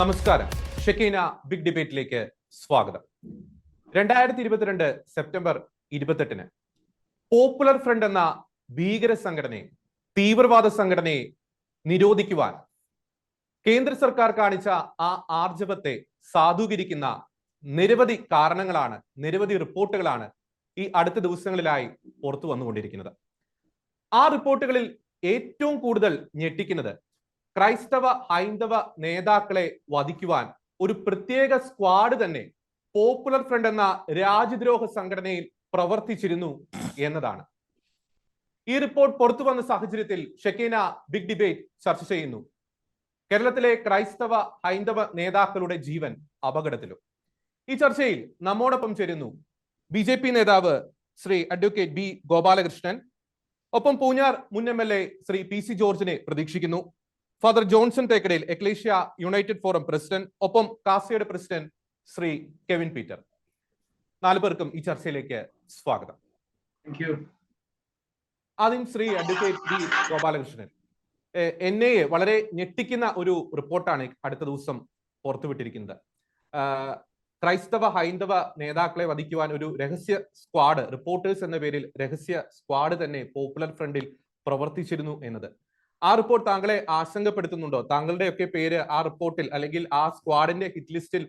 നമസ്കാരം. ഷെക്കീന ബിഗ് ഡിബേറ്റിലേക്ക് സ്വാഗതം. 2022 September 28 popular front എന്ന ഭീകര സംഘടനയെ, തീവ്രവാദ സംഘടനയെ നിരോധിക്കുവാൻ കേന്ദ്ര സർക്കാർ കാണിച്ച ആ ആർജവത്തെ സാധൂകരിക്കുന്ന നിരവധി കാരണങ്ങളാണ്, നിരവധി റിപ്പോർട്ടുകളാണ് ഈ അടുത്ത ദിവസങ്ങളിലായി പുറത്തു വന്നുകൊണ്ടിരിക്കുന്നത്. ആ റിപ്പോർട്ടുകളിൽ ഏറ്റവും കൂടുതൽ ഞെട്ടിക്കുന്നത് ക്രൈസ്തവ ഹൈന്ദവ നേതാക്കളെ വധിക്കുവാൻ ഒരു പ്രത്യേക സ്ക്വാഡ് തന്നെ പോപ്പുലർ ഫ്രണ്ട് എന്ന രാജ്യദ്രോഹ സംഘടനയിൽ പ്രവർത്തിച്ചിരുന്നു എന്നതാണ്. ഈ റിപ്പോർട്ട് പുറത്തു വന്ന സാഹചര്യത്തിൽ ഷെക്കീന ബിഗ് ഡിബേറ്റ് ചർച്ച ചെയ്യുന്നു. കേരളത്തിലെ ക്രൈസ്തവ ഹൈന്ദവ നേതാക്കളുടെ ജീവൻ അപകടത്തിലും. ഈ ചർച്ചയിൽ നമ്മോടൊപ്പം ചേരുന്നു BJP നേതാവ് ശ്രീ അഡ്വക്കേറ്റ് B ഗോപാലകൃഷ്ണൻ. ഒപ്പം പൂഞ്ഞാർ മുൻ MLA ശ്രീ PC ജോർജിനെ പ്രതീക്ഷിക്കുന്നു. ഫാദർ ജോൺസൺ തേക്കടയിൽ എക്ലേഷ്യ യുണൈറ്റഡ് ഫോറം പ്രസിഡന്റ്, ഒപ്പം കാസയുടെ പ്രസിഡന്റ് ശ്രീ കെവിൻ പീറ്റർ. 4 പേർക്കും ഈ ചർച്ചയിലേക്ക് സ്വാഗതം. ആദ്യം Shri advocate B Gopalakrishnan, NIA വളരെ ഞെട്ടിക്കുന്ന ഒരു റിപ്പോർട്ടാണ് അടുത്ത ദിവസം പുറത്തുവിട്ടിരിക്കുന്നത്. ക്രൈസ്തവ ഹൈന്ദവ നേതാക്കളെ വധിക്കുവാൻ ഒരു രഹസ്യ സ്ക്വാഡ്, റിപ്പോർട്ടേഴ്സ് എന്ന പേരിൽ രഹസ്യ സ്ക്വാഡ് തന്നെ പോപ്പുലർ ഫ്രണ്ടിൽ പ്രവർത്തിച്ചിരുന്നു എന്നത്. ആ റിപ്പോർട്ട് താങ്കളെ ആശങ്കപ്പെടുത്തുന്നുണ്ടോ? താങ്കളുടെയൊക്കെ പേര് ആ റിപ്പോർട്ടിൽ അല്ലെങ്കിൽ ആ സ്ക്വാഡിന്റെ ഹിറ്റ് ലിസ്റ്റിൽ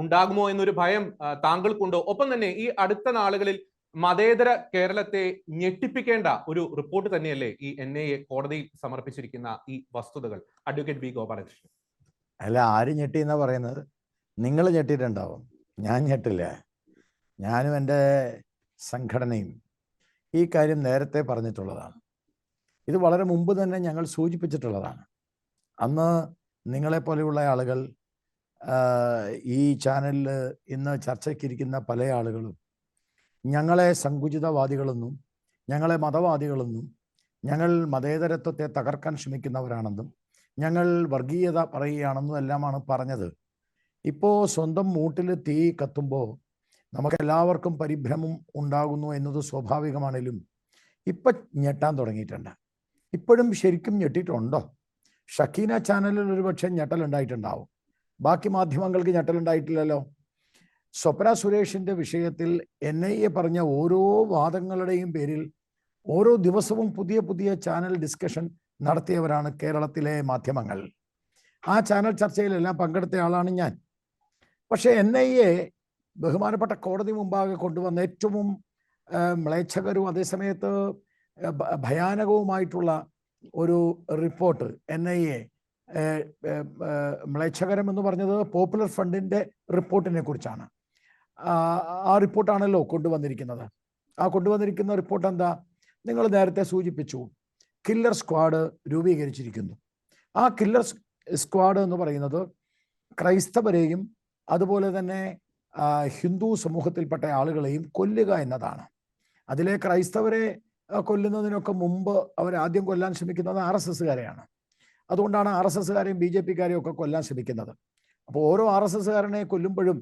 ഉണ്ടാകുമോ എന്നൊരു ഭയം താങ്കൾക്കുണ്ടോ? ഒപ്പം തന്നെ ഈ അടുത്ത നാളുകളിൽ മതേതര കേരളത്തെ ഞെട്ടിപ്പിക്കേണ്ട ഒരു റിപ്പോർട്ട് തന്നെയല്ലേ ഈ NIA കോടതിയിൽ സമർപ്പിച്ചിരിക്കുന്ന ഈ വസ്തുതകൾ? Advocate B Gopalakrishnan. അല്ല, ആര് ഞെട്ടി എന്നാ പറയുന്നത്? നിങ്ങൾ ഞെട്ടിയിട്ടുണ്ടാവും, ഞാൻ ഞെട്ടില്ല. ഞാനും എൻ്റെ സംഘടനയും ഈ കാര്യം നേരത്തെ പറഞ്ഞിട്ടുള്ളതാണ്. ഇത് വളരെ മുമ്പ് തന്നെ ഞങ്ങൾ സൂചിപ്പിച്ചിട്ടുള്ളതാണ്. അന്ന് നിങ്ങളെപ്പോലെയുള്ള ആളുകൾ, ഈ ചാനലിൽ ഇന്ന് ചർച്ചയ്ക്കിരിക്കുന്ന പല ആളുകളും ഞങ്ങളെ സങ്കുചിതവാദികളെന്നും ഞങ്ങളെ മതവാദികളെന്നും ഞങ്ങൾ മതേതരത്വത്തെ തകർക്കാൻ ശ്രമിക്കുന്നവരാണെന്നും ഞങ്ങൾ വർഗീയത പറയുകയാണെന്നും എല്ലാമാണ് പറഞ്ഞത്. ഇപ്പോൾ സ്വന്തം മൂട്ടിൽ തീ കത്തുമ്പോൾ നമുക്കെല്ലാവർക്കും പരിഭ്രമം ഉണ്ടാകുന്നു എന്നത് സ്വാഭാവികമാണെങ്കിലും ഇപ്പം ഞെട്ടാൻ തുടങ്ങിയിട്ടുണ്ട്. ഇപ്പോഴും ശരിക്കും ഞെട്ടിയിട്ടുണ്ടോ? ഷക്കീന ചാനലിൽ ഒരുപക്ഷെ ഞെട്ടലുണ്ടായിട്ടുണ്ടാവും, ബാക്കി മാധ്യമങ്ങൾക്ക് ഞെട്ടലുണ്ടായിട്ടില്ലല്ലോ. സ്വപ്ന സുരേഷിൻ്റെ വിഷയത്തിൽ NIA പറഞ്ഞ ഓരോ വാദങ്ങളുടെയും പേരിൽ ഓരോ ദിവസവും പുതിയ പുതിയ ചാനൽ ഡിസ്കഷൻ നടത്തിയവരാണ് കേരളത്തിലെ മാധ്യമങ്ങൾ. ആ ചാനൽ ചർച്ചയിലെല്ലാം പങ്കെടുത്ത ആളാണ് ഞാൻ. പക്ഷേ NIA ബഹുമാനപ്പെട്ട കോടതി മുമ്പാകെ കൊണ്ടുവന്ന ഏറ്റവും മ്ലേച്ഛകരവും അതേസമയത്ത് ഭയാനകവുമായിട്ടുള്ള ഒരു റിപ്പോർട്ട്, NIA മ്ലേച്ഛകരം എന്ന് പറഞ്ഞത് പോപ്പുലർ ഫ്രണ്ടിൻ്റെ റിപ്പോർട്ടിനെ കുറിച്ചാണ്. ആ റിപ്പോർട്ടാണല്ലോ കൊണ്ടുവന്നിരിക്കുന്നത്. ആ കൊണ്ടുവന്നിരിക്കുന്ന റിപ്പോർട്ട് എന്താ? നിങ്ങൾ നേരത്തെ സൂചിപ്പിച്ചു, കില്ലർ സ്ക്വാഡ് രൂപീകരിച്ചിരിക്കുന്നു. ആ കില്ലർ സ്ക്വാഡ് എന്ന് പറയുന്നത് ക്രൈസ്തവരെയും അതുപോലെ തന്നെ ഹിന്ദു സമൂഹത്തിൽപ്പെട്ട ആളുകളെയും കൊല്ലുക എന്നതാണ്. അതിലെ ക്രൈസ്തവരെ കൊല്ലുന്നതിനൊക്കെ മുമ്പ് അവരാദ്യം കൊല്ലാൻ ശ്രമിക്കുന്നത് RSSകാരെയാണ്. അതുകൊണ്ടാണ് RSSകാരെയും BJPക്കാരെയും ഒക്കെ കൊല്ലാൻ ശ്രമിക്കുന്നത്. അപ്പോൾ ഓരോ RSSകാരനെ കൊല്ലുമ്പോഴും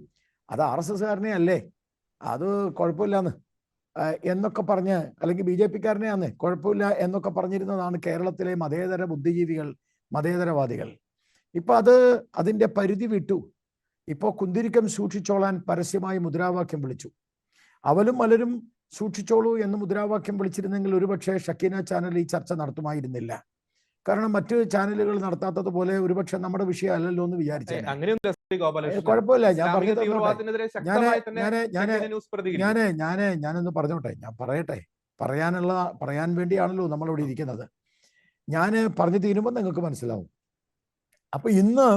അത് RSSകാരനെ അല്ലേ, അത് കുഴപ്പമില്ലാന്ന് എന്നൊക്കെ പറഞ്ഞ്, അല്ലെങ്കിൽ BJPക്കാരനെയാന്ന് കുഴപ്പമില്ല എന്നൊക്കെ പറഞ്ഞിരുന്നതാണ് കേരളത്തിലെ മതേതര ബുദ്ധിജീവികൾ, മതേതരവാദികൾ. ഇപ്പം അതിൻ്റെ പരിധി വിട്ടു. ഇപ്പോൾ കുന്തിരിക്കം സൂക്ഷിച്ചോളാൻ പരസ്യമായി മുദ്രാവാക്യം വിളിച്ചു. അവലും മലരും സൂക്ഷിച്ചോളൂ എന്ന് മുദ്രാവാക്യം വിളിച്ചിരുന്നെങ്കിൽ ഒരുപക്ഷെ ഷക്കീന ചാനൽ ഈ ചർച്ച നടത്തുമായിരുന്നില്ല. കാരണം മറ്റ് ചാനലുകൾ നടത്താത്തതുപോലെ ഒരുപക്ഷെ നമ്മുടെ വിഷയം അല്ലല്ലോ എന്ന് വിചാരിച്ചു. കുഴപ്പമില്ല, ഞാനൊന്ന് പറഞ്ഞോട്ടെ, ഞാൻ പറയട്ടെ. പറയാൻ വേണ്ടിയാണല്ലോ നമ്മളിവിടെ ഇരിക്കുന്നത്. ഞാൻ പറഞ്ഞു തീരുമ്പോൾ നിങ്ങൾക്ക് മനസ്സിലാവും. അപ്പൊ ഇന്ന്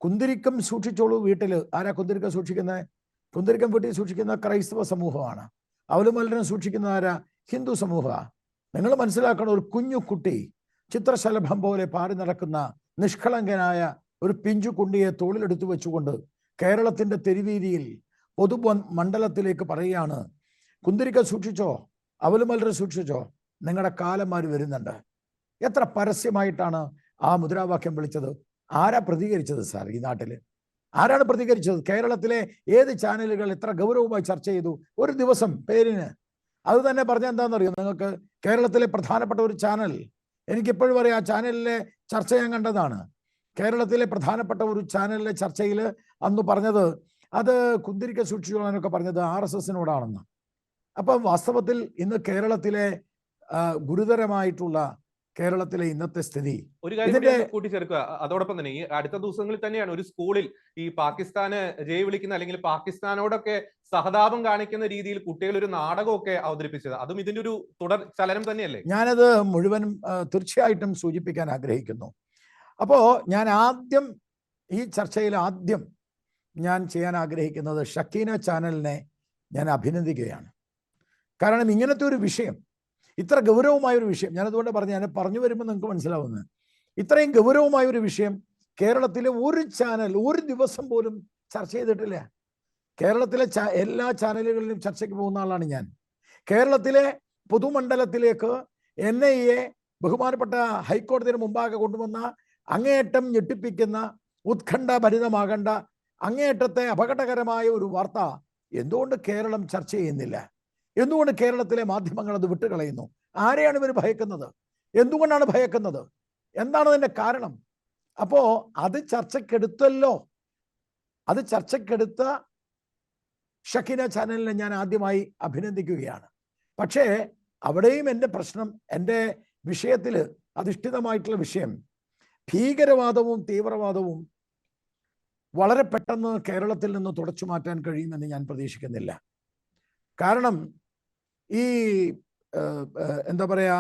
കുന്തിരിക്കം സൂക്ഷിച്ചോളൂ വീട്ടിൽ ആരാ കുന്തിരിക്കം സൂക്ഷിക്കുന്നത്? കുന്തിരിക്കം വീട്ടിൽ സൂക്ഷിക്കുന്ന ക്രൈസ്തവ സമൂഹമാണ്. അവലും മലരും സൂക്ഷിക്കുന്ന ആരാ? ഹിന്ദു സമൂഹമാണ്. നിങ്ങൾ മനസ്സിലാക്കണം, ഒരു കുഞ്ഞു കുട്ടി ചിത്രശലഭം പോലെ പാടി നടക്കുന്ന നിഷ്കളങ്കനായ ഒരു പിഞ്ചു കുണ്ടിയെ തോളിലെടുത്തു വെച്ചുകൊണ്ട് കേരളത്തിൻ്റെ തെരുവീതിയിൽ പൊതു മണ്ഡലത്തിലേക്ക് പറയുകയാണ്, കുന്തിരിക്കം സൂക്ഷിച്ചോ, അവലും മലരും സൂക്ഷിച്ചോ, നിങ്ങളുടെ കാലന്മാർ വരുന്നുണ്ട്. എത്ര പരസ്യമായിട്ടാണ് ആ മുദ്രാവാക്യം വിളിച്ചത്? ആരാ പ്രതികരിച്ചത് സാർ? ഈ നാട്ടിൽ ആരാണ് പ്രതികരിച്ചത്? കേരളത്തിലെ ഏത് ചാനലുകൾ എത്ര ഗൗരവമായി ചർച്ച ചെയ്തു? ഒരു ദിവസം പേരിന്. അത് തന്നെ പറഞ്ഞാൽ എന്താണെന്നറിയോ നിങ്ങൾക്ക്? കേരളത്തിലെ പ്രധാനപ്പെട്ട ഒരു ചാനൽ, എനിക്കിപ്പോഴും അറിയാം, ആ ചാനലിലെ ചർച്ച ഞാൻ കണ്ടതാണ്. കേരളത്തിലെ പ്രധാനപ്പെട്ട ഒരു ചാനലിലെ ചർച്ചയിൽ അന്ന് പറഞ്ഞത് അത് കുന്തിരിക്ക സൂക്ഷിച്ചോളാനൊക്കെ പറഞ്ഞത് RSSനോടാണെന്ന്. അപ്പം വാസ്തവത്തിൽ ഇന്ന് കേരളത്തിലെ ഗുരുതരമായിട്ടുള്ള കേരളത്തിലെ ഇന്നത്തെ സ്ഥിതി ഒരു കാര്യം കൂട്ടിച്ചേർക്കുക. അതോടൊപ്പം തന്നെ ഈ അടുത്ത ദിവസങ്ങളിൽ തന്നെയാണ് ഒരു സ്കൂളിൽ ഈ പാകിസ്ഥാന് ജയ് വിളിക്കുന്ന അല്ലെങ്കിൽ പാകിസ്ഥാനോടൊക്കെ സഹതാപം കാണിക്കുന്ന രീതിയിൽ കുട്ടികൾ ഒരു നാടകമൊക്കെ അവതരിപ്പിച്ചത്. അതും ഇതിന്റെ ഒരു തുടർ ചലനം തന്നെയല്ലേ? ഞാനത് മുഴുവനും തീർച്ചയായിട്ടും സൂചിപ്പിക്കാൻ ആഗ്രഹിക്കുന്നു. അപ്പോ ഞാൻ ആദ്യം ഈ ചർച്ചയിൽ ഞാൻ ചെയ്യാൻ ആഗ്രഹിക്കുന്നത് ഷക്കീന ചാനലിനെ ഞാൻ അഭിനന്ദിക്കുകയാണ്. കാരണം ഇങ്ങനത്തെ ഒരു വിഷയം, ഇത്ര ഗൗരവമായ ഒരു വിഷയം, ഞാനതുകൊണ്ട് ഞാൻ പറഞ്ഞു വരുമ്പോൾ നിങ്ങൾക്ക് മനസ്സിലാവുന്നത്, ഇത്രയും ഗൗരവമായ ഒരു വിഷയം കേരളത്തിലെ ഒരു ചാനൽ ഒരു ദിവസം പോലും ചർച്ച ചെയ്തിട്ടില്ല. കേരളത്തിലെ എല്ലാ ചാനലുകളിലും ചർച്ചയ്ക്ക് പോകുന്ന ആളാണ് ഞാൻ. കേരളത്തിലെ പൊതുമണ്ഡലത്തിലേക്ക് NIA ബഹുമാനപ്പെട്ട ഹൈക്കോടതിയുടെ മുമ്പാകെ കൊണ്ടുവന്ന അങ്ങേയറ്റം ഞെട്ടിപ്പിക്കുന്ന, ഉത്കണ്ഠഭരിതമാകേണ്ട, അങ്ങേയറ്റത്തെ അപകടകരമായ ഒരു വാർത്ത എന്തുകൊണ്ട് കേരളം ചർച്ച ചെയ്യുന്നില്ല? എന്തുകൊണ്ട് കേരളത്തിലെ മാധ്യമങ്ങൾ അത് വിട്ടുകളയുന്നു? ആരെയാണ് ഇവർ ഭയക്കുന്നത്? എന്തുകൊണ്ടാണ് ഭയക്കുന്നത്? എന്താണ് അതിൻ്റെ കാരണം? അപ്പോ അത് ചർച്ചക്കെടുത്തല്ലോ. അത് ചർച്ചക്കെടുത്ത ഷക്കീന ചാനലിനെ ഞാൻ ആദ്യമായി അഭിനന്ദിക്കുകയാണ്. പക്ഷേ അവിടെയും എൻ്റെ പ്രശ്നം, എൻ്റെ വിഷയത്തിൽ അധിഷ്ഠിതമായിട്ടുള്ള വിഷയം, ഭീകരവാദവും തീവ്രവാദവും വളരെ പെട്ടെന്ന് കേരളത്തിൽ നിന്ന് തുടച്ചു മാറ്റാൻ കഴിയുമെന്ന് ഞാൻ പ്രതീക്ഷിക്കുന്നില്ല. കാരണം ഈ എന്താ പറയുക,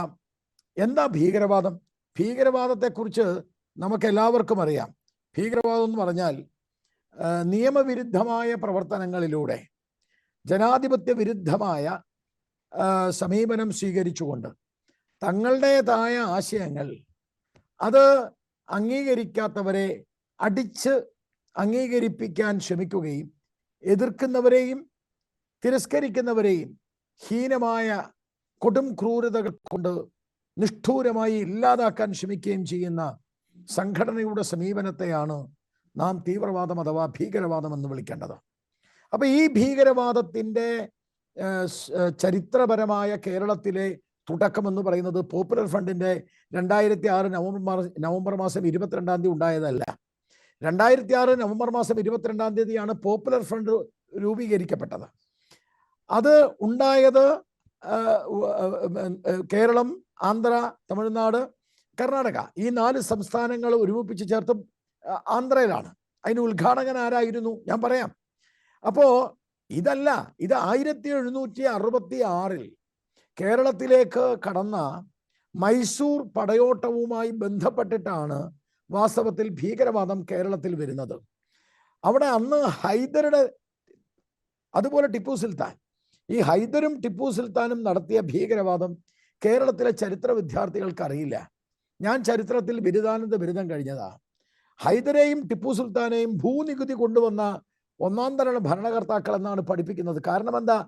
എന്താ ഭീകരവാദം? ഭീകരവാദത്തെക്കുറിച്ച് നമുക്ക് എല്ലാവർക്കും അറിയാം. ഭീകരവാദം എന്ന് പറഞ്ഞാൽ നിയമവിരുദ്ധമായ പ്രവർത്തനങ്ങളിലൂടെ ജനാധിപത്യ വിരുദ്ധമായ സമീപനം സ്വീകരിച്ചുകൊണ്ട് തങ്ങളുടേതായ ആശയങ്ങൾ അത് അംഗീകരിക്കാത്തവരെ അടിച്ച് അംഗീകരിപ്പിക്കാൻ ശ്രമിക്കുകയും എതിർക്കുന്നവരെയും തിരസ്കരിക്കുന്നവരെയും ഹീനമായ കൊടും ക്രൂരതകൾ കൊണ്ട് നിഷ്ഠൂരമായി ഇല്ലാതാക്കാൻ ശ്രമിക്കുകയും ചെയ്യുന്ന സംഘടനയുടെ സമീപനത്തെയാണ് നാം തീവ്രവാദം അഥവാ ഭീകരവാദം എന്ന് വിളിക്കേണ്ടത്. അപ്പൊ ഈ ഭീകരവാദത്തിൻ്റെ ചരിത്രപരമായ കേരളത്തിലെ തുടക്കമെന്ന് പറയുന്നത് പോപ്പുലർ ഫ്രണ്ടിൻ്റെ 2006 നവംബർ മാസം 22 ഉണ്ടായതല്ല. 2006 നവംബർ മാസം 22 പോപ്പുലർ ഫ്രണ്ട് രൂപീകരിക്കപ്പെട്ടത്. അത് ഉണ്ടായത് കേരളം, ആന്ധ്ര, തമിഴ്നാട്, കർണാടക ഈ 4 സംസ്ഥാനങ്ങൾ ഒരുമിപ്പിച്ച് ചേർത്ത് ആന്ധ്രയിലാണ്. അതിന് ഉദ്ഘാടകൻ ആരായിരുന്നു? ഞാൻ പറയാം. അപ്പോ ഇത് 1766 കേരളത്തിലേക്ക് കടന്ന മൈസൂർ പടയോട്ടവുമായി ബന്ധപ്പെട്ടിട്ടാണ് വാസ്തവത്തിൽ ഭീകരവാദം കേരളത്തിൽ വരുന്നത്. അവിടെ അന്ന് ഹൈദരുടെ, അതുപോലെ ടിപ്പു സുൽത്താൻ, ഈ ഹൈദരും ടിപ്പു സുൽത്താനും നടത്തിയ ഭീകരവാദം കേരളത്തിലെ ചരിത്ര വിദ്യാർത്ഥികൾക്ക് അറിയില്ല. ഞാൻ ചരിത്രത്തിൽ ബിരുദാനന്ദ ബിരുദം കഴിഞ്ഞതാ. ഹൈദരെയും ടിപ്പു സുൽത്താനെയും ഭൂനികുതി കൊണ്ടുവന്ന ഒന്നാം തരം ഭരണകർത്താക്കൾ എന്നാണ് പഠിപ്പിക്കുന്നത്. കാരണം എന്താ?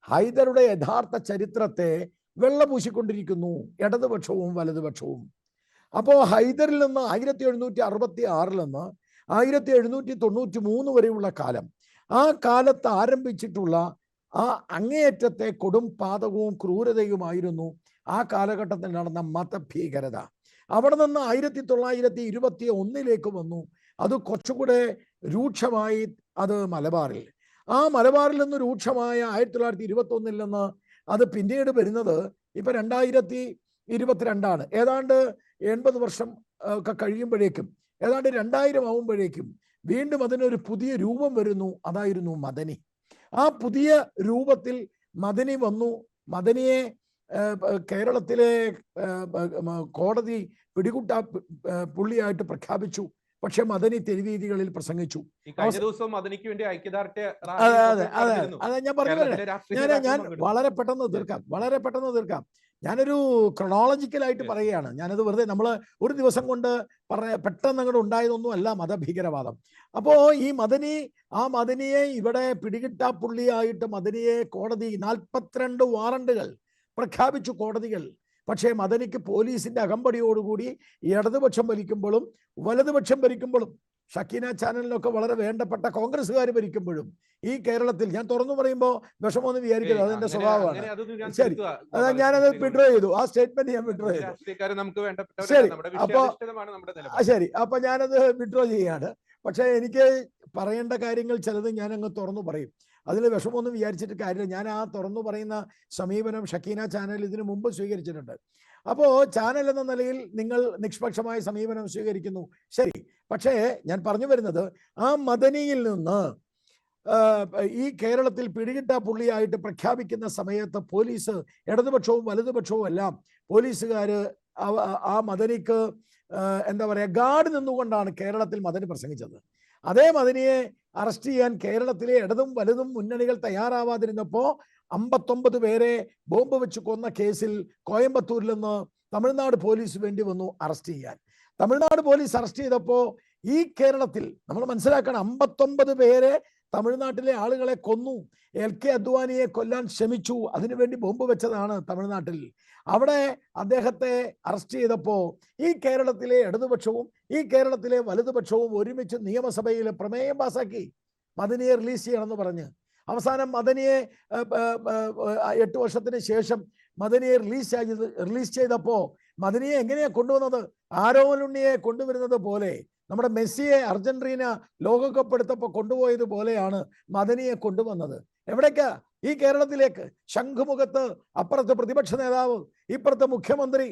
ഹൈദരുടെ യഥാർത്ഥ ചരിത്രത്തെ വെള്ളപൂശിക്കൊണ്ടിരിക്കുന്നു ഇടതുപക്ഷവും വലതുപക്ഷവും. അപ്പോൾ ഹൈദറിൽ നിന്ന് 1766 നിന്ന് 1793 വരെയുള്ള കാലം, ആ കാലത്ത് ആരംഭിച്ചിട്ടുള്ള ആ അങ്ങേയറ്റത്തെ കൊടും പാതകവും ക്രൂരതയുമായിരുന്നു ആ കാലഘട്ടത്തിൽ നടന്ന മതഭീകരത. അവിടെ നിന്ന് 1921 വന്നു. അത് കുറച്ചുകൂടെ രൂക്ഷമായി അത് മലബാറിൽ. ആ മലബാറിൽ നിന്ന് രൂക്ഷമായ 1921 നിന്ന് അത് പിന്നീട് വരുന്നത് ഇപ്പൊ 2022. ഏതാണ്ട് 80 വർഷം ഒക്കെ കഴിയുമ്പോഴേക്കും, ഏതാണ്ട് 2000 ആവുമ്പോഴേക്കും വീണ്ടും അതിനൊരു പുതിയ രൂപം വരുന്നു. അതായിരുന്നു മദനി. ആ പുതിയ രൂപത്തിൽ മദനി വന്നു. മദനിയെ കേരളത്തിലെ കോടതി പിടികൂട്ടാ പുള്ളിയായിട്ട് പ്രഖ്യാപിച്ചു. പക്ഷെ മദനി തെരുവീതികളിൽ പ്രസംഗിച്ചു. കഴിഞ്ഞ ദിവസം മദനിക്ക് വേണ്ടി ഐക്യദാർഢ്യ അതെ ഞാൻ വളരെ പെട്ടെന്ന് തീർക്കാം. ഞാനൊരു ക്രൊണോളജിക്കലായിട്ട് പറയുകയാണ്. ഞാനത് വെറുതെ നമ്മൾ ഒരു ദിവസം കൊണ്ട് പെട്ടെന്ന് അങ്ങോട്ട് ഉണ്ടായതൊന്നും അല്ല മതഭീകരവാദം. അപ്പോൾ ഈ മദനിയെ ഇവിടെ പിടികിട്ടാപ്പുള്ളിയായിട്ട് മദനിയെ കോടതി 42 വാറണ്ടുകൾ പ്രഖ്യാപിച്ചു കോടതികൾ. പക്ഷേ മദനിക്ക് പോലീസിന്റെ അകമ്പടിയോടുകൂടി ഇടതുപക്ഷം ഭരിക്കുമ്പോഴും വലതുപക്ഷം ഭരിക്കുമ്പോഴും ഷക്കീന ചാനലിലൊക്കെ വളരെ വേണ്ടപ്പെട്ട കോൺഗ്രസ്സുകാർ ഭരിക്കുമ്പോഴും ഈ കേരളത്തിൽ, ഞാൻ തുറന്നു പറയുമ്പോൾ വിഷമമൊന്നും വിചാരിക്കരുത്, അതെന്റെ സ്വഭാവമാണ്. ശരി, അതാ ഞാനത് വിഡ്രോ ചെയ്തു, ആ സ്റ്റേറ്റ്മെന്റ് ഞാൻ വിഡ്രോ ചെയ്തു. ശരി, അപ്പൊ ഞാനത് വിഡ്രോ ചെയ്യാണ്. പക്ഷെ എനിക്ക് പറയേണ്ട കാര്യങ്ങൾ ചിലത് ഞാൻ അങ്ങ് തുറന്നു പറയും. അതിൽ വിഷമമൊന്നും വിചാരിച്ചിട്ട് കാര്യമില്ല. ഞാൻ ആ തുറന്നു പറയുന്ന സമീപനം ഷക്കീന ചാനൽ ഇതിനു മുമ്പ് സ്വീകരിച്ചിട്ടുണ്ട്. അപ്പോൾ ചാനൽ എന്ന നിലയിൽ നിങ്ങൾ നിഷ്പക്ഷമായ സമീപനം സ്വീകരിക്കുന്നു, ശരി. പക്ഷേ ഞാൻ പറഞ്ഞു വരുന്നത്, ആ മദനിയിൽ നിന്ന് ഈ കേരളത്തിൽ പിടികിട്ട പുള്ളിയായിട്ട് പ്രഖ്യാപിക്കുന്ന സമയത്ത് പോലീസ്, ഇടതുപക്ഷവും വലതുപക്ഷവും എല്ലാം പോലീസുകാര് ആ മദനിക്ക് എന്താ പറയുക, ഗാർഡ് നിന്നുകൊണ്ടാണ് കേരളത്തിൽ മദനി പ്രസംഗിച്ചത്. അതേ മദനിയെ അറസ്റ്റ് ചെയ്യാൻ കേരളത്തിലെ ഇടതും വലതും മുന്നണികൾ തയ്യാറാവാതിരുന്നപ്പോ 59 പേരെ ബോംബ് വെച്ച് കൊന്ന കേസിൽ കോയമ്പത്തൂരിൽ നിന്ന് തമിഴ്നാട് പോലീസ് വേണ്ടി വന്നു അറസ്റ്റ് ചെയ്യാൻ. തമിഴ്നാട് പോലീസ് അറസ്റ്റ് ചെയ്തപ്പോ ഈ കേരളത്തിൽ നമ്മൾ മനസ്സിലാക്കണം, 59 പേരെ തമിഴ്നാട്ടിലെ ആളുകളെ കൊന്നു. LK അദ്വാനിയെ കൊല്ലാൻ ശ്രമിച്ചു, അതിനുവേണ്ടി ബോംബ് വെച്ചതാണ് തമിഴ്നാട്ടിൽ. അവിടെ അദ്ദേഹത്തെ അറസ്റ്റ് ചെയ്തപ്പോ ഈ കേരളത്തിലെ ഇടതുപക്ഷവും ഈ കേരളത്തിലെ വലതുപക്ഷവും ഒരുമിച്ച് നിയമസഭയിൽ പ്രമേയം പാസാക്കി മദനിയെ റിലീസ് ചെയ്യണമെന്ന് പറഞ്ഞ്. അവസാനം മദനിയെ 8 വർഷത്തിന് ശേഷം മദനിയെ റിലീസ് ചെയ്തപ്പോ മദനിയെ എങ്ങനെയാ കൊണ്ടുവന്നത്? ആരോമൽ ഉണ്ണിയെ കൊണ്ടുവരുന്നത് പോലെ, നമ്മുടെ മെസ്സിയെ അർജന്റീന ലോകകപ്പ് എടുത്തപ്പോൾ കൊണ്ടുപോയതുപോലെയാണ് മദനിയെ കൊണ്ടുവന്നത്. എവിടേക്കാ? ഈ കേരളത്തിലേക്ക്. ശംഖുമുഖത്ത് അപ്പുറത്ത് പ്രതിപക്ഷ നേതാവ്, ഇപ്പുറത്തെ മുഖ്യമന്ത്രി.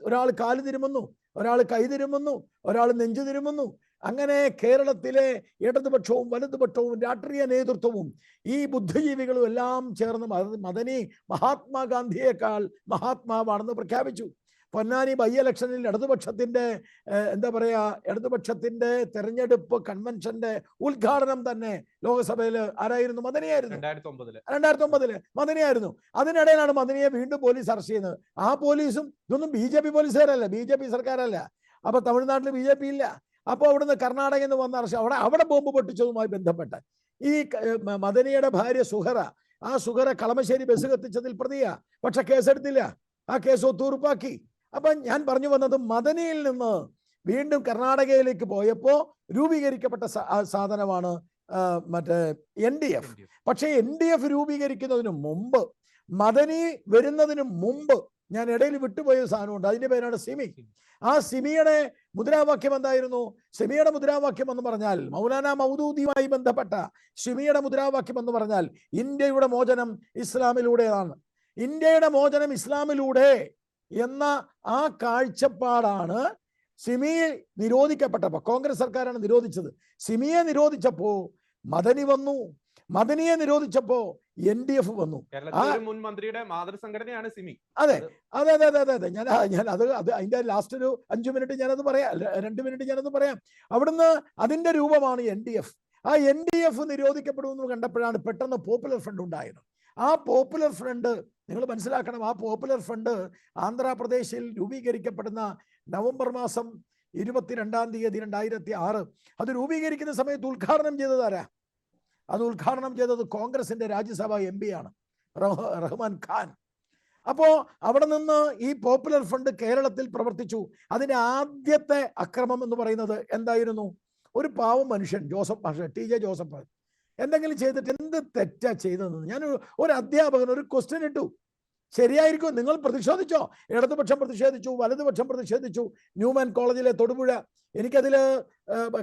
ഒരാൾ കാല് തിരുമുന്നു, ഒരാൾ കൈ തിരുമുന്നു, ഒരാൾ നെഞ്ചു തിരുമുന്നു. അങ്ങനെ കേരളത്തിലെ ഇടതുപക്ഷവും വലതുപക്ഷവും രാഷ്ട്രീയ നേതൃത്വവും ഈ ബുദ്ധിജീവികളും എല്ലാം ചേർന്ന് മദനി മഹാത്മാഗാന്ധിയേക്കാൾ മഹാത്മാവാണെന്ന് പ്രഖ്യാപിച്ചു. പൊന്നാനി ബൈ ഇലക്ഷനിൽ ഇടതുപക്ഷത്തിന്റെ എന്താ പറയാ, ഇടതുപക്ഷത്തിന്റെ തെരഞ്ഞെടുപ്പ് കൺവെൻഷന്റെ ഉദ്ഘാടനം തന്നെ ലോകസഭയിൽ ആരായിരുന്നു? മദനിയായിരുന്നു. 2009 മദനിയായിരുന്നു. അതിനിടയിലാണ് മദനിയെ വീണ്ടും പോലീസ് അറസ്റ്റ് ചെയ്യുന്നത്. ആ പോലീസും ഇതൊന്നും BJP പോലീസുകാരല്ല, BJP സർക്കാരല്ല. അപ്പൊ തമിഴ്നാട്ടിൽ BJP ഇല്ല. അപ്പോൾ അവിടുന്ന് കർണാടകയിൽ നിന്ന് വന്ന അറസ്റ്റ്, അവിടെ ബോംബ് പൊട്ടിച്ചതുമായി ബന്ധപ്പെട്ട് ഈ മദനിയുടെ ഭാര്യ സുഹറ, ആ സുഹറ കളമശ്ശേരി ബസ് കത്തിച്ചതിൽ പ്രതിയാ. പക്ഷെ കേസെടുത്തില്ല, ആ കേസ് ഒത്തുതീർപ്പാക്കി. അപ്പൊ ഞാൻ പറഞ്ഞു വന്നത്, മദനിയിൽ നിന്ന് വീണ്ടും കർണാടകയിലേക്ക് പോയപ്പോ രൂപീകരിക്കപ്പെട്ട സാധനമാണ് മറ്റേ NDF. പക്ഷേ NDF രൂപീകരിക്കുന്നതിന് മുമ്പ്, മദനി വരുന്നതിന് മുമ്പ് ഞാൻ ഇടയിൽ വിട്ടുപോയ സാധനമുണ്ട്, അതിന്റെ പേരാണ് സിമി. ആ സിമിയുടെ മുദ്രാവാക്യം എന്തായിരുന്നു? സിമിയുടെ മുദ്രാവാക്യം എന്ന് പറഞ്ഞാൽ, മൗലാന മൗദൂദിയുമായി ബന്ധപ്പെട്ട സിമിയുടെ മുദ്രാവാക്യം എന്ന് പറഞ്ഞാൽ, ഇന്ത്യയുടെ മോചനം ഇസ്ലാമിലൂടെയാണ്, ഇന്ത്യയുടെ മോചനം ഇസ്ലാമിലൂടെ എന്ന ആ കാഴ്ചപ്പാടാണ്. സിമിയെ നിരോധിക്കപ്പെട്ടപ്പോ, കോൺഗ്രസ് സർക്കാരാണ് നിരോധിച്ചത്. സിമിയെ നിരോധിച്ചപ്പോ മദനി വന്നു, മദനിയെ നിരോധിച്ചപ്പോ NDF വന്നു. മുൻ മന്ത്രിയുടെ മാതൃസംഘടനയാണ് സിമി. അതെ അതെ അതെ അതെ അതെ ഞാൻ അത് അതിന്റെ ലാസ്റ്റ് ഒരു 5 മിനിറ്റ് ഞാനത് പറയാം, 2 മിനിറ്റ് ഞാനത് പറയാം. അവിടുന്ന് അതിന്റെ രൂപമാണ് NDF. ആ NDF നിരോധിക്കപ്പെടുമെന്ന് കണ്ടപ്പോഴാണ് പെട്ടെന്ന് പോപ്പുലർ ഫ്രണ്ട് ഉണ്ടായത്. ആ പോപ്പുലർ ഫ്രണ്ട് നിങ്ങൾ മനസ്സിലാക്കണം, ആ പോപ്പുലർ ഫ്രണ്ട് ആന്ധ്രാപ്രദേശിൽ രൂപീകരിക്കപ്പെടുന്ന നവംബർ മാസം 22-ാം തീയതി 2006 അത് രൂപീകരിക്കുന്ന സമയത്ത് ഉദ്ഘാടനം ചെയ്തത് ആരാ? അത് ഉദ്ഘാടനം ചെയ്തത് കോൺഗ്രസിന്റെ രാജ്യസഭാ MP ആണ്, റഹ്മാൻ ഖാൻ. അപ്പോ അവിടെ നിന്ന് ഈ പോപ്പുലർ ഫ്രണ്ട് കേരളത്തിൽ പ്രവർത്തിച്ചു. അതിന്റെ ആദ്യത്തെ അക്രമം എന്ന് പറയുന്നത് എന്തായിരുന്നു? ഒരു പാവം മനുഷ്യൻ TJ ജോസഫ് എന്തെങ്കിലും ചെയ്തിട്ട് എന്ത് തെറ്റാ ചെയ്തതെന്ന് ഞാൻ ഒരു അധ്യാപകൻ ഒരു ക്വസ്റ്റ്യൻ ഇട്ടു. ശരിയായിരിക്കും, നിങ്ങൾ പ്രതിഷേധിച്ചോ? ഇടതുപക്ഷം പ്രതിഷേധിച്ചു, വലതുപക്ഷം പ്രതിഷേധിച്ചു. ന്യൂമാൻ കോളേജിലെ തൊടുപുഴ, എനിക്കതിൽ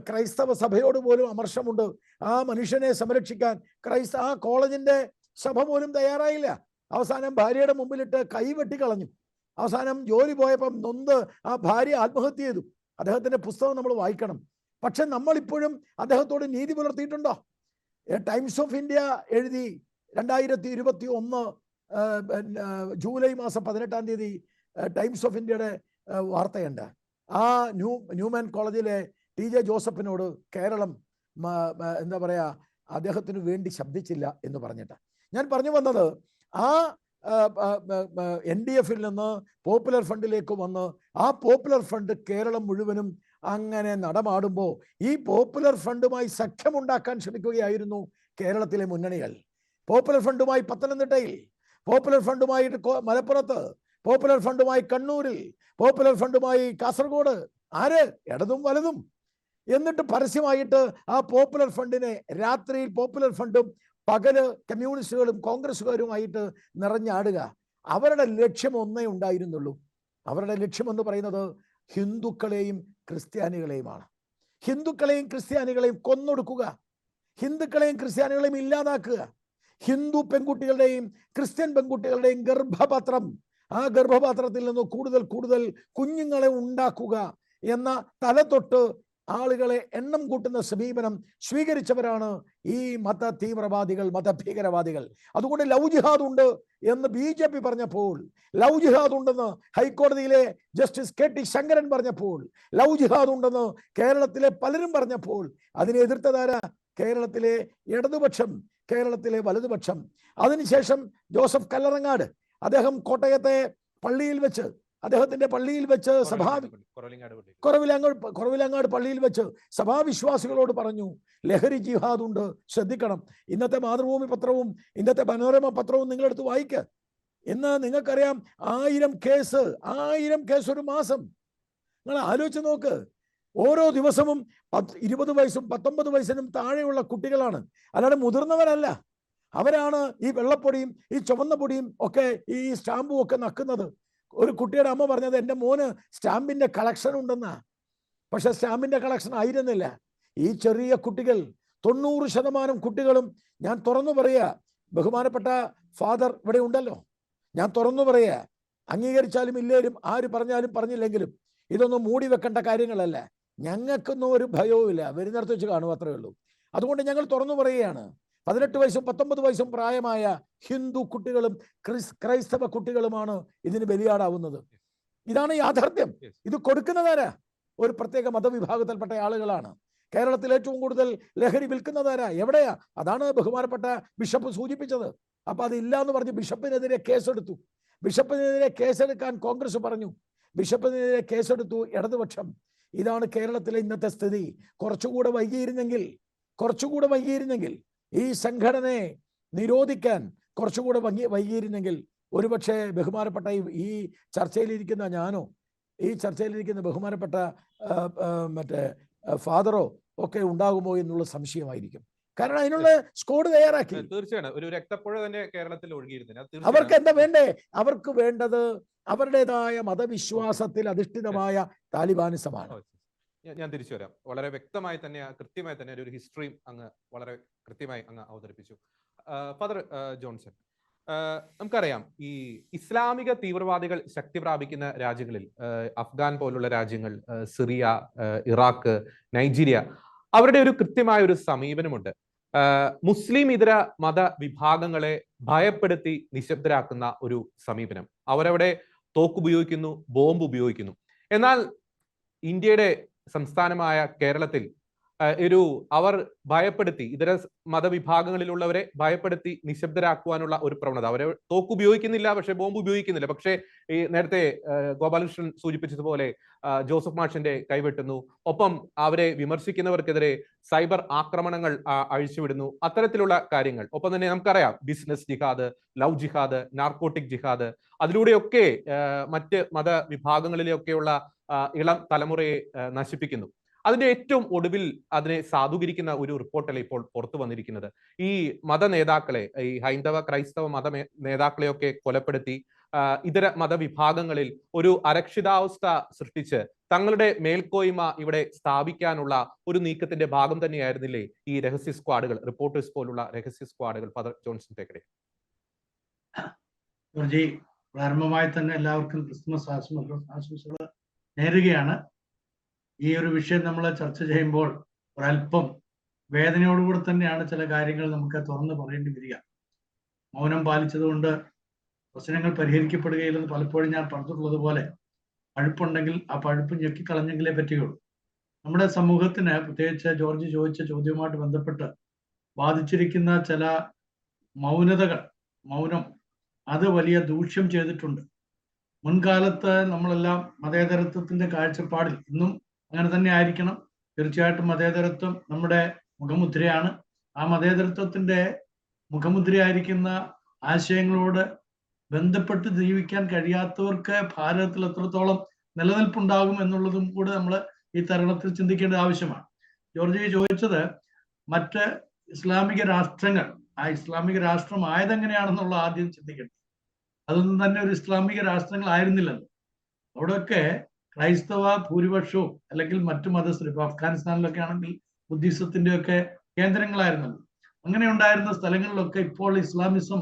ക്രൈസ്തവ സഭയോട് പോലും അമർഷമുണ്ട്. ആ മനുഷ്യനെ സംരക്ഷിക്കാൻ ആ കോളേജിന്റെ സഭ പോലും തയ്യാറായില്ല. അവസാനം ഭാര്യയുടെ മുമ്പിലിട്ട് കൈ വെട്ടിക്കളഞ്ഞു. അവസാനം ജോലി പോയപ്പം നൊന്ത് ആ ഭാര്യ ആത്മഹത്യ ചെയ്തു. അദ്ദേഹത്തിന്റെ പുസ്തകം നമ്മൾ വായിക്കണം. പക്ഷെ നമ്മളിപ്പോഴും അദ്ദേഹത്തോട് നീതി പുലർത്തിയിട്ടുണ്ടോ? ടൈംസ് ഓഫ് ഇന്ത്യ എഴുതി 2021 ജൂലൈ മാസം 18-ാം തീയതി ടൈംസ് ഓഫ് ഇന്ത്യയുടെ വാർത്തയുണ്ട്. ആ ന്യൂമാൻ കോളേജിലെ TJ ജോസഫിനോട് കേരളം എന്താ പറയാ, അദ്ദേഹത്തിന് വേണ്ടി ശബ്ദിച്ചില്ല എന്ന് പറഞ്ഞിട്ട്. ഞാൻ പറഞ്ഞു വന്നത്, ആ NDF-ൽ നിന്ന് പോപ്പുലർ ഫ്രണ്ടിലേക്ക് വന്ന് ആ പോപ്പുലർ ഫ്രണ്ട് കേരളം മുഴുവനും അങ്ങനെ നടമാടുമ്പോൾ ഈ പോപ്പുലർ ഫ്രണ്ടുമായി സഖ്യമുണ്ടാക്കാൻ ശ്രമിക്കുകയായിരുന്നു കേരളത്തിലെ മുന്നണികൾ. പോപ്പുലർ ഫ്രണ്ടുമായി പത്തനംതിട്ടയിൽ, പോപ്പുലർ ഫ്രണ്ടുമായി മലപ്പുറത്ത്, പോപ്പുലർ ഫ്രണ്ടുമായി കണ്ണൂരിൽ, പോപ്പുലർ ഫ്രണ്ടുമായി കാസർഗോഡ്. ആര്? ഇടതും വലതും. എന്നിട്ട് പരസ്യമായിട്ട് ആ പോപ്പുലർ ഫണ്ടിനെ രാത്രിയിൽ പോപ്പുലർ ഫണ്ടും പകല് കമ്മ്യൂണിസ്റ്റുകളും കോൺഗ്രസ്സുകാരുമായിട്ട് നിറഞ്ഞാടുക. അവരുടെ ലക്ഷ്യം ഒന്നേ ഉണ്ടായിരുന്നുള്ളൂ. അവരുടെ ലക്ഷ്യം എന്ന് പറയുന്നത് ഹിന്ദുക്കളെയും ക്രിസ്ത്യാനികളെയുമാണ്. ഹിന്ദുക്കളെയും ക്രിസ്ത്യാനികളെയും കൊന്നൊടുക്കുക, ഹിന്ദുക്കളെയും ക്രിസ്ത്യാനികളെയും ഇല്ലാതാക്കുക, ഹിന്ദു പെൺകുട്ടികളുടെയും ക്രിസ്ത്യൻ പെൺകുട്ടികളുടെയും ഗർഭപാത്രം, ആ ഗർഭപാത്രത്തിൽ നിന്ന് കൂടുതൽ കൂടുതൽ കുഞ്ഞുങ്ങളെ ഉണ്ടാക്കുക എന്ന തലതൊട്ട് ആളുകളെ എണ്ണം കൂട്ടുന്ന സമീപനം സ്വീകരിച്ചവരാണ് ഈ മത തീവ്രവാദികൾ, മതഭീകരവാദികൾ. അതുകൊണ്ട് ലവ് ജിഹാദ് ഉണ്ട് എന്ന് BJP പറഞ്ഞപ്പോൾ, ലവ് ജിഹാദ് ഉണ്ടെന്ന് ഹൈക്കോടതിയിലെ ജസ്റ്റിസ് KT ശങ്കരൻ പറഞ്ഞപ്പോൾ, ലവ് ജിഹാദ് ഉണ്ടെന്ന് കേരളത്തിലെ പലരും പറഞ്ഞപ്പോൾ അതിനെ എതിർത്തതാരാ? കേരളത്തിലെ ഇടതുപക്ഷം, കേരളത്തിലെ വലതുപക്ഷം. അതിനുശേഷം ജോസഫ് കല്ലറങ്ങാട്, അദ്ദേഹം കോട്ടയത്തെ പള്ളിയിൽ വെച്ച്, അദ്ദേഹത്തിന്റെ പള്ളിയിൽ വെച്ച് കുറവിലങ്ങാട് പള്ളിയിൽ വെച്ച് സഭാവിശ്വാസികളോട് പറഞ്ഞു, ലഹരി ജിഹാദ് ഉണ്ട്, ശ്രദ്ധിക്കണം. ഇന്നത്തെ മാതൃഭൂമി പത്രവും ഇന്നത്തെ മനോരമ പത്രവും നിങ്ങളെടുത്ത് വായിക്കുക. ഇന്ന് നിങ്ങൾക്കറിയാം 1000 കേസ് ഒരു മാസം. നിങ്ങൾ ആലോചിച്ച് നോക്ക്. ഓരോ ദിവസവും 20 വയസ്സും 19 വയസ്സിനും താഴെയുള്ള കുട്ടികളാണ്, അല്ലാതെ മുതിർന്നവരല്ല. അവരാണ് ഈ വെള്ളപ്പൊടിയും ഈ ചുവന്ന പൊടിയും ഒക്കെ ഈ സ്റ്റാമ്പും ഒക്കെ നക്കുന്നത്. ഒരു കുട്ടിയുടെ അമ്മ പറഞ്ഞത് എൻ്റെ മോന് സ്റ്റാമ്പിന്റെ കളക്ഷൻ ഉണ്ടെന്നാ. പക്ഷെ സ്റ്റാമ്പിന്റെ കളക്ഷൻ ആയിരുന്നില്ല. ഈ ചെറിയ കുട്ടികൾ, 90% കുട്ടികളും, ഞാൻ തുറന്നു പറയുക, ബഹുമാനപ്പെട്ട ഫാദർ ഇവിടെ ഉണ്ടല്ലോ, ഞാൻ തുറന്നു പറയുക, അംഗീകരിച്ചാലും ഇല്ലേലും ആര് പറഞ്ഞാലും പറഞ്ഞില്ലെങ്കിലും ഇതൊന്നും മൂടി വെക്കേണ്ട കാര്യങ്ങളല്ല. ഞങ്ങൾക്കൊന്നും ഒരു ഭയവും ഇല്ല, വരുന്നിടത്ത് വെച്ച് കാണും, അത്രയേ ഉള്ളൂ. അതുകൊണ്ട് ഞങ്ങൾ തുറന്നു പറയുകയാണ്, 18 വയസ്സും 19 വയസ്സും പ്രായമായ ഹിന്ദു കുട്ടികളും ക്രൈസ്തവ കുട്ടികളുമാണ് ഇതിന് ബലിയാടാവുന്നത്. ഇതാണ് യാഥാർത്ഥ്യം. ഇത് കൊടുക്കുന്നതാരാ? ഒരു പ്രത്യേക മതവിഭാഗത്തിൽപ്പെട്ട ആളുകളാണ്. കേരളത്തിൽ ഏറ്റവും കൂടുതൽ ലഹരി വിൽക്കുന്നതാരാ? എവിടെയാ? അതാണ് ബഹുമാനപ്പെട്ട ബിഷപ്പ് സൂചിപ്പിച്ചത്. അപ്പൊ അതില്ല എന്ന് പറഞ്ഞ് ബിഷപ്പിനെതിരെ കേസെടുത്തു. ബിഷപ്പിനെതിരെ കേസെടുക്കാൻ കോൺഗ്രസ് പറഞ്ഞു, ബിഷപ്പിനെതിരെ കേസെടുത്തു ഇടതുപക്ഷം. ഇതാണ് കേരളത്തിലെ ഇന്നത്തെ സ്ഥിതി. കുറച്ചുകൂടെ വൈകിയിരുന്നെങ്കിൽ ഈ സംഘടനയെ നിരോധിക്കാൻ കുറച്ചുകൂടെ വൈകിയിരുന്നെങ്കിൽ ഒരുപക്ഷെ ബഹുമാനപ്പെട്ട ഈ ചർച്ചയിലിരിക്കുന്ന ഞാനോ, ഈ ചർച്ചയിലിരിക്കുന്ന ബഹുമാനപ്പെട്ട മറ്റേ ഫാദറോ ഒക്കെ ഉണ്ടാകുമോ എന്നുള്ള സംശയമായിരിക്കും. കാരണം അതിനുള്ള സ്കോഡ് തയ്യാറാക്കി. തീർച്ചയായും ഒരു രക്തപ്പുഴ തന്നെ കേരളത്തിൽ ഒഴുകിയിരുന്നു. അവർക്ക് എന്താ വേണ്ടേ? അവർക്ക് വേണ്ടത് അവരുടേതായ മതവിശ്വാസത്തിൽ അധിഷ്ഠിതമായ താലിബാനിസമാണ്. ഞാൻ തിരിച്ചു വരാം. വളരെ വ്യക്തമായി തന്നെ, കൃത്യമായി തന്നെ ഒരു ഹിസ്റ്ററിയും അങ്ങ് വളരെ കൃത്യമായി അങ്ങ് അവതരിപ്പിച്ചു. ഫാദർ ജോൺസൺ, നമുക്കറിയാം ഈ ഇസ്ലാമിക തീവ്രവാദികൾ ശക്തി പ്രാപിക്കുന്ന രാജ്യങ്ങളിൽ, അഫ്ഗാൻ പോലുള്ള രാജ്യങ്ങൾ, സിറിയ, ഇറാഖ്, നൈജീരിയ, അവരുടെ ഒരു കൃത്യമായ ഒരു സമീപനമുണ്ട്. മുസ്ലിം ഇതര മത വിഭാഗങ്ങളെ ഭയപ്പെടുത്തി നിശബ്ദരാക്കുന്ന ഒരു സമീപനം. അവരവിടെ തോക്കുപയോഗിക്കുന്നു, ബോംബ് ഉപയോഗിക്കുന്നു. എന്നാൽ ഇന്ത്യയുടെ സംസ്ഥാനമായ കേരളത്തിൽ അവർ ഭയപ്പെടുത്തി, ഇതര മതവിഭാഗങ്ങളിലുള്ളവരെ ഭയപ്പെടുത്തി നിശബ്ദരാക്കുവാനുള്ള ഒരു പ്രവണത. അവരെ തോക്ക് ഉപയോഗിക്കുന്നില്ല, പക്ഷെ ബോംബ് ഉപയോഗിക്കുന്നില്ല. പക്ഷേ ഈ നേരത്തെ ഗോപാലകൃഷ്ണൻ സൂചിപ്പിച്ചതുപോലെ ജോസഫ് മാഷിന്റെ കൈവെട്ടുന്നു, ഒപ്പം അവരെ വിമർശിക്കുന്നവർക്കെതിരെ സൈബർ ആക്രമണങ്ങൾ അഴിച്ചുവിടുന്നു, അത്തരത്തിലുള്ള കാര്യങ്ങൾ. ഒപ്പം തന്നെ നമുക്കറിയാം ബിസിനസ് ജിഹാദ്, ലവ് ജിഹാദ്, നാർക്കോട്ടിക് ജിഹാദ്, അതിലൂടെയൊക്കെ മറ്റ് മതവിഭാഗങ്ങളിലെയൊക്കെയുള്ള ഇളം തലമുറയെ നശിപ്പിക്കുന്നു. അതിന്റെ ഏറ്റവും ഒടുവിൽ അതിനെ സാധൂകരിക്കുന്ന ഒരു റിപ്പോർട്ടല്ലേ ഇപ്പോൾ പുറത്തു വന്നിരിക്കുന്നത്. ഈ മത നേതാക്കളെ, ഈ ഹൈന്ദവ ക്രൈസ്തവ മത നേതാക്കളെയൊക്കെ കൊലപ്പെടുത്തി ഇതര മതവിഭാഗങ്ങളിൽ ഒരു അരക്ഷിതാവസ്ഥ സൃഷ്ടിച്ച് തങ്ങളുടെ മേൽക്കോയ്മ ഇവിടെ സ്ഥാപിക്കാനുള്ള ഒരു നീക്കത്തിന്റെ ഭാഗം തന്നെയായിരുന്നില്ലേ ഈ രഹസ്യ സ്ക്വാഡുകൾ, റിപ്പോർട്ടേഴ്സ് പോലുള്ള രഹസ്യ സ്ക്വാഡുകൾ? Father Johnson Thekkady. പ്രാരംഭമായി തന്നെ എല്ലാവർക്കും ക്രിസ്മസ് ആശംസകൾ നേരുകയാണ്. ഈ ഒരു വിഷയം നമ്മൾ ചർച്ച ചെയ്യുമ്പോൾ ഒരല്പം വേദനയോടുകൂടി തന്നെയാണ് ചില കാര്യങ്ങൾ നമുക്ക് തുറന്ന് പറയേണ്ടി വരിക. മൗനം പാലിച്ചതുകൊണ്ട് പ്രശ്നങ്ങൾ പരിഹരിക്കപ്പെടുകയില്ലെന്ന് പലപ്പോഴും ഞാൻ പറഞ്ഞിട്ടുള്ളത് പോലെ, പഴുപ്പുണ്ടെങ്കിൽ ആ പഴുപ്പ് ഞെക്കിക്കളഞ്ഞെങ്കിലേ പറ്റുകയുള്ളൂ. നമ്മുടെ സമൂഹത്തിന്, പ്രത്യേകിച്ച് ജോർജ് ചോദിച്ച ചോദ്യവുമായിട്ട് ബന്ധപ്പെട്ട് ബാധിച്ചിരിക്കുന്ന ചില മൗനം അത് വലിയ ദൂഷ്യം ചെയ്തിട്ടുണ്ട്. മുൻകാലത്ത് നമ്മളെല്ലാം മതേതരത്വത്തിന്റെ കാഴ്ചപ്പാടിൽ, ഇന്നും അങ്ങനെ തന്നെ ആയിരിക്കണം, തീർച്ചയായിട്ടും മതേതരത്വം നമ്മുടെ മുഖമുദ്രയാണ്. ആ മതേതരത്വത്തിന്റെ മുഖമുദ്രയായിരിക്കുന്ന ആശയങ്ങളോട് ബന്ധപ്പെട്ട് ജീവിക്കാൻ കഴിയാത്തവർക്ക് ഭാരതത്തിൽ എത്രത്തോളം നിലനിൽപ്പുണ്ടാകും എന്നുള്ളതും കൂടെ നമ്മൾ ഈ തരുണത്തിൽ ചിന്തിക്കേണ്ട ആവശ്യമാണ്. ജോർജ് ചോദിച്ചത് മറ്റ് ഇസ്ലാമിക രാഷ്ട്രങ്ങൾ, ആ ഇസ്ലാമിക രാഷ്ട്രം ആയതെങ്ങനെയാണെന്നുള്ള ആദ്യം ചിന്തിക്കണം. അതൊന്നും തന്നെ ഒരു ഇസ്ലാമിക രാഷ്ട്രങ്ങളായിരുന്നില്ലല്ലോ. അവിടെയൊക്കെ ക്രൈസ്തവ ഭൂരിപക്ഷവും അല്ലെങ്കിൽ മറ്റു മതസ്ഥർ, ഇപ്പൊ അഫ്ഗാനിസ്ഥാനിലൊക്കെ ആണെങ്കിൽ ബുദ്ധിസത്തിന്റെ ഒക്കെ കേന്ദ്രങ്ങളായിരുന്നല്ലോ. അങ്ങനെ ഉണ്ടായിരുന്ന സ്ഥലങ്ങളിലൊക്കെ ഇപ്പോൾ ഇസ്ലാമിസം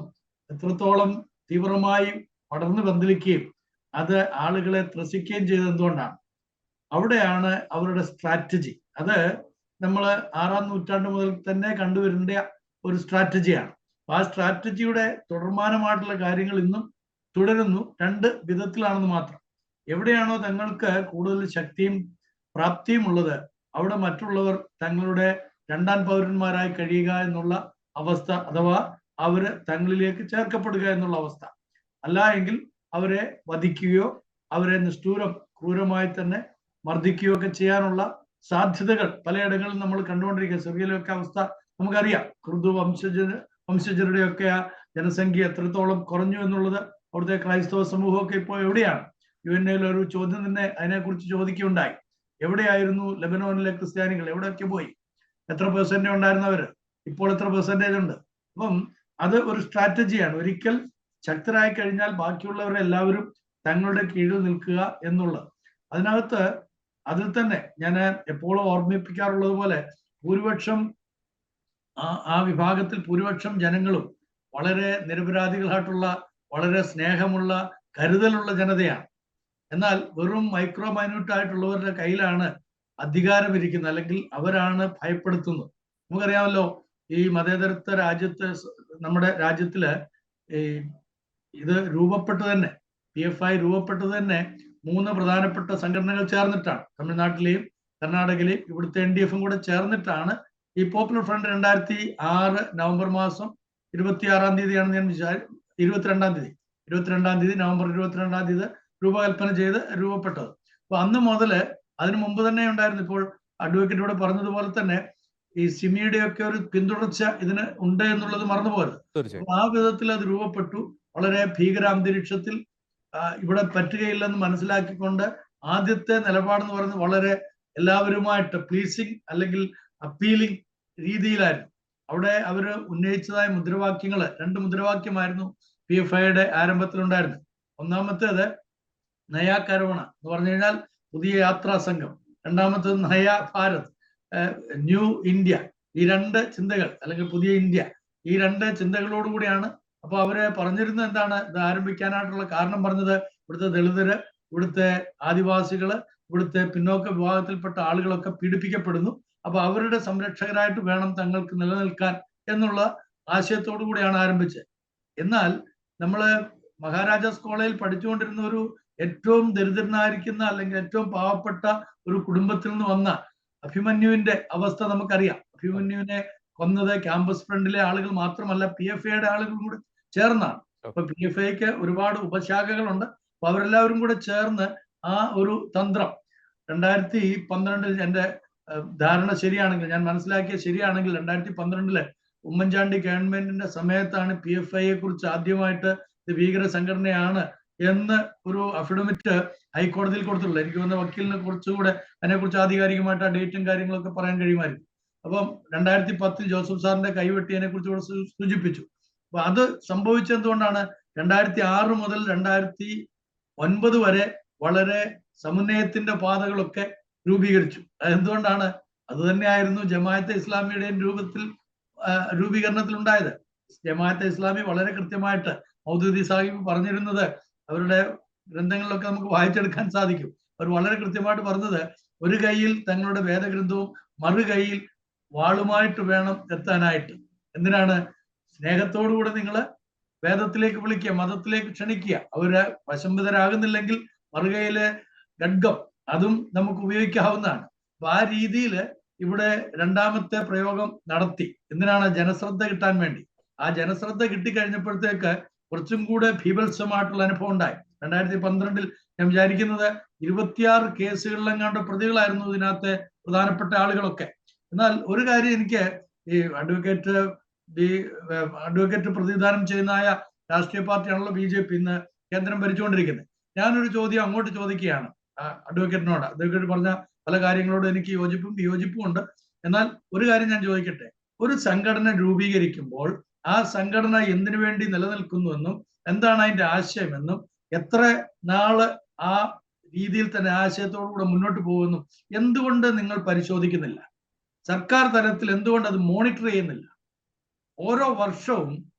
എത്രത്തോളം തീവ്രമായി പടർന്നു പന്തലിക്കുകയും അത് ആളുകളെ ത്രസിക്കുകയും ചെയ്തത് എന്തുകൊണ്ടാണ്? അവിടെയാണ് അവരുടെ സ്ട്രാറ്റജി. അത് നമ്മൾ 6-ാം നൂറ്റാണ്ട് മുതൽ തന്നെ കണ്ടുവരേണ്ട ഒരു സ്ട്രാറ്റജിയാണ്. ആ സ്ട്രാറ്റജിയുടെ തുടർമാനമായിട്ടുള്ള കാര്യങ്ങൾ ഇന്നും തുടരുന്നു. 2 വിധത്തിലാണെന്ന് മാത്രം. എവിടെയാണോ തങ്ങൾക്ക് കൂടുതൽ ശക്തിയും പ്രാപ്തിയും ഉള്ളത് അവിടെ മറ്റുള്ളവർ തങ്ങളുടെ രണ്ടാം പൗരന്മാരായി കഴിയുക എന്നുള്ള അവസ്ഥ, അഥവാ അവര് തങ്ങളിലേക്ക് ചേർക്കപ്പെടുക എന്നുള്ള അവസ്ഥ. അല്ല എങ്കിൽ അവരെ വധിക്കുകയോ അവരെ നിഷ്ഠൂരം ക്രൂരമായി തന്നെ മർദ്ദിക്കുകയോ ഒക്കെ ചെയ്യാനുള്ള സാധ്യതകൾ പലയിടങ്ങളിലും നമ്മൾ കണ്ടുകൊണ്ടിരിക്കുക. സിറിയയിലൊക്കെ അവസ്ഥ നമുക്കറിയാം. കുർദു വംശജരുടെയൊക്കെ ആ ജനസംഖ്യ എത്രത്തോളം കുറഞ്ഞു എന്നുള്ളത് അവിടുത്തെ ക്രൈസ്തവ സമൂഹമൊക്കെ ഇപ്പോൾ എവിടെയാണ്? UN-ൽ ഒരു ചോദ്യം തന്നെ അതിനെക്കുറിച്ച് ചോദിക്കുകയുണ്ടായി. എവിടെയായിരുന്നു ലെബനോനിലെ ക്രിസ്ത്യാനികൾ? എവിടെയൊക്കെ പോയി? എത്ര പെർസെന്റ് ഉണ്ടായിരുന്നവര്? ഇപ്പോൾ എത്ര പെർസെന്റേജ് ഉണ്ട്? അപ്പം അത് ഒരു സ്ട്രാറ്റജിയാണ്. ഒരിക്കൽ ശക്തരായി കഴിഞ്ഞാൽ ബാക്കിയുള്ളവരെല്ലാവരും തങ്ങളുടെ കീഴിൽ നിൽക്കുക എന്നുള്ളത്. അതിനകത്ത് അതിൽ തന്നെ ഞാൻ എപ്പോഴും ഓർമ്മിപ്പിക്കാറുള്ളത് പോലെ ഭൂരിപക്ഷം ആ വിഭാഗത്തിൽ ഭൂരിപക്ഷം ജനങ്ങളും വളരെ നിരപരാധികളായിട്ടുള്ള, വളരെ സ്നേഹമുള്ള, കരുതലുള്ള ജനതയാണ്. എന്നാൽ വെറും മൈക്രോ മൈന്യൂട്ട് ആയിട്ടുള്ളവരുടെ കയ്യിലാണ് അധികാരം ഇരിക്കുന്നത്, അല്ലെങ്കിൽ അവരാണ് ഭയപ്പെടുത്തുന്നത്. നമുക്കറിയാമല്ലോ, ഈ മതേതരത്വ രാജ്യത്ത്, നമ്മുടെ രാജ്യത്തില് ഈ ഇത് രൂപപ്പെട്ടു തന്നെ, PFI രൂപപ്പെട്ടത് തന്നെ 3 പ്രധാനപ്പെട്ട സംഘടനകൾ ചേർന്നിട്ടാണ്. തമിഴ്നാട്ടിലെയും കർണാടകയിലെയും ഇവിടുത്തെ NDF-ഉം കൂടെ ചേർന്നിട്ടാണ് ഈ പോപ്പുലർ ഫ്രണ്ട് 2006 നവംബർ മാസം 26-ാം തീയതിയാണ് ഞാൻ 22-ാം തീയതി നവംബർ 22-ാം തീയതി രൂപകൽപ്പന ചെയ്ത് രൂപപ്പെട്ടത്. അപ്പൊ അന്ന് മുതല്, അതിനു മുമ്പ് തന്നെ ഉണ്ടായിരുന്നു. ഇപ്പോൾ അഡ്വക്കേറ്റ് ഇവിടെ പറഞ്ഞതുപോലെ തന്നെ ഈ സിമിയുടെയൊക്കെ ഒരു പിന്തുടർച്ച ഇതിന് ഉണ്ട് എന്നുള്ളത് മറന്നുപോകരുത്. ആ വിധത്തിൽ അത് രൂപപ്പെട്ടു. വളരെ ഭീകരാന്തരീക്ഷത്തിൽ ഇവിടെ പറ്റുകയില്ലെന്ന് മനസ്സിലാക്കിക്കൊണ്ട് ആദ്യത്തെ നിലപാടെന്ന് പറയുന്നത് വളരെ എല്ലാവരുമായിട്ട് പ്ലീസിങ് അല്ലെങ്കിൽ അപ്പീലിംഗ് രീതിയിലായിരുന്നു. അവിടെ അവര് ഉന്നയിച്ചതായ മുദ്രാവാക്യങ്ങൾ 2 മുദ്രാവാക്യമായിരുന്നു PFIയുടെ ആരംഭത്തിലുണ്ടായിരുന്നത്. ഒന്നാമത്തേത് നയാ കരോണ എന്ന് പറഞ്ഞു കഴിഞ്ഞാൽ പുതിയ യാത്രാ സംഘം. രണ്ടാമത്തേത് നയാ ഭാരത്, ന്യൂ ഇന്ത്യ. ഈ 2 ചിന്തകൾ, അല്ലെങ്കിൽ പുതിയ ഇന്ത്യ, ഈ 2 ചിന്തകളോടുകൂടിയാണ്. അപ്പൊ അവര് പറഞ്ഞിരുന്നത് എന്താണ് ഇത് ആരംഭിക്കാനായിട്ടുള്ള കാരണം? പറഞ്ഞത് ഇവിടുത്തെ ദളിതര്, ഇവിടുത്തെ ആദിവാസികള്, ഇവിടുത്തെ പിന്നോക്ക വിഭാഗത്തിൽപ്പെട്ട ആളുകളൊക്കെ പീഡിപ്പിക്കപ്പെടുന്നു. അപ്പൊ അവരുടെ സംരക്ഷകരായിട്ട് വേണം തങ്ങൾക്ക് നിലനിൽക്കാൻ എന്നുള്ള ആശയത്തോടു കൂടിയാണ് ആരംഭിച്ചത്. എന്നാൽ നമ്മള് മഹാരാജാസ് കോളേജിൽ പഠിച്ചുകൊണ്ടിരുന്ന ഒരു ഏറ്റവും ദരിദ്രനായിരിക്കുന്ന, അല്ലെങ്കിൽ ഏറ്റവും പാവപ്പെട്ട ഒരു കുടുംബത്തിൽ നിന്ന് വന്ന അഭിമന്യുവിന്റെ അവസ്ഥ നമുക്കറിയാം. അഭിമന്യുവിനെ കൊന്നത് ക്യാമ്പസ് ഫ്രണ്ടിലെ ആളുകൾ മാത്രമല്ല, PFIയുടെ ആളുകൾ കൂടെ ചേർന്നാണ്. അപ്പൊ PFIക്ക് ഒരുപാട് ഉപശാഖകളുണ്ട്. അപ്പൊ അവരെല്ലാവരും കൂടെ ചേർന്ന് ആ ഒരു തന്ത്രം 2012 എന്റെ ധാരണ ശരിയാണെങ്കിൽ, ഞാൻ മനസ്സിലാക്കിയ ശരിയാണെങ്കിൽ, 2012 ഉമ്മൻചാണ്ടി ഗവൺമെന്റിന്റെ സമയത്താണ് PFIയെ കുറിച്ച് ആദ്യമായിട്ട് ഇത് ഭീകര സംഘടനയാണ് എന്ന് ഒരു അഫിഡവിറ്റ് ഹൈക്കോടതിയിൽ കൊടുത്തിട്ടുള്ളത്. എനിക്ക് തോന്നുന്ന വക്കീലിനെ കുറച്ചുകൂടെ അതിനെക്കുറിച്ച് ആധികാരികമായിട്ട് ആ ഡേറ്റും കാര്യങ്ങളൊക്കെ പറയാൻ കഴിയുമായിരിക്കും. അപ്പം 2010 ജോസഫ് സാറിന്റെ കൈവെട്ടിയതിനെ കുറിച്ച് ഇവിടെ സൂചിപ്പിച്ചു. അപ്പൊ അത് സംഭവിച്ചെന്തുകൊണ്ടാണ്? 2006 മുതൽ 2009 വരെ വളരെ സമുന്നയത്തിന്റെ പാതകളൊക്കെ രൂപീകരിച്ചു. അതെന്തുകൊണ്ടാണ്? അത് തന്നെയായിരുന്നു ജമാഅത്തെ ഇസ്ലാമിയുടെയും രൂപീകരണത്തിൽ ഉണ്ടായത്. ജമാഅത്തെ ഇസ്ലാമി വളരെ കൃത്യമായിട്ട് മൗദൂദി സാഹിബ് പറഞ്ഞിരുന്നത്, അവരുടെ ഗ്രന്ഥങ്ങളിലൊക്കെ നമുക്ക് വായിച്ചെടുക്കാൻ സാധിക്കും. അവർ വളരെ കൃത്യമായിട്ട് പറഞ്ഞത്, ഒരു കൈയിൽ തങ്ങളുടെ വേദഗ്രന്ഥവും മറു കൈയിൽ വാളുമായിട്ട് വേണം എത്താനായിട്ട്. എന്തിനാണ്? സ്നേഹത്തോടുകൂടെ നിങ്ങൾ വേദത്തിലേക്ക് വിളിക്കുക, മതത്തിലേക്ക് ക്ഷണിക്കുക. അവര് വശംബിതരാകുന്നില്ലെങ്കിൽ മറുകയിലെ ഖഡ്ഗം അതും നമുക്ക് ഉപയോഗിക്കാവുന്നതാണ്. അപ്പൊ ആ രീതിയിൽ ഇവിടെ 2ാമത്തെ പ്രയോഗം നടത്തി. എന്തിനാണ്? ജനശ്രദ്ധ കിട്ടാൻ വേണ്ടി. ആ ജനശ്രദ്ധ കിട്ടിക്കഴിഞ്ഞപ്പോഴത്തേക്ക് കുറച്ചും കൂടെ ഭീഭത്സമായിട്ടുള്ള അനുഭവം ഉണ്ടായി. 2012 ഞാൻ വിചാരിക്കുന്നത് 26 കേസുകളിലെങ്ങാണ്ട് പ്രതികളായിരുന്നു ഇതിനകത്തെ പ്രധാനപ്പെട്ട ആളുകളൊക്കെ. എന്നാൽ ഒരു കാര്യം എനിക്ക് ഈ അഡ്വക്കേറ്റ് പ്രതിനിധാനം ചെയ്യുന്നതായ രാഷ്ട്രീയ പാർട്ടിയാണല്ലോ BJP ഇന്ന് കേന്ദ്രം ഭരിച്ചുകൊണ്ടിരിക്കുന്നത്. ഞാനൊരു ചോദ്യം അങ്ങോട്ട് ചോദിക്കുകയാണ് അഡ്വക്കേറ്റിനോട്. അഡ്വക്കേറ്റ് പറഞ്ഞ പല കാര്യങ്ങളോടും എനിക്ക് യോജിപ്പും വിയോജിപ്പും ഉണ്ട്. എന്നാൽ ഒരു കാര്യം ഞാൻ ചോദിക്കട്ടെ, ഒരു സംഘടന രൂപീകരിക്കുമ്പോൾ ആ സംഘടന എന്തിനു വേണ്ടി നിലനിൽക്കുന്നുവെന്നും എന്താണ് അതിന്റെ ആശയമെന്നും എത്ര നാള് ആ രീതിയിൽ തന്നെ ആശയത്തോടുകൂടെ മുന്നോട്ട് പോകുമെന്നും എന്തുകൊണ്ട് നിങ്ങൾ പരിശോധിക്കുന്നില്ല? സർക്കാർ തലത്തിൽ എന്തുകൊണ്ട് അത് മോണിറ്റർ ചെയ്യുന്നില്ല? ഓരോ വർഷവും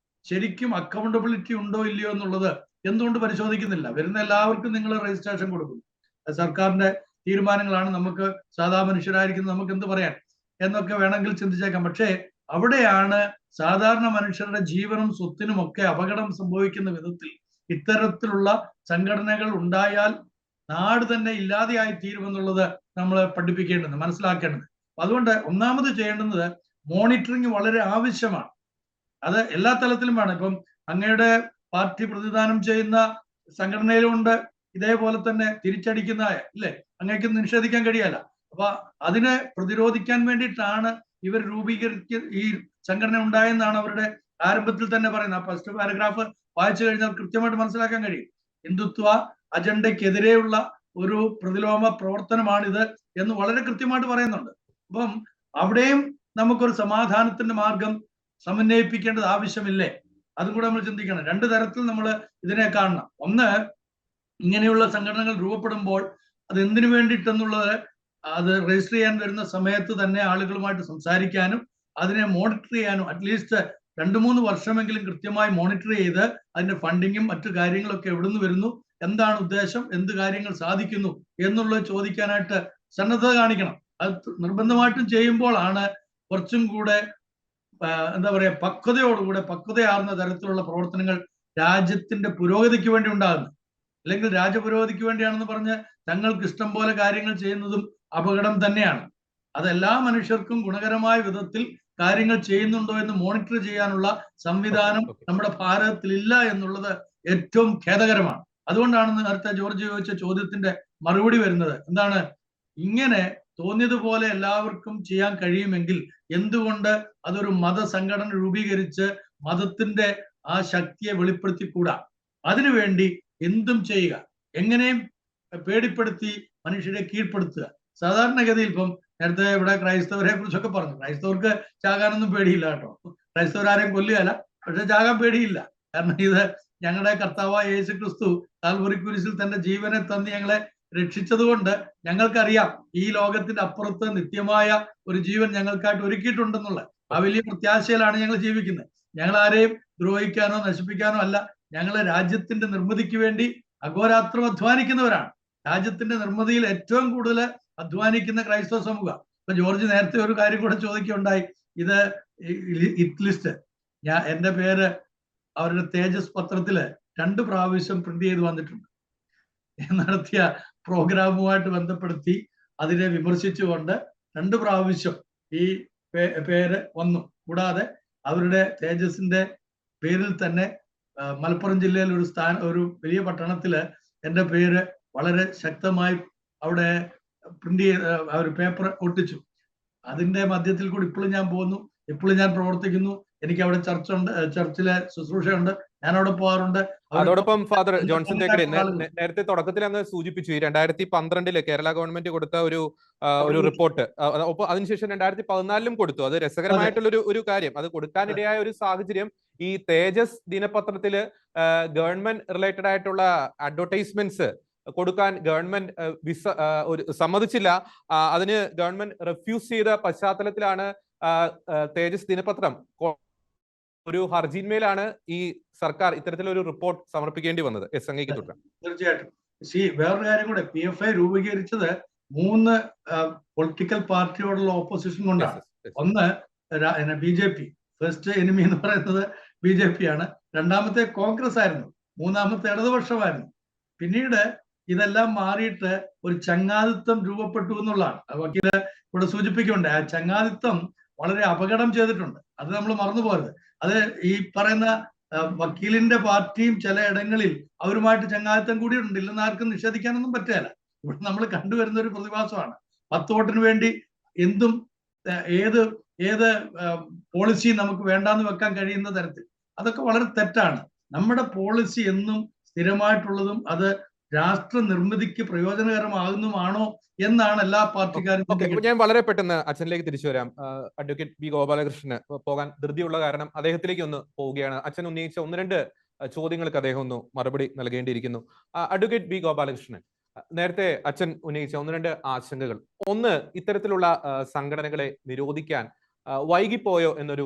ശരിക്കും അക്കൗണ്ടബിലിറ്റി ഉണ്ടോ ഇല്ലയോ എന്നുള്ളത് എന്തുകൊണ്ട് പരിശോധിക്കുന്നില്ല? വരുന്ന എല്ലാവർക്കും നിങ്ങൾ രജിസ്ട്രേഷൻ കൊടുക്കും. സർക്കാരിന്റെ തീരുമാനങ്ങളാണ്, നമുക്ക് സാധാ മനുഷ്യരായിരിക്കുന്നത് നമുക്ക് എന്ത് പറയാൻ എന്നൊക്കെ വേണമെങ്കിൽ ചിന്തിച്ചേക്കാം. പക്ഷേ അവിടെയാണ് സാധാരണ മനുഷ്യരുടെ ജീവനും സ്വത്തിനും ഒക്കെ അപകടം സംഭവിക്കുന്ന വിധത്തിൽ ഇത്തരത്തിലുള്ള സംഘടനകൾ ഉണ്ടായാൽ നാട് തന്നെ ഇല്ലാതെയായി തീരുമെന്നുള്ളത് നമ്മൾ പഠിപ്പിക്കേണ്ടത്, മനസ്സിലാക്കേണ്ടത്. അതുകൊണ്ട് ഒന്നാമത് ചെയ്യേണ്ടുന്നത് മോണിറ്ററിങ് വളരെ ആവശ്യമാണ്. അത് എല്ലാ തലത്തിലും വേണം. ഇപ്പം അങ്ങയുടെ പാർട്ടി പ്രതിദാനം ചെയ്യുന്ന സംഘടനയിലുണ്ട് ഇതേപോലെ തന്നെ തിരിച്ചടിക്കുന്ന, ഇല്ലേ, അങ്ങേക്ക് നിഷേധിക്കാൻ കഴിയല്ല. അപ്പൊ അതിനെ പ്രതിരോധിക്കാൻ വേണ്ടിയിട്ടാണ് ഇവർ ഈ സംഘടന ഉണ്ടായെന്നാണ് അവരുടെ ആരംഭത്തിൽ തന്നെ പറയുന്നത്. ആ ഫസ്റ്റ് പാരഗ്രാഫ് വായിച്ചു കഴിഞ്ഞാൽ കൃത്യമായിട്ട് മനസ്സിലാക്കാൻ കഴിയും. ഹിന്ദുത്വ അജണ്ടയ്ക്കെതിരെയുള്ള ഒരു പ്രതിലോമ പ്രവർത്തനമാണിത് എന്ന് വളരെ കൃത്യമായിട്ട് പറയുന്നുണ്ട്. അപ്പം അവിടെയും നമുക്കൊരു സമാധാനത്തിന്റെ മാർഗം സമന്വയിപ്പിക്കേണ്ടത് ആവശ്യമില്ലേ? അതും കൂടെ നമ്മൾ ചിന്തിക്കണം. രണ്ട് തരത്തിൽ നമ്മൾ ഇതിനെ കാണണം. ഒന്ന്, ഇങ്ങനെയുള്ള സംഘടനകൾ രൂപപ്പെടുമ്പോൾ അത് എന്തിനു വേണ്ടിയിട്ടെന്നുള്ളത് അത് രജിസ്റ്റർ ചെയ്യാൻ വരുന്ന സമയത്ത് തന്നെ ആളുകളുമായിട്ട് സംസാരിക്കാനും അതിനെ മോണിറ്റർ ചെയ്യാനും അറ്റ്ലീസ്റ്റ് 2-3 വർഷമെങ്കിലും കൃത്യമായി മോണിറ്റർ ചെയ്ത് അതിന്റെ ഫണ്ടിങ്ങും മറ്റു കാര്യങ്ങളൊക്കെ എവിടുന്ന് വരുന്നു, എന്താണ് ഉദ്ദേശം, എന്ത് കാര്യങ്ങൾ സാധിക്കുന്നു എന്നുള്ളത് ചോദിക്കാനായിട്ട് സന്നദ്ധത കാണിക്കണം. അത് നിർബന്ധമായിട്ടും ചെയ്യുമ്പോഴാണ് കുറച്ചും കൂടെ എന്താ പറയാ പക്വതയാർന്ന തരത്തിലുള്ള പ്രവർത്തനങ്ങൾ രാജ്യത്തിന്റെ പുരോഗതിക്ക് വേണ്ടി ഉണ്ടാകുന്നത്. അല്ലെങ്കിൽ രാജ്യപുരോഗതിക്ക് വേണ്ടിയാണെന്ന് പറഞ്ഞ് തങ്ങൾക്ക് ഇഷ്ടം പോലെ കാര്യങ്ങൾ ചെയ്യുന്നതും അപകടം തന്നെയാണ്. അതെല്ലാ മനുഷ്യർക്കും ഗുണകരമായ വിധത്തിൽ കാര്യങ്ങൾ ചെയ്യുന്നുണ്ടോ എന്ന് മോണിറ്റർ ചെയ്യാനുള്ള സംവിധാനം നമ്മുടെ ഭാരതത്തിൽ ഇല്ല എന്നുള്ളത് ഏറ്റവും ഖേദകരമാണ്. അതുകൊണ്ടാണ് നേരത്തെ ജോർജ് ചോദിച്ച ചോദ്യത്തിന്റെ മറുപടി വരുന്നത്. എന്താണ്, ഇങ്ങനെ തോന്നിയതുപോലെ എല്ലാവർക്കും ചെയ്യാൻ കഴിയുമെങ്കിൽ എന്തുകൊണ്ട് അതൊരു മതസംഘടന രൂപീകരിച്ച് മതത്തിന്റെ ആ ശക്തിയെ വെളിപ്പെടുത്തിക്കൂടാ? അതിനുവേണ്ടി എന്തും ചെയ്യുക, എങ്ങനെയും പേടിപ്പെടുത്തി മനുഷ്യരെ കീഴ്പ്പെടുത്തുക. സാധാരണഗതിയിൽ ഇപ്പം നേരത്തെ ഇവിടെ ക്രൈസ്തവരെ കുറിച്ചൊക്കെ പറഞ്ഞു. ക്രൈസ്തവർക്ക് ചാകാനൊന്നും പേടിയില്ല കേട്ടോ. ക്രൈസ്തവരാരെയും കൊല്ലുകയല്ല, പക്ഷെ ചാകാൻ പേടിയില്ല. കാരണം ഇത് ഞങ്ങളുടെ കർത്താവായ യേശു ക്രിസ്തു കാൽവറി കുരിശിൽ തന്റെ ജീവനെ തന്ന് ഞങ്ങളെ രക്ഷിച്ചത് കൊണ്ട് ഞങ്ങൾക്കറിയാം ഈ ലോകത്തിന്റെ അപ്പുറത്ത് നിത്യമായ ഒരു ജീവൻ ഞങ്ങൾക്കായിട്ട് ഒരുക്കിയിട്ടുണ്ടെന്നുള്ള ആ വലിയ പ്രത്യാശയിലാണ് ഞങ്ങൾ ജീവിക്കുന്നത്. ഞങ്ങൾ ആരെയും ദ്രോഹിക്കാനോ നശിപ്പിക്കാനോ അല്ല. ഞങ്ങളെ രാജ്യത്തിന്റെ നിർമ്മിതിക്ക് വേണ്ടി അഘോരാത്രം അധ്വാനിക്കുന്നവരാണ്. രാജ്യത്തിന്റെ നിർമ്മിതിയിൽ ഏറ്റവും കൂടുതൽ അധ്വാനിക്കുന്ന ക്രൈസ്തവ സമൂഹം. ഇപ്പൊ ജോർജ് നേരത്തെ ഒരു കാര്യം കൂടെ ചോദിക്കുകയുണ്ടായി. ഇത് ഹിറ്റ് ലിസ്റ്റ്, എന്റെ പേര് അവരുടെ തേജസ് പത്രത്തില് 2 പ്രാവശ്യം പ്രിന്റ് ചെയ്ത് വന്നിട്ടുണ്ട്. നടത്തിയ പ്രോഗ്രാമുമായിട്ട് ബന്ധപ്പെടുത്തി അതിനെ വിമർശിച്ചുകൊണ്ട് 2 പ്രാവശ്യം ഈ പേര് വന്നു. കൂടാതെ അവരുടെ തേജസിന്റെ പേരിൽ തന്നെ മലപ്പുറം ജില്ലയിൽ ഒരു വലിയ പട്ടണത്തില് എൻ്റെ പേര് വളരെ ശക്തമായി അവിടെ പ്രിന്റ് ചെയ്ത് അവർ പേപ്പർ ഒട്ടിച്ചു. അതിന്റെ മധ്യത്തിൽ കൂടി ഇപ്പോഴും ഞാൻ പോകുന്നു, ഇപ്പോഴും ഞാൻ പ്രവർത്തിക്കുന്നു. എനിക്ക് അവിടെ ചർച്ചുണ്ട്, ചർച്ചിലെ ശുശ്രൂഷയുണ്ട്, ഞാൻ അവിടെ പോകാറുണ്ട്. അതോടൊപ്പം ഫാദർ ജോൺസൺ തേക്കടി നേരത്തെ തുടക്കത്തിൽ അങ്ങ് സൂചിപ്പിച്ചു, 2012 കേരള ഗവൺമെന്റ് കൊടുത്ത ഒരു റിപ്പോർട്ട്, ഒപ്പം അതിനുശേഷം 2014 കൊടുത്തു. അത് രസകരമായിട്ടുള്ള ഒരു കാര്യം, അത് കൊടുക്കാനിടയായ ഒരു സാഹചര്യം, ഈ തേജസ് ദിനപത്രത്തില് ഗവൺമെന്റ് റിലേറ്റഡ് ആയിട്ടുള്ള അഡ്വർടൈസ്മെന്റ്സ് കൊടുക്കാൻ ഗവൺമെന്റ് സമ്മതിച്ചില്ല. അതിന് ഗവൺമെന്റ് റിഫ്യൂസ് ചെയ്ത പശ്ചാത്തലത്തിലാണ് തേജസ് ദിനപത്രം ഒരു ഹർജിന്മേലാണ് ഈ സർക്കാർ ഇത്തരത്തിലൊരു റിപ്പോർട്ട് സമർപ്പിക്കേണ്ടി വന്നത്. തീർച്ചയായിട്ടും. വേറൊരു കാര്യം കൂടെ, PFI രൂപീകരിച്ചത് 3 പൊളിറ്റിക്കൽ പാർട്ടിയോടുള്ള ഓപ്പോസിഷൻ കൊണ്ടാണ്. ഒന്ന് BJP, ഫസ്റ്റ് എനിമി എന്ന് പറയുന്നത് BJP ആണ്. രണ്ടാമത്തെ കോൺഗ്രസ് ആയിരുന്നു. മൂന്നാമത്തെ ഇടതുപക്ഷമായിരുന്നു. പിന്നീട് ഇതെല്ലാം മാറിയിട്ട് ഒരു ചങ്ങാതിത്വം രൂപപ്പെട്ടു എന്നുള്ളതാണ്. വക്കീല് ഇവിടെ സൂചിപ്പിക്കുന്നുണ്ട്. ആ ചങ്ങാതിത്വം വളരെ അപകടം ചെയ്തിട്ടുണ്ട്. അത് നമ്മൾ മറന്നു പോകരുത്. അത് ഈ പറയുന്ന വക്കീലിന്റെ പാർട്ടിയും ചില ഇടങ്ങളിൽ അവരുമായിട്ട് ചങ്ങാതിത്വം കൂടിയുണ്ട്. ഇല്ലെന്ന് ആർക്കും നിഷേധിക്കാനൊന്നും പറ്റില്ല. ഇവിടെ നമ്മൾ കണ്ടുവരുന്ന ഒരു പ്രതിഭാസമാണ്. 10 വോട്ടിന് വേണ്ടി എന്തും ഏത് പോളിസി നമുക്ക് വേണ്ടാന്ന് വെക്കാൻ കഴിയുന്ന തരത്തിൽ. അതൊക്കെ വളരെ തെറ്റാണ്. നമ്മുടെ പോളിസി എന്നും സ്ഥിരമായിട്ടുള്ളതും അത് രാഷ്ട്ര നിർമ്മിതിക്ക് പ്രയോജനകരമാകുന്നതുമാണോ എന്നാണ് എല്ലാ പാർട്ടിക്കാരും ചിന്തിക്കുന്നത്. ഞാൻ വളരെ പെട്ടെന്ന് അച്ഛനിലേക്ക് തിരിച്ചു വരാം. അഡ്വക്കേറ്റ് ബി ഗോപാലകൃഷ്ണന് പോകാൻ ധൃതിയുള്ള കാരണം അദ്ദേഹത്തിലേക്ക് ഒന്ന് പോവുകയാണ്. അച്ഛൻ ഉന്നയിച്ച ഒന്ന് രണ്ട് ചോദ്യങ്ങൾക്ക് അദ്ദേഹം ഒന്ന് മറുപടി നൽകേണ്ടിയിരിക്കുന്നു. അഡ്വക്കേറ്റ് ബി ഗോപാലകൃഷ്ണൻ, നേരത്തെ അച്ഛൻ ഉന്നയിച്ച ഒന്ന് രണ്ട് ആശങ്കകൾ. ഒന്ന്, ഇത്തരത്തിലുള്ള സംഘടനകളെ നിരോധിക്കാൻ വൈകിപ്പോയോ എന്നൊരു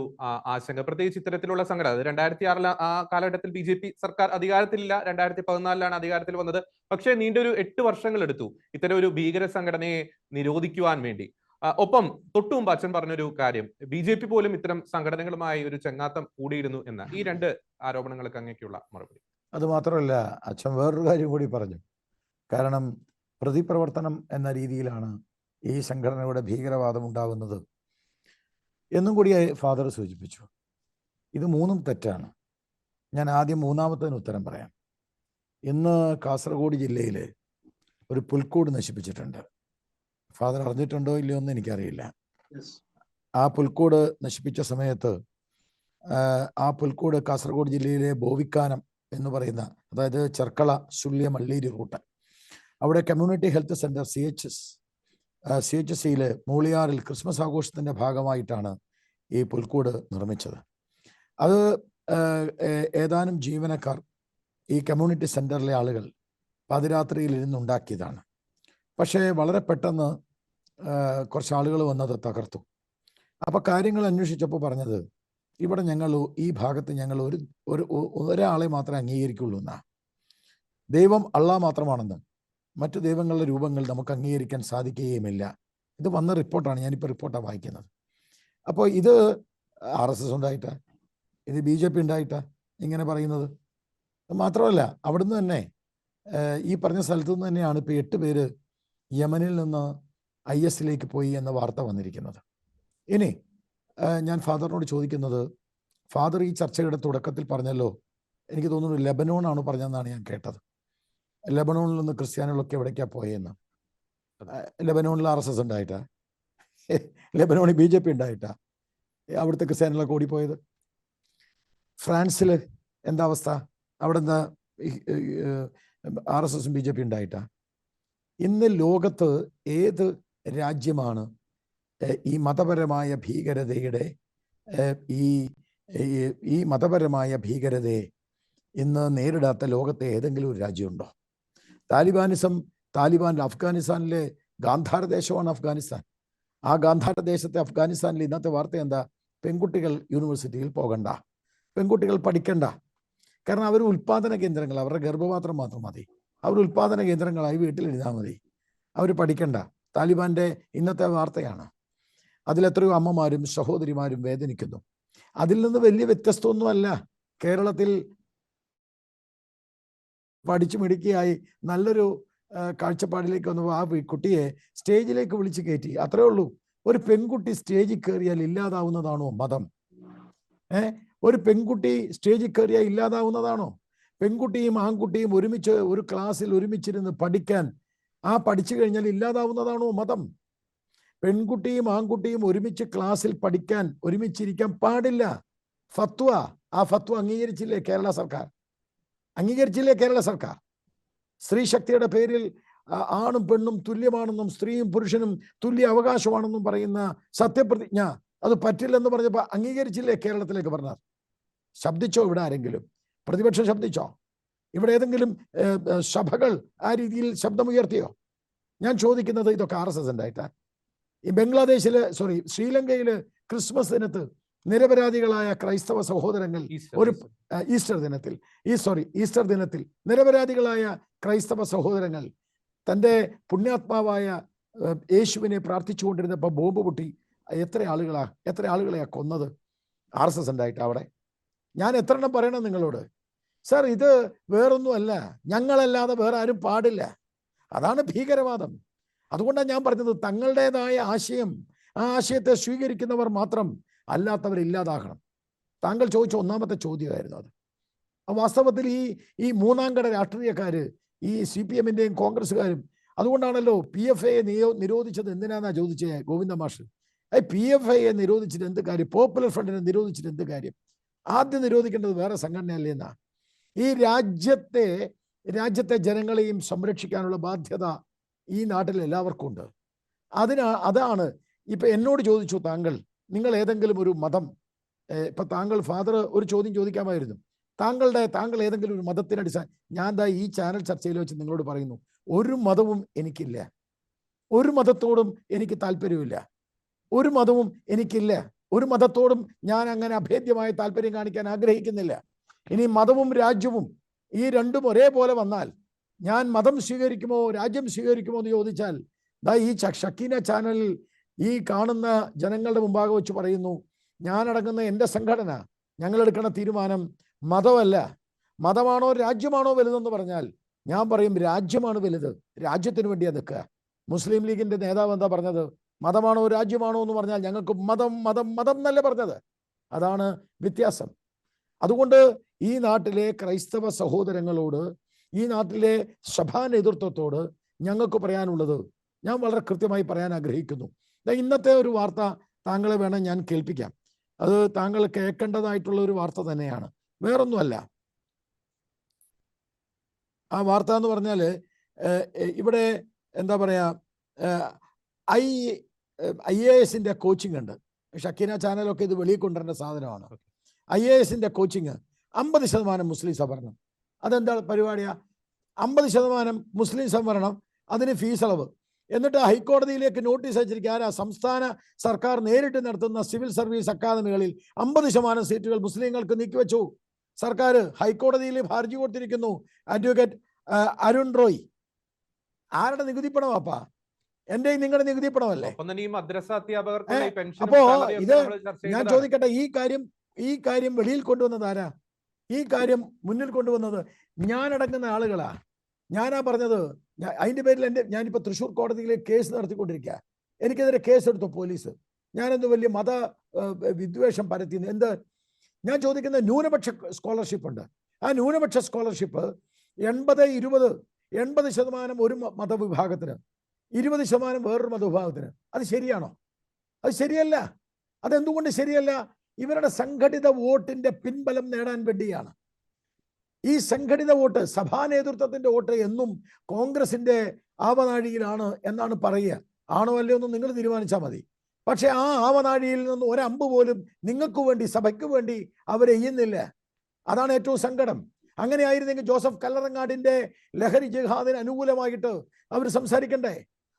ആശങ്ക. പ്രത്യേകിച്ച് ഇത്തരത്തിലുള്ള സംഘടന, അത് 2006 ആ കാലഘട്ടത്തിൽ BJP സർക്കാർ അധികാരത്തിലില്ല, 2014 അധികാരത്തിൽ വന്നത്. പക്ഷേ നീണ്ടൊരു 8 വർഷങ്ങൾ എടുത്തു ഇത്തരം ഒരു ഭീകര സംഘടനയെ നിരോധിക്കുവാൻ വേണ്ടി. ഒപ്പം തൊട്ടുമുമ്പ് അച്ഛൻ പറഞ്ഞൊരു കാര്യം, BJP പോലും ഇത്തരം സംഘടനകളുമായി ഒരു ചങ്ങാത്തം കൂടിയിരുന്നു എന്ന ഈ രണ്ട് ആരോപണങ്ങൾക്ക് അങ്ങനെയൊക്കെയുള്ള മറുപടി. അത് മാത്രമല്ല, അച്ഛൻ വേറൊരു കാര്യം കൂടി പറഞ്ഞു. കാരണം പ്രതിപ്രവർത്തനം എന്ന രീതിയിലാണ് ഈ സംഘടനയുടെ ഭീകരവാദം ഉണ്ടാകുന്നത് എന്നും കൂടി ഫാദർ സൂചിപ്പിച്ചു. ഇത് മൂന്നും തെറ്റാണ്. ഞാൻ ആദ്യം മൂന്നാമത്തതിന് ഉത്തരം പറയാം. ഇന്ന് കാസർഗോഡ് ജില്ലയിൽ ഒരു പുൽക്കൂട് നശിപ്പിച്ചിട്ടുണ്ട്. ഫാദർ അറിഞ്ഞിട്ടുണ്ടോ ഇല്ലയോ എന്ന് എനിക്കറിയില്ല. ആ പുൽക്കൂട് നശിപ്പിച്ച സമയത്ത് ആ പുൽക്കൂട് കാസർഗോഡ് ജില്ലയിലെ ബോവിക്കാനം എന്ന് പറയുന്ന, അതായത് ചെർക്കള സുള്ളിയ മള്ളീരി റൂട്ട്, അവിടെ കമ്മ്യൂണിറ്റി ഹെൽത്ത് സെന്റർ CHSയിൽ മൂളിയാറിൽ ക്രിസ്മസ് ആഘോഷത്തിൻ്റെ ഭാഗമായിട്ടാണ് ഈ പുൽക്കൂട് നിർമ്മിച്ചത്. അത് ഏതാനും ജീവനക്കാർ, ഈ കമ്മ്യൂണിറ്റി സെന്ററിലെ ആളുകൾ പാതിരാത്രിയിൽ ഇരുന്നുണ്ടാക്കിയതാണ്. പക്ഷേ വളരെ പെട്ടെന്ന് കുറച്ച് ആളുകൾ വന്നത് തകർത്തു. അപ്പോൾ കാര്യങ്ങൾ അന്വേഷിച്ചപ്പോൾ പറഞ്ഞത്, ഇവിടെ ഈ ഭാഗത്ത് ഞങ്ങൾ ഒരാളെ മാത്രമേ അംഗീകരിക്കുള്ളൂ എന്നാ. ദൈവം അള്ളാഹ് മാത്രമാണെന്നും മറ്റു ദൈവങ്ങളുടെ രൂപങ്ങൾ നമുക്ക് അംഗീകരിക്കാൻ സാധിക്കുകയുമില്ല. ഇത് വന്ന റിപ്പോർട്ടാണ്, ഞാനിപ്പോൾ റിപ്പോർട്ടാണ് വായിക്കുന്നത്. അപ്പോൾ ഇത് RSS ഉണ്ടായിട്ടാ, ഇത് BJP ഉണ്ടായിട്ടാ ഇങ്ങനെ പറയുന്നത്. മാത്രമല്ല, അവിടുന്ന് തന്നെ ഈ പറഞ്ഞ സ്ഥലത്തു നിന്ന് തന്നെയാണ് ഇപ്പോൾ 8 പേര് യമനിൽ നിന്ന് ISലേക്ക് പോയി എന്ന വാർത്ത വന്നിരിക്കുന്നത്. ഇനി ഞാൻ ഫാദറിനോട് ചോദിക്കുന്നത്, ഫാദർ ഈ ചർച്ചയുടെ തുടക്കത്തിൽ പറഞ്ഞല്ലോ, എനിക്ക് തോന്നുന്നു ലെബനോണാണ് പറഞ്ഞതെന്നാണ് ഞാൻ കേട്ടത്. ലെബനോണിൽ നിന്ന് ക്രിസ്ത്യാനികളൊക്കെ എവിടേക്കാ പോയെന്ന്. ലെബനോണിൽ RSS ഉണ്ടായിട്ടാ, ലെബനോണിൽ BJP ഉണ്ടായിട്ടാ അവിടുത്തെ ക്രിസ്ത്യാനികളൊക്കെ ഓടിപ്പോയത്? ഫ്രാൻസിൽ എന്താ അവസ്ഥ? അവിടെ എന്താ RSSും BJP ഉണ്ടായിട്ടാ? ഇന്ന് ലോകത്ത് ഏത് രാജ്യമാണ് ഈ മതപരമായ ഭീകരതയുടെ ഈ മതപരമായ ഭീകരതയെ ഇന്ന് നേരിടാത്ത ലോകത്തെ ഏതെങ്കിലും ഒരു രാജ്യമുണ്ടോ? താലിബാൻ അഫ്ഗാനിസ്ഥാനിലെ ഗാന്ധാര ദേശമാണ് അഫ്ഗാനിസ്ഥാൻ. ആ ഗാന്ധാര ദേശത്തെ അഫ്ഗാനിസ്ഥാനിൽ ഇന്നത്തെ വാർത്ത എന്താ? പെൺകുട്ടികൾ യൂണിവേഴ്സിറ്റിയിൽ പോകണ്ട, പെൺകുട്ടികൾ പഠിക്കണ്ട. കാരണം അവർ ഉൽപ്പാദന കേന്ദ്രങ്ങൾ, അവരുടെ ഗർഭപാത്രം മാത്രം മതി, അവർ ഉൽപ്പാദന കേന്ദ്രങ്ങളായി വീട്ടിലിരുന്നാൽ മതി, അവർ പഠിക്കണ്ട. താലിബാന്റെ ഇന്നത്തെ വാർത്തയാണ്. അതിലെത്രയോ അമ്മമാരും സഹോദരിമാരും വേദനിക്കുന്നു. അതിൽ നിന്ന് വലിയ വ്യത്യസ്തമൊന്നുമല്ല കേരളത്തിൽ പഠിച്ചു മിടുക്കിയായി നല്ലൊരു കാഴ്ചപ്പാടിലേക്ക് വന്നു ആ കുട്ടിയെ സ്റ്റേജിലേക്ക് വിളിച്ചു കയറ്റി, അത്രേ ഉള്ളൂ. ഒരു പെൺകുട്ടി സ്റ്റേജിൽ കയറിയാൽ ഇല്ലാതാവുന്നതാണോ മതം? ഒരു പെൺകുട്ടി സ്റ്റേജിൽ കയറിയാൽ ഇല്ലാതാവുന്നതാണോ? പെൺകുട്ടിയും ആൺകുട്ടിയും ഒരുമിച്ച് ഒരു ക്ലാസ്സിൽ ഒരുമിച്ചിരുന്ന് പഠിക്കാൻ, പഠിച്ചു കഴിഞ്ഞാൽ ഇല്ലാതാവുന്നതാണോ മതം? പെൺകുട്ടിയും ആൺകുട്ടിയും ഒരുമിച്ച് ക്ലാസ്സിൽ പഠിക്കാൻ ഒരുമിച്ചിരിക്കാൻ പാടില്ല. ഫത്വ, ആ ഫത്വ അംഗീകരിച്ചില്ലേ കേരള സർക്കാർ? സ്ത്രീ ശക്തിയുടെ പേരിൽ ആണും പെണ്ണും തുല്യമാണെന്നും സ്ത്രീയും പുരുഷനും തുല്യ അവകാശമാണെന്നും പറയുന്ന സത്യപ്രതിജ്ഞ അത് പറ്റില്ലെന്ന് പറഞ്ഞപ്പോൾ അംഗീകരിച്ചില്ലേ കേരളത്തിലേക്ക് പറഞ്ഞാൽ? ശബ്ദിച്ചോ ഇവിടെ ആരെങ്കിലും? പ്രതിപക്ഷം ശബ്ദിച്ചോ? ഇവിടെ ഏതെങ്കിലും സഭകൾ ആ രീതിയിൽ ശബ്ദമുയർത്തിയോ? ഞാൻ ചോദിക്കുന്നത്, ഇതൊക്കെ RSS ഉണ്ടായിട്ടാ? ഈ ശ്രീലങ്കയിൽ ക്രിസ്മസ് ദിനത്ത് നിരപരാധികളായ ക്രൈസ്തവ സഹോദരങ്ങൾ ഈസ്റ്റർ ദിനത്തിൽ നിരപരാധികളായ ക്രൈസ്തവ സഹോദരങ്ങൾ തൻ്റെ പുണ്യാത്മാവായ യേശുവിനെ പ്രാർത്ഥിച്ചുകൊണ്ടിരുന്നപ്പോൾ ബോംബ് പൊട്ടി എത്ര ആളുകളെയാ കൊന്നത്? RSS ഉണ്ടായിട്ട് അവിടെ? ഞാൻ എത്ര എണ്ണം പറയണം നിങ്ങളോട്? സർ, ഇത് വേറൊന്നുമല്ല, ഞങ്ങളല്ലാതെ വേറെ ആരും പാടില്ല. അതാണ് ഭീകരവാദം. അതുകൊണ്ടാണ് ഞാൻ പറഞ്ഞത്, തങ്ങളുടേതായ ആശയം, ആ ആശയത്തെ സ്വീകരിക്കുന്നവർ മാത്രം, അല്ലാത്തവരില്ലാതാകണം. താങ്കൾ ചോദിച്ച ഒന്നാമത്തെ ചോദ്യമായിരുന്നു അത്. വാസ്തവത്തിൽ ഈ മൂന്നാംകട രാഷ്ട്രീയക്കാര്, ഈ CPMന്റെയും കോൺഗ്രസ്സുകാരും, അതുകൊണ്ടാണല്ലോ PFIയെ നിരോധിച്ചത്. എന്തിനാന്നാ ചോദിച്ചേ ഗോവിന്ദ മാഷ്? PFIയെ നിരോധിച്ചിട്ട് എന്ത് കാര്യം? പോപ്പുലർ ഫ്രണ്ടിനെ നിരോധിച്ചിട്ട് എന്ത് കാര്യം? ആദ്യം നിരോധിക്കേണ്ടത് വേറെ സംഘടനയല്ലേ എന്നാ? ഈ രാജ്യത്തെ രാജ്യത്തെ ജനങ്ങളെയും സംരക്ഷിക്കാനുള്ള ബാധ്യത ഈ നാട്ടിൽ എല്ലാവർക്കും ഉണ്ട്. അതാണ് ഇപ്പൊ എന്നോട് ചോദിച്ചു, നിങ്ങൾ ഏതെങ്കിലും ഒരു മതം, ഇപ്പൊ ഫാദർ ഒരു ചോദ്യം ചോദിക്കാമായിരുന്നു, താങ്കൾ ഏതെങ്കിലും ഒരു മതത്തിന് ഞാൻ ഈ ചാനൽ ചർച്ചയിൽ വെച്ച് നിങ്ങളോട് പറയുന്നു, ഒരു മതവും എനിക്കില്ല, ഒരു മതത്തോടും എനിക്ക് താല്പര്യമില്ല, ഒരു മതവും എനിക്കില്ല, ഒരു മതത്തോടും ഞാൻ അങ്ങനെ അഭേദ്യമായ താല്പര്യം കാണിക്കാൻ ആഗ്രഹിക്കുന്നില്ല. ഇനി മതവും രാജ്യവും ഈ രണ്ടും ഒരേപോലെ വന്നാൽ ഞാൻ മതം സ്വീകരിക്കുമോ രാജ്യം സ്വീകരിക്കുമോ എന്ന് ചോദിച്ചാൽ ഈ ഷക്കീന ചാനലിൽ ഈ കാണുന്ന ജനങ്ങളുടെ മുമ്പാകെ വെച്ച് പറയുന്നു, ഞാനടങ്ങുന്ന എൻ്റെ സംഘടന ഞങ്ങളെടുക്കുന്ന തീരുമാനം മതമല്ല. മതമാണോ രാജ്യമാണോ വലുതെന്ന് പറഞ്ഞാൽ ഞാൻ പറയും രാജ്യമാണ് വലുത്, രാജ്യത്തിന് വേണ്ടി നിൽക്കുക. മുസ്ലിം ലീഗിന്റെ നേതാവ് എന്താ പറഞ്ഞത്? മതമാണോ രാജ്യമാണോ എന്ന് പറഞ്ഞാൽ ഞങ്ങൾക്ക് മതം മതം മതം എന്നല്ല പറഞ്ഞത്. അതാണ് വ്യത്യാസം. അതുകൊണ്ട് ഈ നാട്ടിലെ ക്രൈസ്തവ സഹോദരങ്ങളോട്, ഈ നാട്ടിലെ സഭാ നേതൃത്വത്തോട് ഞങ്ങൾക്ക് പറയാനുള്ളത് ഞാൻ വളരെ കൃത്യമായി പറയാൻ ആഗ്രഹിക്കുന്നു. ഇന്നത്തെ ഒരു വാർത്ത താങ്കളെ വേണം ഞാൻ കേൾപ്പിക്കാം. അത് താങ്കൾ കേൾക്കേണ്ടതായിട്ടുള്ള ഒരു വാർത്ത തന്നെയാണ്, വേറൊന്നുമല്ല. ആ വാർത്ത എന്ന് പറഞ്ഞാൽ ഇവിടെ എന്താ പറയാ, IAS കോച്ചിങ് ഉണ്ട്. ഷക്കീന ചാനലൊക്കെ ഇത് വെളിയിൽ കൊണ്ടുവരേണ്ട സാധനമാണ്. IAS കോച്ചിങ് 50% മുസ്ലിം സംവരണം. അതെന്താ പരിപാടിയാ? 50% മുസ്ലിം സംവരണം, അതിന് ഫീസ് അളവ്. എന്നിട്ട് ഹൈക്കോടതിയിലേക്ക് നോട്ടീസ് അയച്ചിരിക്കുക. ആരാ? സംസ്ഥാന സർക്കാർ നേരിട്ട് നടത്തുന്ന സിവിൽ സർവീസ് അക്കാദമികളിൽ 50% സീറ്റുകൾ മുസ്ലിങ്ങൾക്ക് നീക്കിവെച്ചു സർക്കാർ. ഹൈക്കോടതിയിൽ ഹർജി കൊടുത്തിരിക്കുന്നു അഡ്വക്കേറ്റ് അരുൺ റോയ്. ആരുടെ നികുതി പണമാപ്പാ? എന്റെയും നിങ്ങളുടെ നികുതി പണമല്ലേ? അപ്പോ ഇത് ഞാൻ ചോദിക്കട്ടെ, ഈ കാര്യം വെളിയിൽ കൊണ്ടുവന്നത് ആരാ? ഈ കാര്യം മുന്നിൽ കൊണ്ടുവന്നത് ഞാനടങ്ങുന്ന ആളുകളാ. ഞാനാ പറഞ്ഞത്. അതിന്റെ പേരിൽ ഞാനിപ്പോ തൃശ്ശൂർ കോടതിയിൽ കേസ് നടത്തിക്കൊണ്ടിരിക്കുക. എനിക്കെതിരെ കേസെടുത്തു പോലീസ്. ഞാനെന്ത് വലിയ മത വിദ്വേഷം പരത്തിന്ന്? എന്ത്? ഞാൻ ചോദിക്കുന്ന ന്യൂനപക്ഷ സ്കോളർഷിപ്പ് ഉണ്ട്. ആ ന്യൂനപക്ഷ സ്കോളർഷിപ്പ് 80-20, 80% ഒരു മതവിഭാഗത്തിന്, 20% വേറൊരു മതവിഭാഗത്തിന്. അത് ശരിയാണോ? അത് ശരിയല്ല. അതെന്തുകൊണ്ട് ശരിയല്ല? ഇവരുടെ സംഘടിത വോട്ടിന്റെ പിൻബലം നേടാൻ വേണ്ടിയാണ്. ഈ സംഘടിത വോട്ട്, സഭാ നേതൃത്വത്തിന്റെ വോട്ട് എന്നും കോൺഗ്രസിന്റെ ആവനാഴിയിലാണ് എന്നാണ് പറയുക. ആണോ അല്ലയോ എന്ന് നിങ്ങൾ തീരുമാനിച്ചാൽ മതി. പക്ഷെ ആ ആവനാഴിയിൽ നിന്ന് ഒരമ്പ് പോലും നിങ്ങൾക്ക് വേണ്ടി, സഭയ്ക്ക് വേണ്ടി അവരെയ്യുന്നില്ല. അതാണ് ഏറ്റവും സങ്കടം. അങ്ങനെ ആയിരുന്നെങ്കിൽ ജോസഫ് കല്ലറങ്ങാടിന്റെ ലഹരി ജിഹാദിന് അനുകൂലമായിട്ട് അവർ സംസാരിക്കണ്ടേ?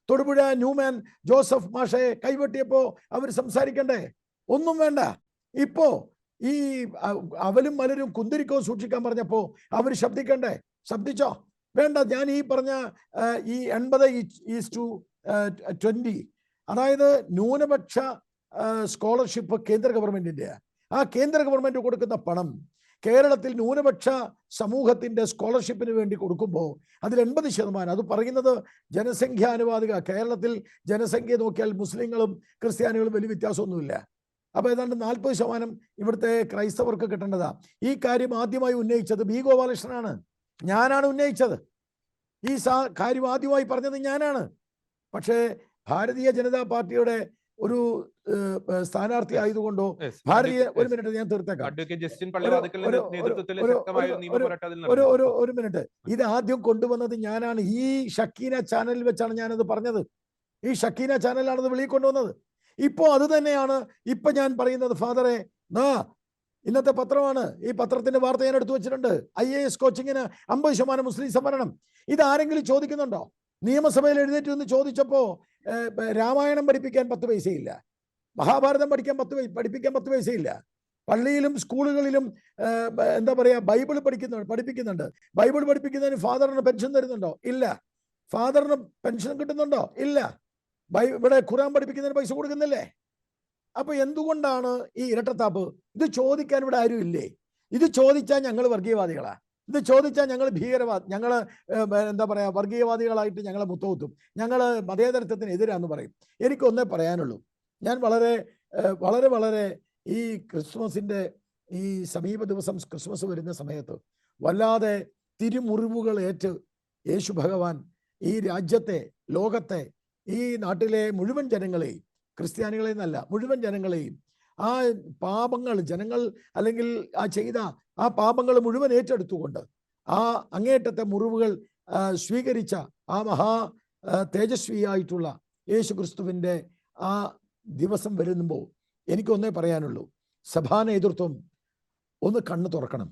തൊടുപുഴ ന്യൂമാൻ ജോസഫ് മാഷയെ കൈവെട്ടിയപ്പോ അവർ സംസാരിക്കണ്ടേ? ഒന്നും വേണ്ട. ഇപ്പോ ഈ അവലും മലരും കുന്തിരിക്കോ സൂക്ഷിക്കാൻ പറഞ്ഞപ്പോ അവർ ശബ്ദിക്കണ്ടേ? ശബ്ദിച്ചോ? വേണ്ട. ഞാൻ ഈ പറഞ്ഞ ഈ 80:20, അതായത് ന്യൂനപക്ഷ സ്കോളർഷിപ്പ് കേന്ദ്ര ഗവൺമെന്റിന്റെ, ആ കേന്ദ്ര ഗവൺമെന്റ് കൊടുക്കുന്ന പണം കേരളത്തിൽ ന്യൂനപക്ഷ സമൂഹത്തിന്റെ സ്കോളർഷിപ്പിന് വേണ്ടി കൊടുക്കുമ്പോൾ അതിൽ 80%, അത് പറയുന്നത് ജനസംഖ്യാനുപാതിക, കേരളത്തിൽ ജനസംഖ്യ നോക്കിയാൽ മുസ്ലിങ്ങളും ക്രിസ്ത്യാനികളും വലിയ വ്യത്യാസമൊന്നുമില്ല. അപ്പൊ ഏതാണ്ട് 40% ഇവിടുത്തെ ക്രൈസ്തവർക്ക് കിട്ടേണ്ടതാ. ഈ കാര്യം ആദ്യമായി ഉന്നയിച്ചത് ബി ഗോപാലകൃഷ്ണനാണ്. ഞാനാണ് ഉന്നയിച്ചത്. ഈ കാര്യം ആദ്യമായി പറഞ്ഞത് ഞാനാണ്. പക്ഷേ ഭാരതീയ ജനതാ പാർട്ടിയുടെ ഒരു സ്ഥാനാർത്ഥി ആയതുകൊണ്ടോ ഒരു മിനിറ്റ് ഞാൻ തീർത്തേക്കാം. ഒരു മിനിറ്റ്. ഇത് ആദ്യം കൊണ്ടുവന്നത് ഞാനാണ്. ഈ ഷക്കീന ചാനലിൽ വെച്ചാണ് ഞാനത് പറഞ്ഞത്. ഈ ഷക്കീന ചാനലാണത് വെളിയിൽ കൊണ്ടുവന്നത്. ഇപ്പോ അത് തന്നെയാണ് ഇപ്പൊ ഞാൻ പറയുന്നത്. ഫാദറെ, ഇന്നത്തെ പത്രമാണ്, ഈ പത്രത്തിന്റെ വാർത്ത ഞാൻ എടുത്തു വെച്ചിട്ടുണ്ട്. IAS കോച്ചിങ്ങിന് 50% മുസ്ലിം സംവരണം. ഇതാരെങ്കിലും ചോദിക്കുന്നുണ്ടോ? നിയമസഭയിൽ എഴുന്നേറ്റ് നിന്ന് ചോദിച്ചപ്പോ രാമായണം പഠിപ്പിക്കാൻ 10 പൈസയില്ല, മഹാഭാരതം പഠിപ്പിക്കാൻ 10 പൈസയില്ല. പള്ളിയിലും സ്കൂളുകളിലും എന്താ പറയാ, ബൈബിൾ പഠിപ്പിക്കുന്നുണ്ട്. ബൈബിൾ പഠിപ്പിക്കുന്നതിന് ഫാദറിന് പെൻഷൻ തരുന്നുണ്ടോ? ഇല്ല. ഫാദറിന് പെൻഷൻ കിട്ടുന്നുണ്ടോ? ഇല്ല. ഇവിടെ ഖുർആൻ പഠിപ്പിക്കുന്നതിന് പൈസ കൊടുക്കുന്നില്ലേ? അപ്പൊ എന്തുകൊണ്ടാണ് ഈ ഇരട്ടത്താപ്പ്? ഇത് ചോദിക്കാൻ ഇവിടെ ആരും ഇല്ലേ? ഇത് ചോദിച്ചാൽ ഞങ്ങൾ വർഗീയവാദികളാ, ഇത് ചോദിച്ചാൽ ഞങ്ങൾ ഞങ്ങള് എന്താ പറയാ, വർഗീയവാദികളായിട്ട് ഞങ്ങളെ മുത്തകുത്തും, ഞങ്ങള് മതേതരത്വത്തിന് എതിരാന്ന് പറയും. എനിക്കൊന്നേ പറയാനുള്ളൂ. ഞാൻ വളരെ വളരെ വളരെ ഈ ക്രിസ്മസിന്റെ ഈ സമീപ ദിവസം ക്രിസ്മസ് വരുന്ന സമയത്ത് വല്ലാതെ തിരുമുറിവുകൾ ഏറ്റ് യേശു ഭഗവാൻ ഈ രാജ്യത്തെ, ലോകത്തെ, ഈ നാട്ടിലെ മുഴുവൻ ജനങ്ങളെയും, ക്രിസ്ത്യാനികളെ എന്നല്ല മുഴുവൻ ജനങ്ങളെയും, ആ പാപങ്ങൾ ജനങ്ങൾ അല്ലെങ്കിൽ ആ ചെയ്ത ആ പാപങ്ങൾ മുഴുവൻ ഏറ്റെടുത്തുകൊണ്ട് ആ അങ്ങേയറ്റത്തെ മുറിവുകൾ സ്വീകരിച്ച ആ തേജസ്വിയായിട്ടുള്ള യേശു ക്രിസ്തുവിൻ്റെ ആ ദിവസം വരുമ്പോൾ എനിക്കൊന്നേ പറയാനുള്ളൂ, സഭാ നേതൃത്വം ഒന്ന് കണ്ണു തുറക്കണം.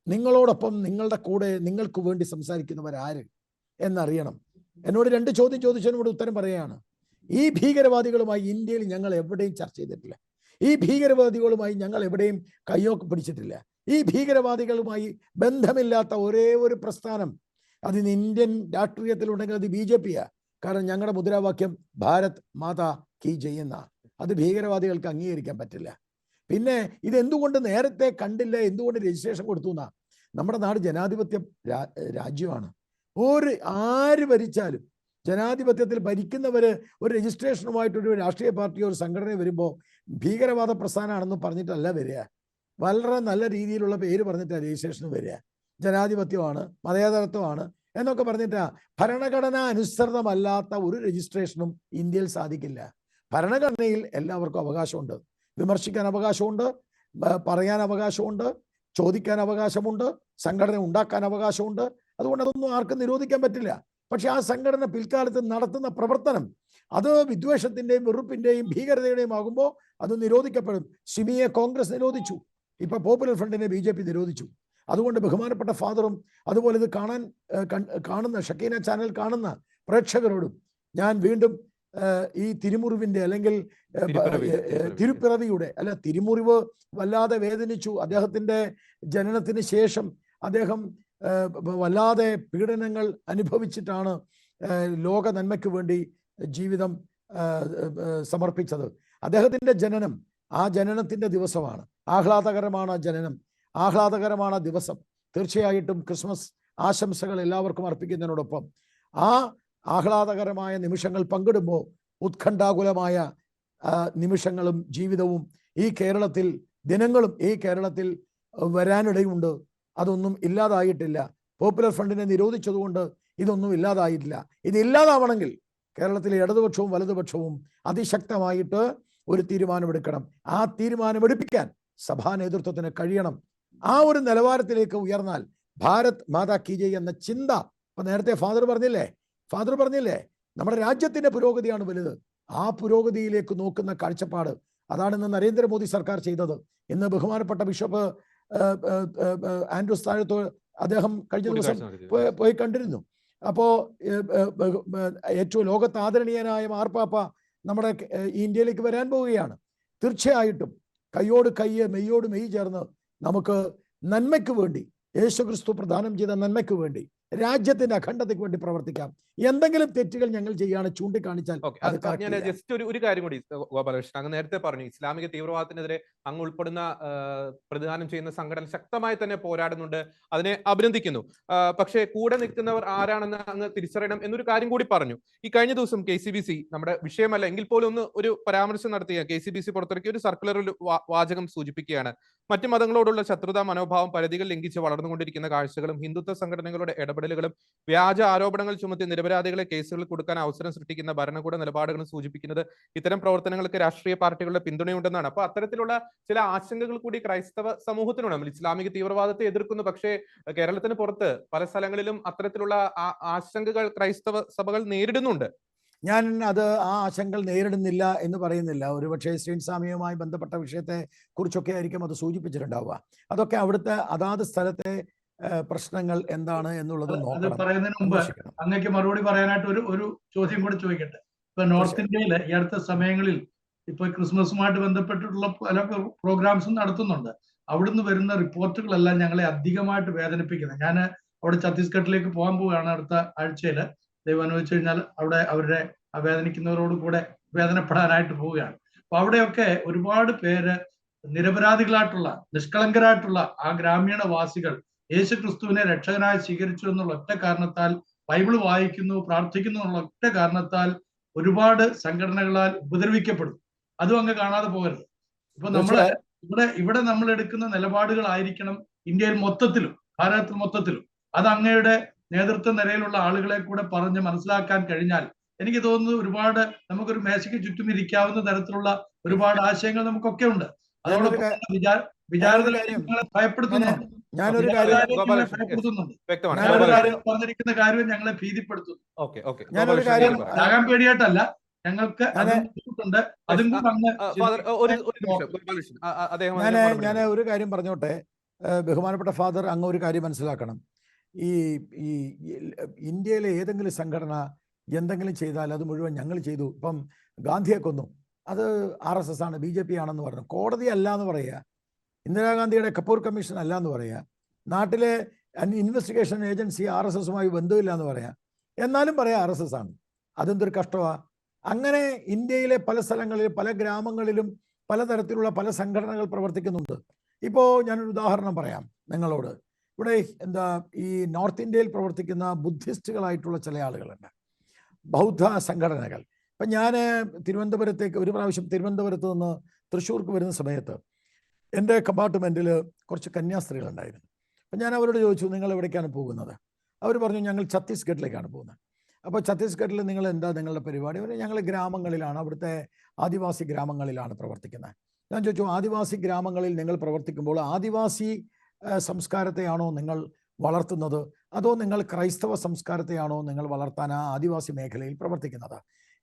നിങ്ങളോടൊപ്പം നിങ്ങളുടെ കൂടെ നിങ്ങൾക്ക് വേണ്ടി സംസാരിക്കുന്നവരാര് എന്നറിയണം. എന്നോട് 2 ചോദ്യം ചോദിച്ചതിനോട് ഉത്തരം പറയുകയാണ്. ഈ ഭീകരവാദികളുമായി ഇന്ത്യയിൽ ഞങ്ങൾ എവിടെയും ചർച്ച ചെയ്തിട്ടില്ല. ഈ ഭീകരവാദികളുമായി ഞങ്ങൾ എവിടെയും കയ്യൊക്കെ പിടിച്ചിട്ടില്ല. ഈ ഭീകരവാദികളുമായി ബന്ധമില്ലാത്ത ഒരേ ഒരു പ്രസ്ഥാനം അതിന് ഇന്ത്യൻ രാഷ്ട്രീയത്തിലുണ്ടെങ്കിൽ അത് BJP-യാ. കാരണം ഞങ്ങളുടെ മുദ്രാവാക്യം ഭാരത് മാതാ കി ജയ് എന്ന. അത് ഭീകരവാദികൾക്ക് അംഗീകരിക്കാൻ പറ്റില്ല. പിന്നെ ഇതെന്തുകൊണ്ട് നേരത്തെ കണ്ടില്ല, എന്തുകൊണ്ട് രജിസ്ട്രേഷൻ കൊടുത്തു എന്നാ? നമ്മുടെ നാട് ജനാധിപത്യ രാജ്യമാണ്. ആര് ഭരിച്ചാലും ജനാധിപത്യത്തിൽ ഭരിക്കുന്നവര് ഒരു രജിസ്ട്രേഷനുമായിട്ടൊരു രാഷ്ട്രീയ പാർട്ടിയോ ഒരു സംഘടന വരുമ്പോൾ ഭീകരവാദ പ്രസ്ഥാനമാണെന്ന് പറഞ്ഞിട്ടല്ല വരിക. വളരെ നല്ല രീതിയിലുള്ള പേര് പറഞ്ഞിട്ടാണ് രജിസ്ട്രേഷന് വരിക. ജനാധിപത്യമാണ്, മതേതരത്വമാണ് എന്നൊക്കെ പറഞ്ഞിട്ടാ. ഭരണഘടനാ അനുസൃതമല്ലാത്ത ഒരു രജിസ്ട്രേഷനും ഇന്ത്യയിൽ സാധിക്കില്ല. ഭരണഘടനയിൽ എല്ലാവർക്കും അവകാശമുണ്ട്. വിമർശിക്കാൻ അവകാശമുണ്ട്, പറയാൻ അവകാശമുണ്ട്, ചോദിക്കാൻ അവകാശമുണ്ട്, സംഘടന ഉണ്ടാക്കാൻ അവകാശമുണ്ട്. അതുകൊണ്ട് അതൊന്നും ആർക്കും നിരോധിക്കാൻ പറ്റില്ല. പക്ഷെ ആ സംഘടന പിൽക്കാലത്ത് നടത്തുന്ന പ്രവർത്തനം അത് വിദ്വേഷത്തിന്റെയും വെറുപ്പിന്റെയും ഭീകരതയുടെയും ആകുമ്പോൾ അത് നിരോധിക്കപ്പെടും. സിമിയെ കോൺഗ്രസ് നിരോധിച്ചു, ഇപ്പൊ പോപ്പുലർ ഫ്രണ്ടിനെ BJP നിരോധിച്ചു. അതുകൊണ്ട് ബഹുമാനപ്പെട്ട ഫാദറും അതുപോലെ ഇത് കാണുന്ന ഷക്കീന ചാനൽ കാണുന്ന പ്രേക്ഷകരോടും ഞാൻ വീണ്ടും ഈ തിരുമുറിവിന്റെ അല്ലെങ്കിൽ തിരുപ്പിറവിയുടെ തിരുമുറിവ് വല്ലാതെ വേദനിച്ചു. അദ്ദേഹത്തിന്റെ ജനനത്തിന് ശേഷം അദ്ദേഹം വല്ലാതെ പീഡനങ്ങൾ അനുഭവിച്ചിട്ടാണ് ലോക നന്മയ്ക്ക് വേണ്ടി ജീവിതം സമർപ്പിച്ചത്. അദ്ദേഹത്തിന്റെ ജനനം ആ ജനനത്തിന്റെ ദിവസമാണ്. ആഹ്ലാദകരമാണ് ജനനം, ആഹ്ലാദകരമാണ് ദിവസം. തീർച്ചയായിട്ടും ക്രിസ്മസ് ആശംസകൾ എല്ലാവർക്കും അർപ്പിക്കുന്നതിനോടൊപ്പം ആ ആഹ്ലാദകരമായ നിമിഷങ്ങൾ പങ്കിടുമ്പോൾ ഉത്കണ്ഠാകുലമായ നിമിഷങ്ങളും ജീവിതവും ഈ കേരളത്തിൽ ദിനങ്ങളും ഈ കേരളത്തിൽ വരാനിടയുണ്ട്. അതൊന്നും ഇല്ലാതായിട്ടില്ല. പോപ്പുലർ ഫ്രണ്ടിനെ നിരോധിച്ചതുകൊണ്ട് ഇതൊന്നും ഇല്ലാതായിട്ടില്ല. ഇത് ഇല്ലാതാവണമെങ്കിൽ കേരളത്തിലെ ഇടതുപക്ഷവും വലതുപക്ഷവും അതിശക്തമായിട്ട് ഒരു തീരുമാനമെടുക്കണം. ആ തീരുമാനമെടുപ്പിക്കാൻ സഭാ നേതൃത്വത്തിന് കഴിയണം. ആ ഒരു നിലവാരത്തിലേക്ക് ഉയർന്നാൽ ഭാരത് മാതാ കി ജയ് എന്ന ചിന്ത, ഇപ്പൊ നേരത്തെ ഫാദർ പറഞ്ഞില്ലേ നമ്മുടെ രാജ്യത്തിന്റെ പുരോഗതിയാണ് വലുത്. ആ പുരോഗതിയിലേക്ക് നോക്കുന്ന കാഴ്ചപ്പാട് അതാണ് ഇന്ന് നരേന്ദ്രമോദി സർക്കാർ ചെയ്തത്. ഇന്ന് ബഹുമാനപ്പെട്ട ബിഷപ്പ് ആൻഡ്രൂസ് താഴത്തോ അദ്ദേഹം കഴിഞ്ഞ ദിവസം പോയി കണ്ടിരുന്നു. അപ്പോ ഏറ്റവും ലോകത്ത് ആദരണീയനായ മാർപ്പാപ്പ നമ്മുടെ ഇന്ത്യയിലേക്ക് വരാൻ പോവുകയാണ്. തീർച്ചയായിട്ടും കൈയോട് കൈ മെയ്യോട് മെയ് ചേർന്ന് നമുക്ക് നന്മയ്ക്ക് വേണ്ടി, യേശുക്രിസ്തു പ്രദാനം ചെയ്ത നന്മയ്ക്ക് വേണ്ടി, രാജ്യത്തിന്റെ അഖണ്ഡതയ്ക്ക് വേണ്ടി പ്രവർത്തിക്കാം. എന്തെങ്കിലും തെറ്റുകൾ ഞങ്ങൾ ചെയ്യാണ് ചൂണ്ടിക്കാണിച്ചാൽ ഞാൻ ജസ്റ്റ് ഒരു കാര്യം കൂടി ഗോപാലകൃഷ്ണൻ, അങ്ങ് നേരത്തെ പറഞ്ഞു ഇസ്ലാമിക തീവ്രവാദത്തിനെതിരെ അങ്ങ് ഉൾപ്പെടുന്ന പ്രതിദാനം ചെയ്യുന്ന സംഘടന ശക്തമായി തന്നെ പോരാടുന്നുണ്ട്, അതിനെ അഭിനന്ദിക്കുന്നു. പക്ഷേ കൂടെ നിൽക്കുന്നവർ ആരാണെന്ന് അങ്ങ് തിരിച്ചറിയണം എന്നൊരു കാര്യം കൂടി പറഞ്ഞു. ഈ കഴിഞ്ഞ ദിവസം KCBC നമ്മുടെ വിഷയമല്ല എങ്കിൽ പോലും ഒരു പരാമർശം നടത്തിയ KCBC പുറത്തിറക്കിയ ഒരു സർക്കുലറിൽ വാചകം സൂചിപ്പിക്കുകയാണ്, മറ്റു മതങ്ങളോടുള്ള ശത്രുതാ മനോഭാവം പരിധികൾ ലംഘിച്ച് വളർന്നുകൊണ്ടിരിക്കുന്ന കാഴ്ചകളും ഹിന്ദുത്വ സംഘടനകളുടെ ഇടപെടലുകളും വ്യാജ ആരോപണങ്ങൾ ചുമത്തി നിരപരാധികളെ കേസുകളിൽ കൊടുക്കാൻ അവസരം സൃഷ്ടിക്കുന്ന ഭരണകൂട നിലപാടുകളും സൂചിപ്പിക്കുന്നത് ഇത്തരം പ്രവർത്തനങ്ങൾക്ക് രാഷ്ട്രീയ പാർട്ടികളുടെ പിന്തുണയുണ്ടെന്നാണ്. അപ്പൊ അത്തരത്തിലുള്ള ചില ആശങ്കകൾ കൂടി ക്രൈസ്തവ സമൂഹത്തിനുണ്ട്. നമ്മൾ ഇസ്ലാമിക തീവ്രവാദത്തെ എതിർക്കുന്നു, പക്ഷേ കേരളത്തിന് പുറത്ത് പല സ്ഥലങ്ങളിലും അത്തരത്തിലുള്ള ആശങ്കകൾ ക്രൈസ്തവ സഭകൾ നേരിടുന്നുണ്ട്. ഞാൻ ആ ആശങ്കകൾ നേരിടുന്നില്ല എന്ന് പറയുന്നില്ല. ഒരുപക്ഷെ ശ്രീൻസ്വാമിയുമായി ബന്ധപ്പെട്ട വിഷയത്തെ കുറിച്ചൊക്കെ ആയിരിക്കും അത് സൂചിപ്പിച്ചിട്ടുണ്ടാവുക. അതൊക്കെ അവിടുത്തെ അതാത് സ്ഥലത്തെ പ്രശ്നങ്ങൾ എന്താണ് എന്നുള്ളത് പറയുന്നതിന് മുമ്പ് അങ്ങേക്ക് മറുപടി പറയാനായിട്ട് ഒരു ചോദ്യം കൂടി ചോദിക്കട്ടെ. ഇപ്പൊ നോർത്ത് ഇന്ത്യയിൽ ഈ അടുത്ത സമയങ്ങളിൽ ഇപ്പൊ ക്രിസ്മസുമായിട്ട് ബന്ധപ്പെട്ടിട്ടുള്ള പല പ്രോഗ്രാംസും നടത്തുന്നുണ്ട്. അവിടുന്ന് വരുന്ന റിപ്പോർട്ടുകളെല്ലാം ഞങ്ങളെ അധികമായിട്ട് വേദനിപ്പിക്കുന്നത്. ഞാൻ അവിടെ ഛത്തീസ്ഗഡിലേക്ക് പോകാൻ പോവുകയാണ് അടുത്ത ആഴ്ചയില്. ദൈവം അനുവദിച്ചു കഴിഞ്ഞാൽ അവിടെ അവരുടെ വേദനിക്കുന്നവരോട് കൂടെ വേദനപ്പെടാനായിട്ട് പോവുകയാണ്. അപ്പൊ അവിടെയൊക്കെ ഒരുപാട് പേര് നിരപരാധികളായിട്ടുള്ള നിഷ്കളങ്കരായിട്ടുള്ള ആ ഗ്രാമീണ വാസികൾ യേശു ക്രിസ്തുവിനെ രക്ഷകനായി സ്വീകരിച്ചു എന്നുള്ള ഒറ്റ കാരണത്താൽ, ബൈബിൾ വായിക്കുന്നു, പ്രാർത്ഥിക്കുന്നു എന്നുള്ള ഒറ്റ കാരണത്താൽ ഒരുപാട് സംഘടനകളാൽ ഉപദ്രവിക്കപ്പെടും. അതും അങ്ങ് കാണാതെ പോകരുത്. ഇപ്പൊ നമ്മള് ഇവിടെ നമ്മൾ എടുക്കുന്ന നിലപാടുകളായിരിക്കണം ഇന്ത്യയിൽ മൊത്തത്തിലും ഭാരതത്തിൽ മൊത്തത്തിലും. അത് അങ്ങയുടെ നേതൃത്വ നിരയിലുള്ള ആളുകളെ കൂടെ പറഞ്ഞ് മനസ്സിലാക്കാൻ കഴിഞ്ഞാൽ എനിക്ക് തോന്നുന്നു ഒരുപാട് നമുക്കൊരു മേശയ്ക്ക് ചുറ്റും ഇരിക്കാവുന്ന തരത്തിലുള്ള ഒരുപാട് ആശയങ്ങൾ നമുക്കൊക്കെ ഉണ്ട്. അതോടൊപ്പം വിചാരത്തിൽ കാര്യം ഞങ്ങളെ ഭയപ്പെടുത്തുന്നുണ്ട്. ഞാനൊരു ചില കാര്യം കാര്യം ഞങ്ങളെ ഗോപാലകൃഷ്ണൻ, ഭയപ്പെടുത്തുന്നുണ്ട്. വ്യക്തമാണ്. ഞാനൊരു ഞങ്ങള് കാര്യം പറഞ്ഞിരിക്കുന്ന കാര്യം ഞങ്ങളെ ഭീതിപ്പെടുത്തുന്നു. ഓക്കെ ഓക്കെ ഞാനൊരു കാര്യം ചാകാൻ പേടിയായിട്ടല്ല, ഞങ്ങൾക്ക് ഞാന് അതും ബുദ്ധിമുട്ടുണ്ട്. അതും കൂടെ അങ്ങ് ഫാദർ ഒരു നിമിഷം നോക്ക്. ഗോപാലകൃഷ്ണൻ, അദ്ദേഹം ഞാൻ അതിന് മറുപടി ഞാൻ നൽകും. ഒരു കാര്യം പറഞ്ഞോട്ടെ. ബഹുമാനപ്പെട്ട ഫാദർ, അങ്ങ് ഒരു കാര്യം മനസ്സിലാക്കണം. ഈ ഈ ഇന്ത്യയിലെ ഏതെങ്കിലും സംഘടന എന്തെങ്കിലും ചെയ്താൽ അത് മുഴുവൻ ഞങ്ങൾ ചെയ്തു. ഇപ്പം ഗാന്ധിയെ കൊന്നു, അത് RSS ആണ്, BJP ആണെന്ന് പറഞ്ഞു. കോടതി അല്ല എന്ന് പറയുക, ഇന്ദിരാഗാന്ധിയുടെ കപൂർ കമ്മീഷൻ അല്ല എന്ന് പറയുക, നാട്ടിലെ ഇൻവെസ്റ്റിഗേഷൻ ഏജൻസി RSSുമായി ബന്ധമില്ല എന്ന് പറയാം, എന്നാലും പറയാം RSS ആണ്. അതെന്തൊരു കഷ്ടമാണ്. അങ്ങനെ ഇന്ത്യയിലെ പല സ്ഥലങ്ങളിലും പല ഗ്രാമങ്ങളിലും പലതരത്തിലുള്ള പല സംഘടനകൾ പ്രവർത്തിക്കുന്നുണ്ട്. ഇപ്പോൾ ഞാനൊരു ഉദാഹരണം പറയാം നിങ്ങളോട്. ഇവിടെ ഈ നോർത്ത് ഇന്ത്യയിൽ പ്രവർത്തിക്കുന്ന ബുദ്ധിസ്റ്റുകളായിട്ടുള്ള ചില ആളുകളുണ്ട്, ബൗദ്ധ സംഘടനകൾ. ഇപ്പം ഞാൻ തിരുവനന്തപുരത്തേക്ക് ഒരു പ്രാവശ്യം തിരുവനന്തപുരത്ത് നിന്ന് തൃശ്ശൂർക്ക് വരുന്ന സമയത്ത് എൻ്റെ കമ്പാർട്ട്മെൻറ്റിൽ കുറച്ച് കന്യാസ്ത്രീകളുണ്ടായിരുന്നു. അപ്പം ഞാൻ അവരോട് ചോദിച്ചു, നിങ്ങൾ എവിടേക്കാണ് പോകുന്നത്? അവർ പറഞ്ഞു, ഞങ്ങൾ ഛത്തീസ്ഗഡിലേക്കാണ് പോകുന്നത്. അപ്പോൾ ഛത്തീസ്ഗഡിൽ നിങ്ങൾ എന്താ നിങ്ങളുടെ പരിപാടി? ഞങ്ങൾ ഗ്രാമങ്ങളിലാണ്, അവിടുത്തെ ആദിവാസി ഗ്രാമങ്ങളിലാണ് പ്രവർത്തിക്കുന്നത്. ഞാൻ ചോദിച്ചു, ആദിവാസി ഗ്രാമങ്ങളിൽ നിങ്ങൾ പ്രവർത്തിക്കുമ്പോൾ ആദിവാസി സംസ്കാരത്തെയാണോ നിങ്ങൾ വളർത്തുന്നത്, അതോ നിങ്ങൾ ക്രൈസ്തവ സംസ്കാരത്തെയാണോ നിങ്ങൾ വളർത്താൻ ആ ആദിവാസി മേഖലയിൽ പ്രവർത്തിക്കുന്നത്?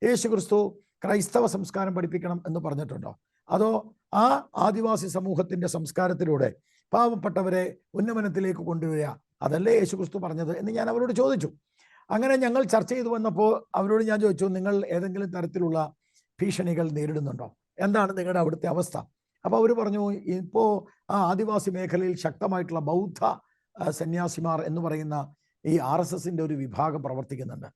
യേശു ക്രിസ്തു ക്രൈസ്തവ സംസ്കാരം പഠിപ്പിക്കണം എന്ന് പറഞ്ഞിട്ടുണ്ടോ, അതോ ആ ആദിവാസി സമൂഹത്തിൻ്റെ സംസ്കാരത്തിലൂടെ പാവപ്പെട്ടവരെ ഉന്നമനത്തിലേക്ക് കൊണ്ടുവരിക, അതല്ലേ യേശു ക്രിസ്തു പറഞ്ഞത് എന്ന് ഞാൻ അവരോട് ചോദിച്ചു. അങ്ങനെ ഞങ്ങൾ ചർച്ച ചെയ്തു വന്നപ്പോൾ അവരോട് ഞാൻ ചോദിച്ചു, നിങ്ങൾ ഏതെങ്കിലും തരത്തിലുള്ള ഭീഷണികൾ നേരിടുന്നുണ്ടോ, എന്താണ് നിങ്ങളുടെ അവിടുത്തെ അവസ്ഥ? അപ്പോൾ അവർ പറഞ്ഞു, ഇപ്പോൾ ആ ആദിവാസി മേഖലയിൽ ശക്തമായിട്ടുള്ള ബൗദ്ധ സന്യാസിമാർ എന്ന് പറയുന്ന ഈ RSSൻ്റെ ഒരു വിഭാഗം പ്രവർത്തിക്കുന്നുണ്ട്.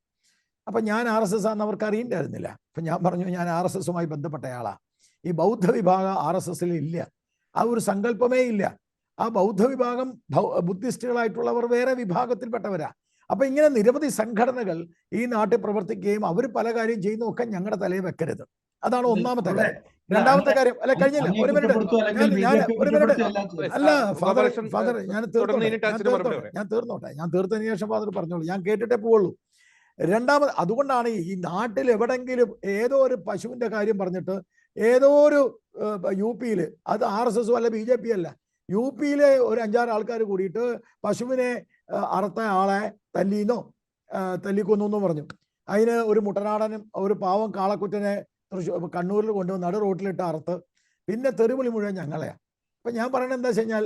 അപ്പം ഞാൻ RSS ആണെന്ന് അവർക്ക് അറിയണ്ടായിരുന്നില്ല. അപ്പം ഞാൻ പറഞ്ഞു, ഞാൻ RSSുമായി ബന്ധപ്പെട്ടയാളാണ്. ഈ ബൗദ്ധ വിഭാഗം RSSൽ ഇല്ല, ആ ഒരു സങ്കല്പമേ ഇല്ല. ആ ബൗദ്ധ വിഭാഗം ബുദ്ധിസ്റ്റുകളായിട്ടുള്ളവർ വേറെ വിഭാഗത്തിൽപ്പെട്ടവരാ. അപ്പം ഇങ്ങനെ നിരവധി സംഘടനകൾ ഈ നാട്ടിൽ പ്രവർത്തിക്കുകയും അവർ പല കാര്യം ചെയ്യുന്നതൊക്കെ ഞങ്ങളുടെ തലയിൽ വെക്കരുത്. അതാണ് ഒന്നാമത്തെ കാര്യം. രണ്ടാമത്തെ കാര്യം, അല്ല കഴിഞ്ഞില്ല, ഒരു മിനിറ്റ് അല്ല ഫാദർ ഞാൻ തീർത്തതിന് ശേഷം ഫാദർ പറഞ്ഞോളൂ, ഞാൻ കേട്ടിട്ടേ പോവുള്ളൂ. രണ്ടാമത്, അതുകൊണ്ടാണ് ഈ നാട്ടിൽ എവിടെങ്കിലും ഏതോ ഒരു പശുവിൻ്റെ കാര്യം പറഞ്ഞിട്ട് ഏതോ ഒരു UP അത് RSSും അല്ല BJP അല്ല, UP ഒരു 5-6 ആൾക്കാർ കൂടിയിട്ട് പശുവിനെ അറുത്ത ആളെ തല്ലിക്കൊന്നു പറഞ്ഞു. അതിന് ഒരു മുട്ടനാടനും ഒരു പാവം കാളക്കുറ്റനെ കണ്ണൂരിൽ കൊണ്ടുവന്ന് നടു റോട്ടിലിട്ട് അറുത്ത് പിന്നെ തെറിവിളി മുഴുവൻ ഞങ്ങളെയാണ്. അപ്പം ഞാൻ പറയണത് എന്താ വെച്ച് കഴിഞ്ഞാൽ,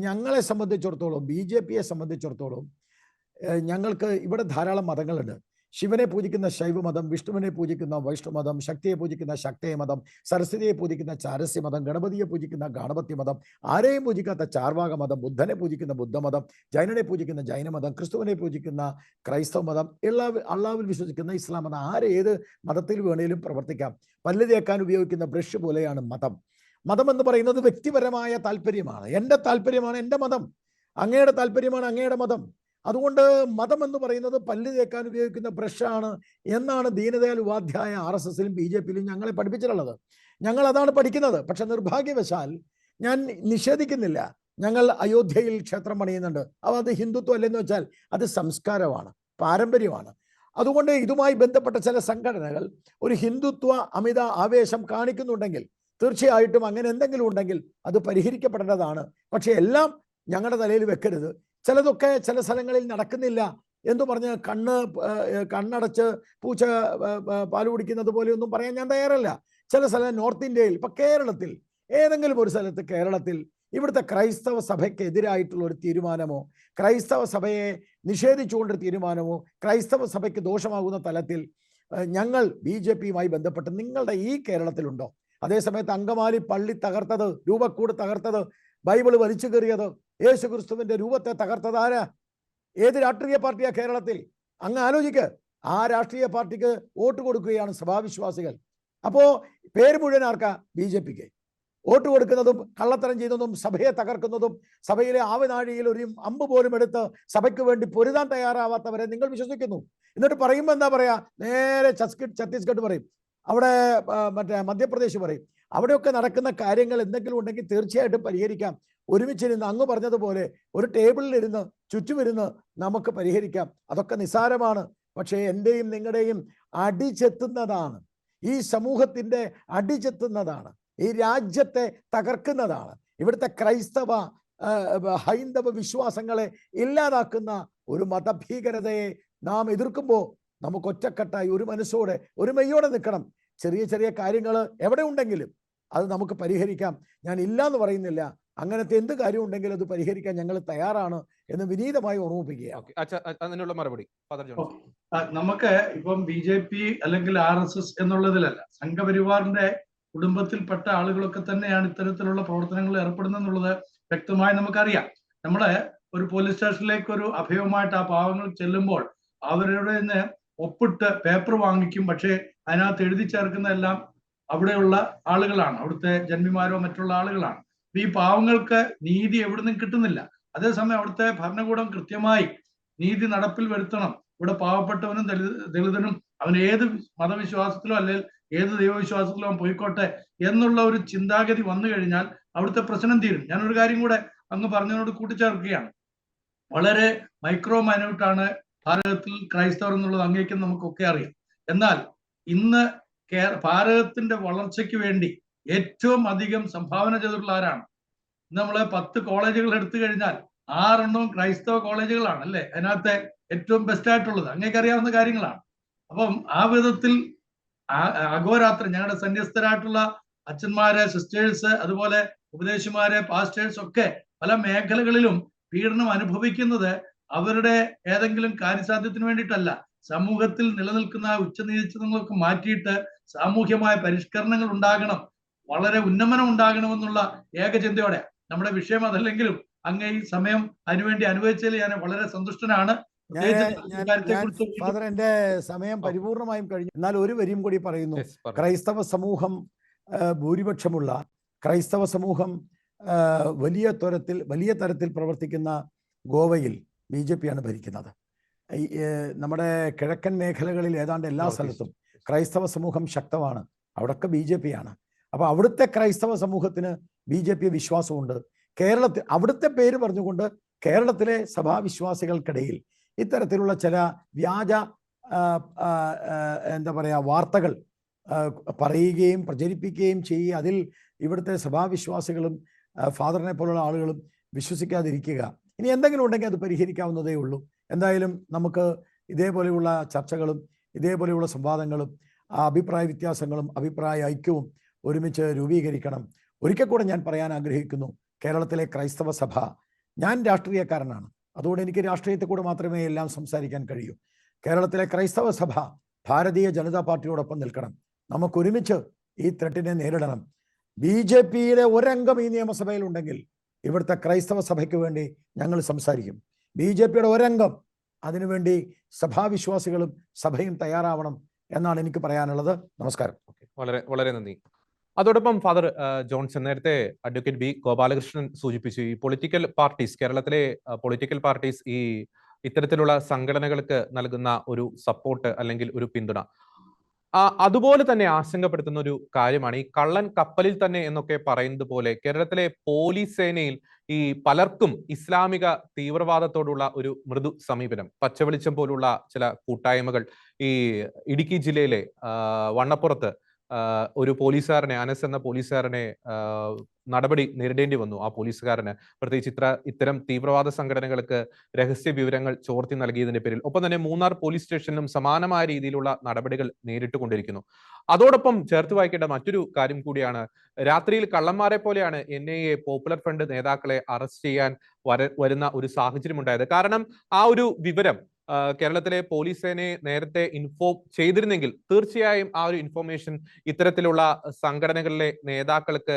ഞങ്ങളെ സംബന്ധിച്ചിടത്തോളം, BJPയെ സംബന്ധിച്ചിടത്തോളം ഞങ്ങൾക്ക് ഇവിടെ ധാരാളം മതങ്ങളുണ്ട്. ശിവനെ പൂജിക്കുന്ന ശൈവമതം, വിഷ്ണുവിനെ പൂജിക്കുന്ന വൈഷ്ണവമതം, ശക്തിയെ പൂജിക്കുന്ന ശക്തയ മതം, സരസ്വതിയെ പൂജിക്കുന്ന ചാരസ്യ മതം, ഗണപതിയെ പൂജിക്കുന്ന ഗണപതി മതം, ആരെയും പൂജിക്കാത്ത ചാർവാക മതം, ബുദ്ധനെ പൂജിക്കുന്ന ബുദ്ധമതം, ജൈനനെ പൂജിക്കുന്ന ജൈനമതം, ക്രിസ്തുവിനെ പൂജിക്കുന്ന ക്രൈസ്തവ മതം, അള്ളാഹുവിൽ വിശ്വസിക്കുന്ന ഇസ്ലാം മതം. ആരേത് മതത്തിൽ വേണേലും പ്രവർത്തിക്കാം. പല്ല് തേക്കാൻ ഉപയോഗിക്കുന്ന ബ്രഷ് പോലെയാണ് മതം. മതം എന്ന് പറയുന്നത് വ്യക്തിപരമായ താല്പര്യമാണ്. എൻ്റെ താല്പര്യമാണ് എൻ്റെ മതം, അങ്ങയുടെ താല്പര്യമാണ് അങ്ങയുടെ മതം. അതുകൊണ്ട് മതം എന്ന് പറയുന്നത് പല്ല് തേക്കാൻ ഉപയോഗിക്കുന്ന ബ്രഷാണ് എന്നാണ് ദീനദയാൽ ഉപാധ്യായ RSSലും BJPയിലും ഞങ്ങളെ പഠിപ്പിച്ചിട്ടുള്ളത്. ഞങ്ങൾ അതാണ് പഠിക്കുന്നത്. പക്ഷെ നിർഭാഗ്യവശാൽ ഞാൻ നിഷേധിക്കുന്നില്ല, ഞങ്ങൾ അയോധ്യയിൽ ക്ഷേത്രം പണിയുന്നുണ്ട്. അപ്പോൾ അത് ഹിന്ദുത്വം അല്ലെന്ന് വെച്ചാൽ അത് സംസ്കാരമാണ്, പാരമ്പര്യമാണ്. അതുകൊണ്ട് ഇതുമായി ബന്ധപ്പെട്ട ചില സംഘടനകൾ ഒരു ഹിന്ദുത്വ അമിത ആവേശം കാണിക്കുന്നുണ്ടെങ്കിൽ തീർച്ചയായിട്ടും അങ്ങനെ എന്തെങ്കിലും ഉണ്ടെങ്കിൽ അത് പരിഹരിക്കപ്പെടേണ്ടതാണ്. പക്ഷെ എല്ലാം ഞങ്ങളുടെ തലയിൽ വെക്കരുത്. ചിലതൊക്കെ ചില സ്ഥലങ്ങളിൽ നടക്കുന്നില്ല എന്ന് പറഞ്ഞ് കണ്ണടച്ച് പൂച്ച പാല് കുടിക്കുന്നത് പോലെയൊന്നും പറയാൻ ഞാൻ തയ്യാറല്ല. ചില സ്ഥലം നോർത്ത് ഇന്ത്യയിൽ, ഇപ്പം കേരളത്തിൽ, ഏതെങ്കിലും ഒരു സ്ഥലത്ത് കേരളത്തിൽ ഇവിടുത്തെ ക്രൈസ്തവ സഭയ്ക്കെതിരായിട്ടുള്ള ഒരു തീരുമാനമോ ക്രൈസ്തവ സഭയെ നിഷേധിച്ചുകൊണ്ടൊരു തീരുമാനമോ ക്രൈസ്തവ സഭയ്ക്ക് ദോഷമാകുന്ന തലത്തിൽ ഞങ്ങൾ BJPയുമായി ബന്ധപ്പെട്ട് നിങ്ങളുടെ ഈ കേരളത്തിലുണ്ടോ? അതേസമയത്ത് അങ്കമാലി പള്ളി തകർത്തത്, രൂപക്കൂട് തകർത്തത്, ബൈബിൾ വലിച്ചു കയറിയത്, യേശു ക്രിസ്തുവിന്റെ രൂപത്തെ തകർത്തത് ആരാ? ഏത് രാഷ്ട്രീയ പാർട്ടിയാ കേരളത്തിൽ? അങ്ങ് ആലോചിക്ക്. ആ രാഷ്ട്രീയ പാർട്ടിക്ക് വോട്ട് കൊടുക്കുകയാണ് സഭാവിശ്വാസികൾ. അപ്പോൾ പേര് മുഴുവൻ ആർക്കാ? BJPക്ക്. വോട്ട് കൊടുക്കുന്നതും കള്ളത്തരം ചെയ്യുന്നതും സഭയെ തകർക്കുന്നതും സഭയിലെ ആവനാഴിയിൽ ഒരു അമ്പ് പോലും എടുത്ത് സഭയ്ക്ക് വേണ്ടി പൊരുതാൻ തയ്യാറാവാത്തവരെ നിങ്ങൾ വിശ്വസിക്കുന്നു. എന്നിട്ട് പറയുമ്പോൾ എന്താ പറയാ? നേരെ ഛത്തീസ്ഗഡ് പറയും, അവിടെ മറ്റേ മധ്യപ്രദേശ് പറയും. അവിടെയൊക്കെ നടക്കുന്ന കാര്യങ്ങൾ എന്തെങ്കിലും ഉണ്ടെങ്കിൽ തീർച്ചയായിട്ടും പരിഹരിക്കാം. ഒരുമിച്ചിരുന്ന് അങ്ങ് പറഞ്ഞതുപോലെ ഒരു ടേബിളിലിരുന്ന് ചുറ്റുമിരുന്ന് നമുക്ക് പരിഹരിക്കാം. അതൊക്കെ നിസ്സാരമാണ്. പക്ഷേ എൻ്റെയും നിങ്ങളുടെയും അടിച്ചെത്തുന്നതാണ്, ഈ സമൂഹത്തിൻ്റെ അടിച്ചെത്തുന്നതാണ്, ഈ രാജ്യത്തെ തകർക്കുന്നതാണ്. ഇവിടുത്തെ ക്രൈസ്തവ ഹൈന്ദവ വിശ്വാസങ്ങളെ ഇല്ലാതാക്കുന്ന ഒരു മതഭീകരതയെ നാം എതിർക്കുമ്പോൾ നമുക്ക് ഒറ്റക്കെട്ടായി ഒരു മനസ്സോടെ ഒരു മെയ്യോടെ നിൽക്കണം. ചെറിയ ചെറിയ കാര്യങ്ങൾ എവിടെ ഉണ്ടെങ്കിലും അത് നമുക്ക് പരിഹരിക്കാം. ഞാൻ ഇല്ല എന്ന് പറയുന്നില്ല. അങ്ങനത്തെ എന്ത് കാര്യം ഉണ്ടെങ്കിലും അത് പരിഹരിക്കാൻ ഞങ്ങൾ തയ്യാറാണ് എന്ന് വിനീതമായി ഓർമ്മിപ്പിക്കുക. അതിനുള്ള മറുപടി നമുക്ക് ഇപ്പം BJP അല്ലെങ്കിൽ RSS എന്നുള്ളതിലല്ല, സംഘപരിവാറിന്റെ കുടുംബത്തിൽപ്പെട്ട ആളുകളൊക്കെ തന്നെയാണ് ഇത്തരത്തിലുള്ള പ്രവർത്തനങ്ങളിൽ ഏർപ്പെടുന്നത് വ്യക്തമായി നമുക്കറിയാം. നമ്മളെ ഒരു പോലീസ് സ്റ്റേഷനിലേക്ക് ഒരു അഭയവുമായിട്ട് ആ പാവങ്ങൾ ചെല്ലുമ്പോൾ അവരുടെ നിന്ന് ഒപ്പിട്ട് പേപ്പർ വാങ്ങിക്കും. പക്ഷേ അതിനകത്ത് എഴുതി ചേർക്കുന്ന എല്ലാം അവിടെയുള്ള ആളുകളാണ്, അവിടുത്തെ ജന്മിമാരോ മറ്റുള്ള ആളുകളാണ്. ഈ പാവങ്ങൾക്ക് നീതി എവിടുന്നും കിട്ടുന്നില്ല. അതേസമയം അവിടുത്തെ ഭരണകൂടം കൃത്യമായി നീതി നടപ്പിൽ വരുത്തണം. ഇവിടെ പാവപ്പെട്ടവനും ദളിതനും അവൻ ഏത് മതവിശ്വാസത്തിലോ അല്ലെങ്കിൽ ഏത് ദൈവവിശ്വാസത്തിലോ അവൻ പോയിക്കോട്ടെ എന്നുള്ള ഒരു ചിന്താഗതി വന്നു കഴിഞ്ഞാൽ അവിടുത്തെ പ്രശ്നം തീരും. ഞാനൊരു കാര്യം കൂടെ അങ്ങ് പറഞ്ഞതിനോട് കൂട്ടിച്ചേർക്കുകയാണ്. വളരെ മൈക്രോ മൈന്യൂട്ടാണ് ഭാരതത്തിൽ ക്രൈസ്തവർ എന്നുള്ളത് അങ്ങേക്കും നമുക്കൊക്കെ അറിയാം. എന്നാൽ ഇന്ന് ഭാരതത്തിന്റെ വളർച്ചയ്ക്ക് വേണ്ടി ഏറ്റവും അധികം സംഭാവന ചെയ്തിട്ടുള്ള ആരാണ്? നമ്മള് 10 കോളേജുകൾ എടുത്തു കഴിഞ്ഞാൽ 6 എണ്ണവും ക്രൈസ്തവ കോളേജുകളാണ് അല്ലെ? അതിനകത്തെ ഏറ്റവും ബെസ്റ്റ് ആയിട്ടുള്ളത് അങ്ങേക്ക് അറിയാവുന്ന കാര്യങ്ങളാണ്. അപ്പം ആ വിധത്തിൽ അഹോരാത്രം ഞങ്ങളുടെ സന്യസ്തരായിട്ടുള്ള അച്ഛന്മാര്, സിസ്റ്റേഴ്സ്, അതുപോലെ ഉപദേശിമാര്, പാസ്റ്റേഴ്സ് ഒക്കെ പല മേഖലകളിലും പീഡനം അനുഭവിക്കുന്നത് അവരുടെ ഏതെങ്കിലും കാര്യസാധ്യത്തിന് വേണ്ടിയിട്ടല്ല. സമൂഹത്തിൽ നിലനിൽക്കുന്ന ഉച്ചനീചത്വങ്ങളൊക്കെ മാറ്റിയിട്ട് സാമൂഹ്യമായ പരിഷ്കരണങ്ങൾ ഉണ്ടാകണം, വളരെ ഉന്നമനം ഉണ്ടാകണമെന്നുള്ള ഏകചിന്തയോടെ. നമ്മുടെ വിഷയം അതല്ലെങ്കിലും അങ്ങ് ഈ സമയം അതിനുവേണ്ടി അനുഭവിച്ചതിൽ ഞാൻ വളരെ സന്തുഷ്ടനാണ്. ഫാദർ, എന്റെ സമയം പരിപൂർണമായും കഴിഞ്ഞു. എന്നാൽ ഒരു വരിയും കൂടി പറയുന്നു. ക്രൈസ്തവ സമൂഹം ഭൂരിപക്ഷമുള്ള ക്രൈസ്തവ സമൂഹം വലിയ തരത്തിൽ പ്രവർത്തിക്കുന്ന ഗോവയിൽ BJP ആണ് ഭരിക്കുന്നത്. നമ്മുടെ കിഴക്കൻ മേഖലകളിൽ ഏതാണ്ട് എല്ലാ സ്ഥലത്തും ക്രൈസ്തവ സമൂഹം ശക്തമാണ്. അവിടൊക്കെ BJP ആണ്. അപ്പൊ അവിടുത്തെ ക്രൈസ്തവ സമൂഹത്തിന് BJP വിശ്വാസമുണ്ട്. കേരളത്തിൽ അവിടുത്തെ പേര് പറഞ്ഞുകൊണ്ട് കേരളത്തിലെ സഭാവിശ്വാസികൾക്കിടയിൽ ഇത്തരത്തിലുള്ള ചില വ്യാജ എന്താ പറയുക വാർത്തകൾ പറയുകയും പ്രചരിപ്പിക്കുകയും ചെയ്യുക, അതിൽ ഇവിടുത്തെ സഭാവിശ്വാസികളും ഫാദറിനെ പോലുള്ള ആളുകളും വിശ്വസിക്കാതിരിക്കുക. ഇനി എന്തെങ്കിലും ഉണ്ടെങ്കിൽ അത് പരിഹരിക്കാവുന്നതേ ഉള്ളൂ. എന്തായാലും നമുക്ക് ഇതേപോലെയുള്ള ചർച്ചകളും ഇതേപോലെയുള്ള സംവാദങ്ങളും അഭിപ്രായ വ്യത്യാസങ്ങളും അഭിപ്രായ ഐക്യവും ഒരുമിച്ച് രൂപീകരിക്കണം. ഒരിക്കൽ കൂടെ ഞാൻ പറയാൻ ആഗ്രഹിക്കുന്നു, കേരളത്തിലെ ക്രൈസ്തവ സഭ, ഞാൻ രാഷ്ട്രീയക്കാരനാണ്, അതുകൊണ്ട് എനിക്ക് രാഷ്ട്രീയത്തെ കൂടെ മാത്രമേ എല്ലാം സംസാരിക്കാൻ കഴിയൂ. കേരളത്തിലെ ക്രൈസ്തവ സഭ ഭാരതീയ ജനതാ പാർട്ടിയോടൊപ്പം നിൽക്കണം. നമുക്കൊരുമിച്ച് ഈ ത്രെട്ടിനെ നേരിടണം. BJPയുടെ ഒരംഗം ഈ നിയമസഭയിൽ ഉണ്ടെങ്കിൽ ഇവിടുത്തെ ക്രൈസ്തവ സഭയ്ക്ക് വേണ്ടി ഞങ്ങൾ സംസാരിക്കും. BJPയുടെ ഒരംഗം, അതിനുവേണ്ടി സഭാവിശ്വാസികളും സഭയും തയ്യാറാവണം എന്നാണ് എനിക്ക് പറയാനുള്ളത്. നമസ്കാരം. വളരെ വളരെ നന്ദി. അതോടൊപ്പം ഫാദർ ജോൺസൺ, നേരത്തെ അഡ്വക്കേറ്റ് B. ഗോപാലകൃഷ്ണൻ സൂചിപ്പിച്ചു, ഈ പൊളിറ്റിക്കൽ പാർട്ടീസ്, കേരളത്തിലെ പൊളിറ്റിക്കൽ പാർട്ടീസ് ഈ ഇത്തരത്തിലുള്ള സംഘടനകൾക്ക് നൽകുന്ന ഒരു സപ്പോർട്ട് അല്ലെങ്കിൽ ഒരു പിന്തുണ, അതുപോലെ തന്നെ ആശങ്കപ്പെടുത്തുന്ന ഒരു കാര്യമാണ് ഈ കള്ളൻ കപ്പലിൽ തന്നെ എന്നൊക്കെ പറയുന്നത് പോലെ കേരളത്തിലെ പോലീസ് സേനയിൽ ഈ പലർക്കും ഇസ്ലാമിക തീവ്രവാദത്തോടുള്ള ഒരു മൃദു സമീപനം. പച്ചവെളിച്ചം പോലുള്ള ചില കൂട്ടായ്മകൾ, ഈ ഇടുക്കി ജില്ലയിലെ വണ്ണപ്പുറത്ത് ഒരു പോലീസുകാരനെ, അനസ് എന്ന പോലീസുകാരനെ നടപടി നേരിടേണ്ടി വന്നു. ആ പോലീസുകാരന് പ്രത്യേകിച്ച് ഇത്തരം തീവ്രവാദ സംഘടനകൾക്ക് രഹസ്യ വിവരങ്ങൾ ചോർത്തി നൽകിയതിന്റെ പേരിൽ. ഒപ്പം തന്നെ മൂന്നാർ പോലീസ് സ്റ്റേഷനിലും സമാനമായ രീതിയിലുള്ള നടപടികൾ നേരിട്ടുകൊണ്ടിരിക്കുന്നു. അതോടൊപ്പം ചേർത്ത് വായിക്കേണ്ട മറ്റൊരു കാര്യം കൂടിയാണ്, രാത്രിയിൽ കള്ളന്മാരെ പോലെയാണ് NIA പോപ്പുലർ ഫ്രണ്ട് നേതാക്കളെ അറസ്റ്റ് ചെയ്യാൻ വരുന്ന ഒരു സാഹചര്യം ഉണ്ടായത്. കാരണം ആ ഒരു വിവരം കേരളത്തിലെ പോലീസ് സേനയെ നേരത്തെ ഇൻഫോം ചെയ്തിരുന്നെങ്കിൽ തീർച്ചയായും ആ ഒരു ഇൻഫോർമേഷൻ ഇത്തരത്തിലുള്ള സംഘടനകളിലെ നേതാക്കൾക്ക്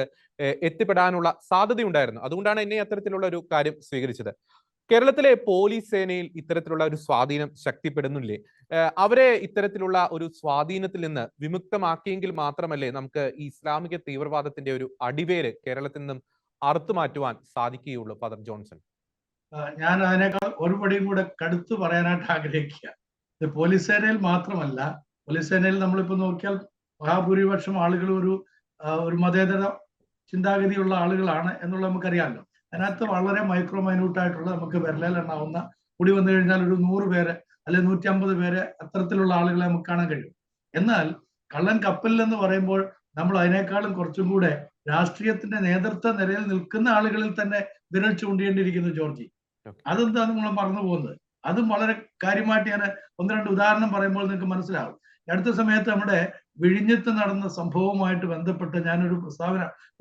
എത്തിപ്പെടാനുള്ള സാധ്യതയുണ്ടായിരുന്നു. അതുകൊണ്ടാണ് NIA അത്തരത്തിലുള്ള ഒരു കാര്യം സ്വീകരിച്ചത്. കേരളത്തിലെ പോലീസ് സേനയിൽ ഇത്തരത്തിലുള്ള ഒരു സ്വാധീനം ശക്തിപ്പെടുന്നില്ലേ? അവരെ ഇത്തരത്തിലുള്ള ഒരു സ്വാധീനത്തിൽ നിന്ന് വിമുക്തമാക്കിയെങ്കിൽ മാത്രമല്ലേ നമുക്ക് ഈ ഇസ്ലാമിക തീവ്രവാദത്തിന്റെ ഒരു അടിവേര് കേരളത്തിൽ നിന്നും അറുത്തു മാറ്റുവാൻ സാധിക്കുകയുള്ളൂ? ഫാദർ ജോൺസൺ, ഞാൻ അതിനേക്കാൾ ഒരുപടിയും കൂടെ കടുത്തു പറയാനായിട്ട് ആഗ്രഹിക്കുക. ഇത് പോലീസ് സേനയിൽ മാത്രമല്ല, പോലീസ് സേനയിൽ നമ്മളിപ്പോ നോക്കിയാൽ മഹാഭൂരിപക്ഷം ആളുകൾ ഒരു മതേതര ചിന്താഗതിയുള്ള ആളുകളാണ് എന്നുള്ളത് നമുക്കറിയാമല്ലോ. അതിനകത്ത് വളരെ മൈക്രോ മൈന്യൂട്ടായിട്ടുള്ള നമുക്ക് വിരലിലെണ്ണാവുന്ന, കൂടി വന്നു കഴിഞ്ഞാൽ ഒരു 100 പേര് അല്ലെങ്കിൽ 150 പേര് അത്തരത്തിലുള്ള ആളുകളെ നമുക്ക് കാണാൻ കഴിയും. എന്നാൽ കള്ളൻ കപ്പലിൽ എന്ന് പറയുമ്പോൾ നമ്മൾ അതിനേക്കാളും കുറച്ചും കൂടെ രാഷ്ട്രീയത്തിന്റെ നേതൃത്വ നിരയിൽ നിൽക്കുന്ന ആളുകളിൽ തന്നെ വിരൽ ചൂണ്ടേണ്ടിയിരിക്കുന്നു ജോർജി. അതെന്താ നിങ്ങൾ മറന്നു പോകുന്നത്? അതും വളരെ കാര്യമായിട്ട് ഞാൻ ഒന്ന് രണ്ട് ഉദാഹരണം പറയുമ്പോൾ നിങ്ങൾക്ക് മനസ്സിലാവും. അടുത്ത സമയത്ത് നമ്മുടെ വിഴിഞ്ഞത്ത് നടന്ന സംഭവവുമായിട്ട് ബന്ധപ്പെട്ട് ഞാനൊരു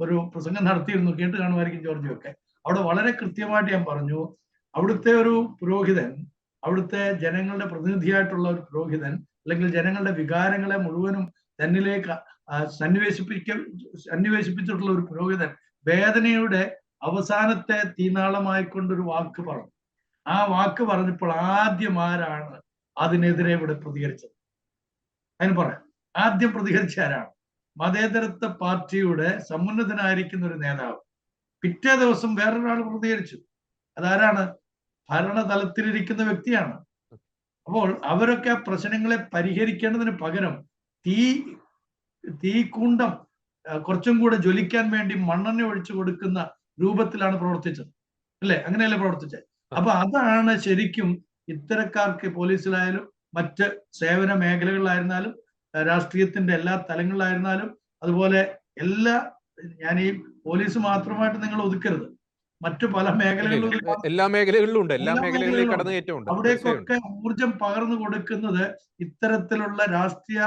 ഒരു പ്രസംഗം നടത്തിയിരുന്നു, കേട്ട് കാണുമായിരിക്കും ജോർജിയൊക്കെ. അവിടെ വളരെ കൃത്യമായിട്ട് ഞാൻ പറഞ്ഞു, അവിടുത്തെ ഒരു പുരോഹിതൻ, അവിടുത്തെ ജനങ്ങളുടെ പ്രതിനിധിയായിട്ടുള്ള ഒരു പുരോഹിതൻ, അല്ലെങ്കിൽ ജനങ്ങളുടെ വികാരങ്ങളെ മുഴുവനും തന്നിലേക്ക് സന്നിവേശിപ്പിച്ചിട്ടുള്ള ഒരു പുരോഹിതൻ വേദനയുടെ അവസാനത്തെ തീനാളമായിക്കൊണ്ടൊരു വാക്ക് പറഞ്ഞു. ആ വാക്ക് പറഞ്ഞപ്പോൾ ആദ്യം ആരാണ് അതിനെതിരെ ഇവിടെ പ്രതികരിച്ചത്? അതിന് പറയാം, ആദ്യം പ്രതികരിച്ച ആരാണ്? മതേതരത്വ പാർട്ടിയുടെ സമുന്നതനായിരിക്കുന്ന ഒരു നേതാവ്. പിറ്റേ ദിവസം വേറൊരാൾ പ്രതികരിച്ചു. അതാരാണ്? ഭരണതലത്തിലിരിക്കുന്ന വ്യക്തിയാണ്. അപ്പോൾ അവരൊക്കെ പ്രശ്നങ്ങളെ പരിഹരിക്കേണ്ടതിന് പകരം തീക്കുണ്ടം കുറച്ചും കൂടെ ജ്വലിക്കാൻ വേണ്ടി മണ്ണെണ്ണ ഒഴിച്ചു കൊടുക്കുന്ന രൂപത്തിലാണ് പ്രവർത്തിച്ചത്, അല്ലെ? അങ്ങനെയല്ലേ പ്രവർത്തിച്ചത്? അപ്പൊ അതാണ് ശരിക്കും ഇത്തരക്കാർക്ക് പോലീസിലായാലും മറ്റ് സേവന മേഖലകളിലായിരുന്നാലും രാഷ്ട്രീയത്തിന്റെ എല്ലാ തലങ്ങളിലായിരുന്നാലും അതുപോലെ ഞാൻ ഈ പോലീസ് മാത്രമായിട്ട് നിങ്ങൾ ഒതുക്കരുത്, മറ്റു പല മേഖലകളിലും എല്ലാ മേഖലകളിലും ഉണ്ട്, എല്ലാ മേഖലകളിലും കടന്നുകയറ്റമുണ്ട്. അവിടേക്കൊക്കെ ഊർജം പകർന്നു കൊടുക്കുന്നത് ഇത്തരത്തിലുള്ള രാഷ്ട്രീയ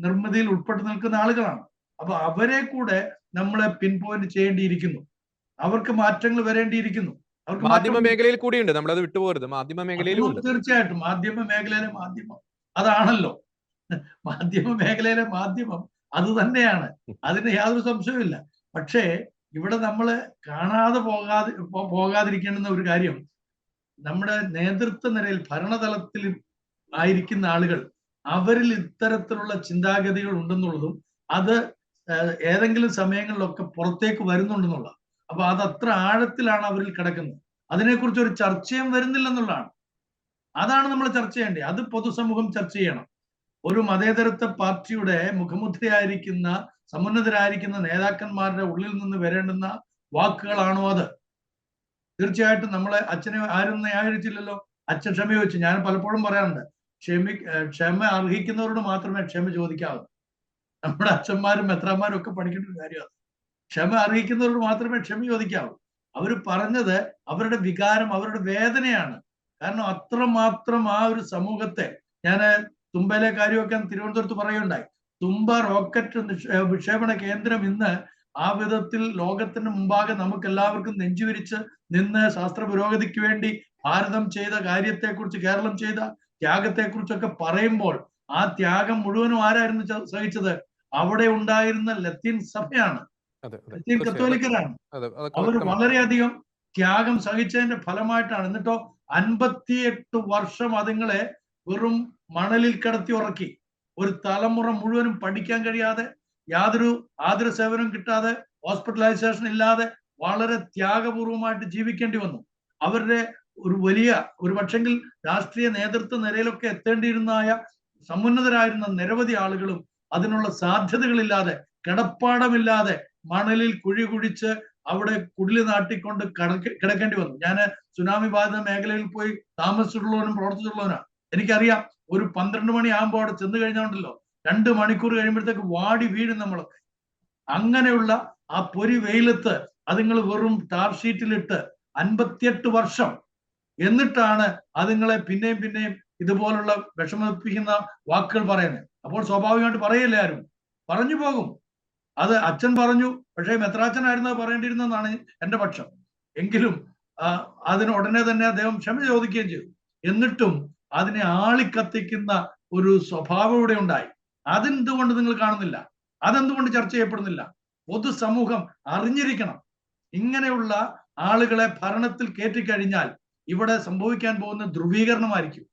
നിർമ്മിതിയിൽ ഉൾപ്പെട്ടു നിൽക്കുന്ന ആളുകളാണ്. അപ്പൊ അവരെ കൂടെ നമ്മളെ പിൻ പോയിന്റ് ചെയ്യേണ്ടിയിരിക്കുന്നു. അവർക്ക് മാറ്റങ്ങൾ വരേണ്ടിയിരിക്കുന്നു. മാധ്യമ മേഖലയിൽ കൂടിയുണ്ട്, നമ്മളത് വിട്ടുപോകരുത്. മാധ്യമ മേഖലയിലും ഉണ്ട്. തീർച്ചയായിട്ടും മാധ്യമ മേഖലയിലെ മാധ്യമം അതാണല്ലോ. മാധ്യമ മേഖലയിലെ മാധ്യമം അത് തന്നെയാണ്, അതിന് യാതൊരു സംശയവുമില്ല. പക്ഷേ ഇവിടെ നമ്മൾ കാണാതെ പോകാതിരിക്കേണ്ടുന്ന ഒരു കാര്യം, നമ്മുടെ നേതൃത്വ നിരയിൽ ഭരണതലത്തിൽ ആയിരിക്കുന്ന ആളുകൾ, അവരിൽ ഇത്തരത്തിലുള്ള ചിന്താഗതികൾ ഉണ്ടെന്നുള്ളതും അത് ഏതെങ്കിലും സമയങ്ങളിലൊക്കെ പുറത്തേക്ക് വരുന്നുണ്ടെന്നുള്ള. അപ്പൊ അത് അത്ര ആഴത്തിലാണ് അവരിൽ കിടക്കുന്നത്. അതിനെക്കുറിച്ച് ഒരു ചർച്ചയും വരുന്നില്ലെന്നുള്ളതാണ്. അതാണ് നമ്മൾ ചർച്ച ചെയ്യേണ്ടത്. അത് പൊതുസമൂഹം ചർച്ച ചെയ്യണം. ഒരു മതേതരത്വ പാർട്ടിയുടെ മുഖമുദ്രയായിരിക്കുന്ന സമുന്നതരായിരിക്കുന്ന നേതാക്കന്മാരുടെ ഉള്ളിൽ നിന്ന് വരേണ്ടുന്ന വാക്കുകളാണോ അത്? തീർച്ചയായിട്ടും നമ്മളെ അച്ഛനെ ആരും ന്യായീകരിച്ചില്ലല്ലോ. അച്ഛൻ ക്ഷമ ചോദിച്ചു. ഞാൻ പലപ്പോഴും പറയാറുണ്ട്, ക്ഷമ അർഹിക്കുന്നവരോട് മാത്രമേ ക്ഷമ ചോദിക്കാവൂ. നമ്മുടെ അച്ഛന്മാരും മെത്രാന്മാരും ഒക്കെ പഠിക്കേണ്ട ഒരു കാര്യമാണ്. ക്ഷമ അറിയിക്കുന്നവരോട് മാത്രമേ ക്ഷമ ചോദിക്കാവൂ. അവർ പറഞ്ഞത് അവരുടെ വികാരം, അവരുടെ വേദനയാണ്. കാരണം അത്രമാത്രം ആ ഒരു സമൂഹത്തെ, ഞാൻ തുമ്പയിലെ കാര്യമൊക്കെ തിരുവനന്തപുരത്ത് പറയുകയുണ്ടായി. തുമ്പ റോക്കറ്റ് വിക്ഷേപണ കേന്ദ്രം ഇന്ന് ആ വിധത്തിൽ ലോകത്തിന് മുമ്പാകെ നമുക്ക് എല്ലാവർക്കും നെഞ്ചുവിരിച്ച് നിന്ന് ശാസ്ത്ര പുരോഗതിക്ക് വേണ്ടി ഭാരതം ചെയ്ത കാര്യത്തെക്കുറിച്ച്, കേരളം ചെയ്ത ത്യാഗത്തെക്കുറിച്ചൊക്കെ പറയുമ്പോൾ ആ ത്യാഗം മുഴുവനും ആരായിരുന്നു സഹിച്ചത്? അവിടെ ഉണ്ടായിരുന്ന ലത്തീൻ സഭയാണ്, ലത്തീൻ കത്തോലിക്കരാണ്. അവർ വളരെയധികം ത്യാഗം സഹിച്ചതിന്റെ ഫലമായിട്ടാണ്. എന്നിട്ടോ 58 വർഷം അതുങ്ങളെ വെറും മണലിൽ കിടത്തി ഉറക്കി. ഒരു തലമുറ മുഴുവനും പഠിക്കാൻ കഴിയാതെ, യാതൊരു ആതുര സേവനം കിട്ടാതെ, ഹോസ്പിറ്റലൈസേഷൻ ഇല്ലാതെ വളരെ ത്യാഗപൂർവമായിട്ട് ജീവിക്കേണ്ടി വന്നു. അവരുടെ ഒരു പക്ഷെങ്കിൽ രാഷ്ട്രീയ നേതൃത്വ നിരയിലൊക്കെ എത്തേണ്ടിയിരുന്നായ സമുന്നതരായിരുന്ന നിരവധി ആളുകളും അതിനുള്ള സാധ്യതകളില്ലാതെ, കിടപ്പാടമില്ലാതെ മണലിൽ കുഴി കുഴിച്ച് അവിടെ കുടില് നാട്ടിക്കൊണ്ട് കിടക്കേണ്ടി വന്നു. ഞാൻ സുനാമി ബാധിത മേഖലയിൽ പോയി താമസിച്ചിട്ടുള്ളവനും പ്രവർത്തിച്ചിട്ടുള്ളവനാണ്. എനിക്കറിയാം, ഒരു 12 മണിയാകുമ്പോൾ അവിടെ ചെന്ന് കഴിഞ്ഞുണ്ടല്ലോ, 2 മണിക്കൂർ കഴിയുമ്പോഴത്തേക്ക് വാടി വീഴും നമ്മൾ. അങ്ങനെയുള്ള ആ പൊരി വെയിലത്ത് അതുങ്ങൾ വെറും ടാർ ഷീറ്റിലിട്ട് 58 വർഷം, എന്നിട്ടാണ് അതുങ്ങളെ പിന്നെയും പിന്നെയും ഇതുപോലുള്ള വിഷമിപ്പിക്കുന്ന വാക്കുകൾ പറയുന്നത്. അപ്പോൾ സ്വാഭാവികമായിട്ട് പറയല്ലേ, ആരും പറഞ്ഞു പോകും. അത് അച്ഛൻ പറഞ്ഞു, പക്ഷേ മെത്രാച്ചനായിരുന്നു പറയേണ്ടിയിരുന്നെന്നാണ് എൻ്റെ പക്ഷം. എങ്കിലും അതിന് ഉടനെ തന്നെ അദ്ദേഹം ക്ഷമ ചോദിക്കുകയും ചെയ്തു. എന്നിട്ടും അതിനെ ആളിക്കത്തിക്കുന്ന ഒരു സ്വഭാവം ഇവിടെ ഉണ്ടായി. അതെന്തുകൊണ്ട് നിങ്ങൾ കാണുന്നില്ല? അതെന്തുകൊണ്ട് ചർച്ച ചെയ്യപ്പെടുന്നില്ല? പൊതുസമൂഹം അറിഞ്ഞിരിക്കണം. ഇങ്ങനെയുള്ള ആളുകളെ ഭരണത്തിൽ കയറ്റിക്കഴിഞ്ഞാൽ ഇവിടെ സംഭവിക്കാൻ പോകുന്ന ധ്രുവീകരണമായിരിക്കും.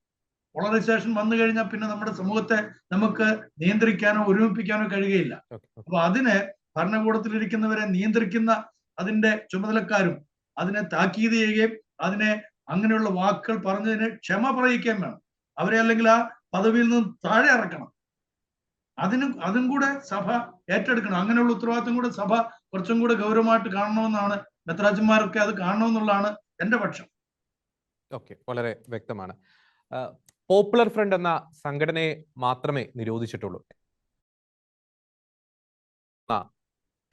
പോളറൈസേഷൻ വന്നു കഴിഞ്ഞാൽ പിന്നെ നമ്മുടെ സമൂഹത്തെ നമുക്ക് നിയന്ത്രിക്കാനോ ഒരുമിപ്പിക്കാനോ കഴിയുകയില്ല. അപ്പൊ അതിനെ ഭരണകൂടത്തിലിരിക്കുന്നവരെ നിയന്ത്രിക്കുന്ന അതിന്റെ ചുമതലക്കാരും അതിനെ താക്കീത് ചെയ്യുകയും അതിനെ അങ്ങനെയുള്ള വാക്കുകൾ പറഞ്ഞതിന് ക്ഷമ പറയിക്കുകയും വേണം. അവരെ അല്ലെങ്കിൽ ആ പദവിയിൽ നിന്ന് താഴെ ഇറക്കണം. അതും കൂടെ സഭ ഏറ്റെടുക്കണം. അങ്ങനെയുള്ള ഉത്തരവാദിത്വം കൂടെ സഭ കുറച്ചും കൂടെ ഗൗരവമായിട്ട് കാണണമെന്നാണ്, മെത്രാച്ചന്മാരൊക്കെ അത് കാണണമെന്നുള്ളതാണ് എൻ്റെ പക്ഷം. ഓക്കെ, വളരെ വ്യക്തമാണ്. പോപ്പുലർ ഫ്രണ്ട് എന്ന സംഘടനയെ മാത്രമേ നിരോധിച്ചിട്ടുള്ളൂ.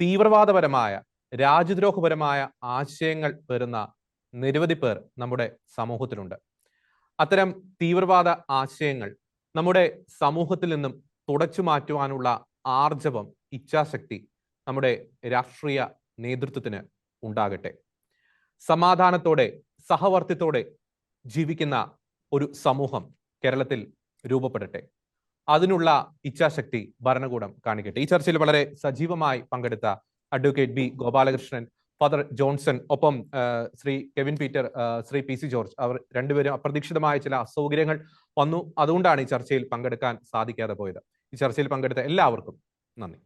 തീവ്രവാദപരമായ രാജ്യദ്രോഹപരമായ ആശയങ്ങൾ പേറുന്ന നിരവധി പേർ നമ്മുടെ സമൂഹത്തിലുണ്ട്. അത്തരം തീവ്രവാദ ആശയങ്ങൾ നമ്മുടെ സമൂഹത്തിൽ നിന്നും തുടച്ചു മാറ്റുവാനുള്ള ആർജവം, ഇച്ഛാശക്തി നമ്മുടെ രാഷ്ട്രീയ നേതൃത്വത്തിന് ഉണ്ടാകട്ടെ. സമാധാനത്തോടെ, സഹവർത്തിത്തോടെ ജീവിക്കുന്ന ഒരു സമൂഹം കേരളത്തിൽ രൂപപ്പെടട്ടെ. അതിനുള്ള ഇച്ഛാശക്തി ഭരണകൂടം കാണിക്കട്ടെ. ഈ ചർച്ചയിൽ വളരെ സജീവമായി പങ്കെടുത്ത advocate B Gopalakrishnan, father Johnson, ഒപ്പം Shri Kevin Peter, Shri P C George, അവർ രണ്ടുപേരും അപ്രതീക്ഷിതമായ ചില അസൗകര്യങ്ങൾ വന്നു. അതുകൊണ്ടാണ് ഈ ചർച്ചയിൽ പങ്കെടുക്കാൻ സാധിക്കാതെ പോയത്. ഈ ചർച്ചയിൽ പങ്കെടുത്ത എല്ലാവർക്കും നന്ദി.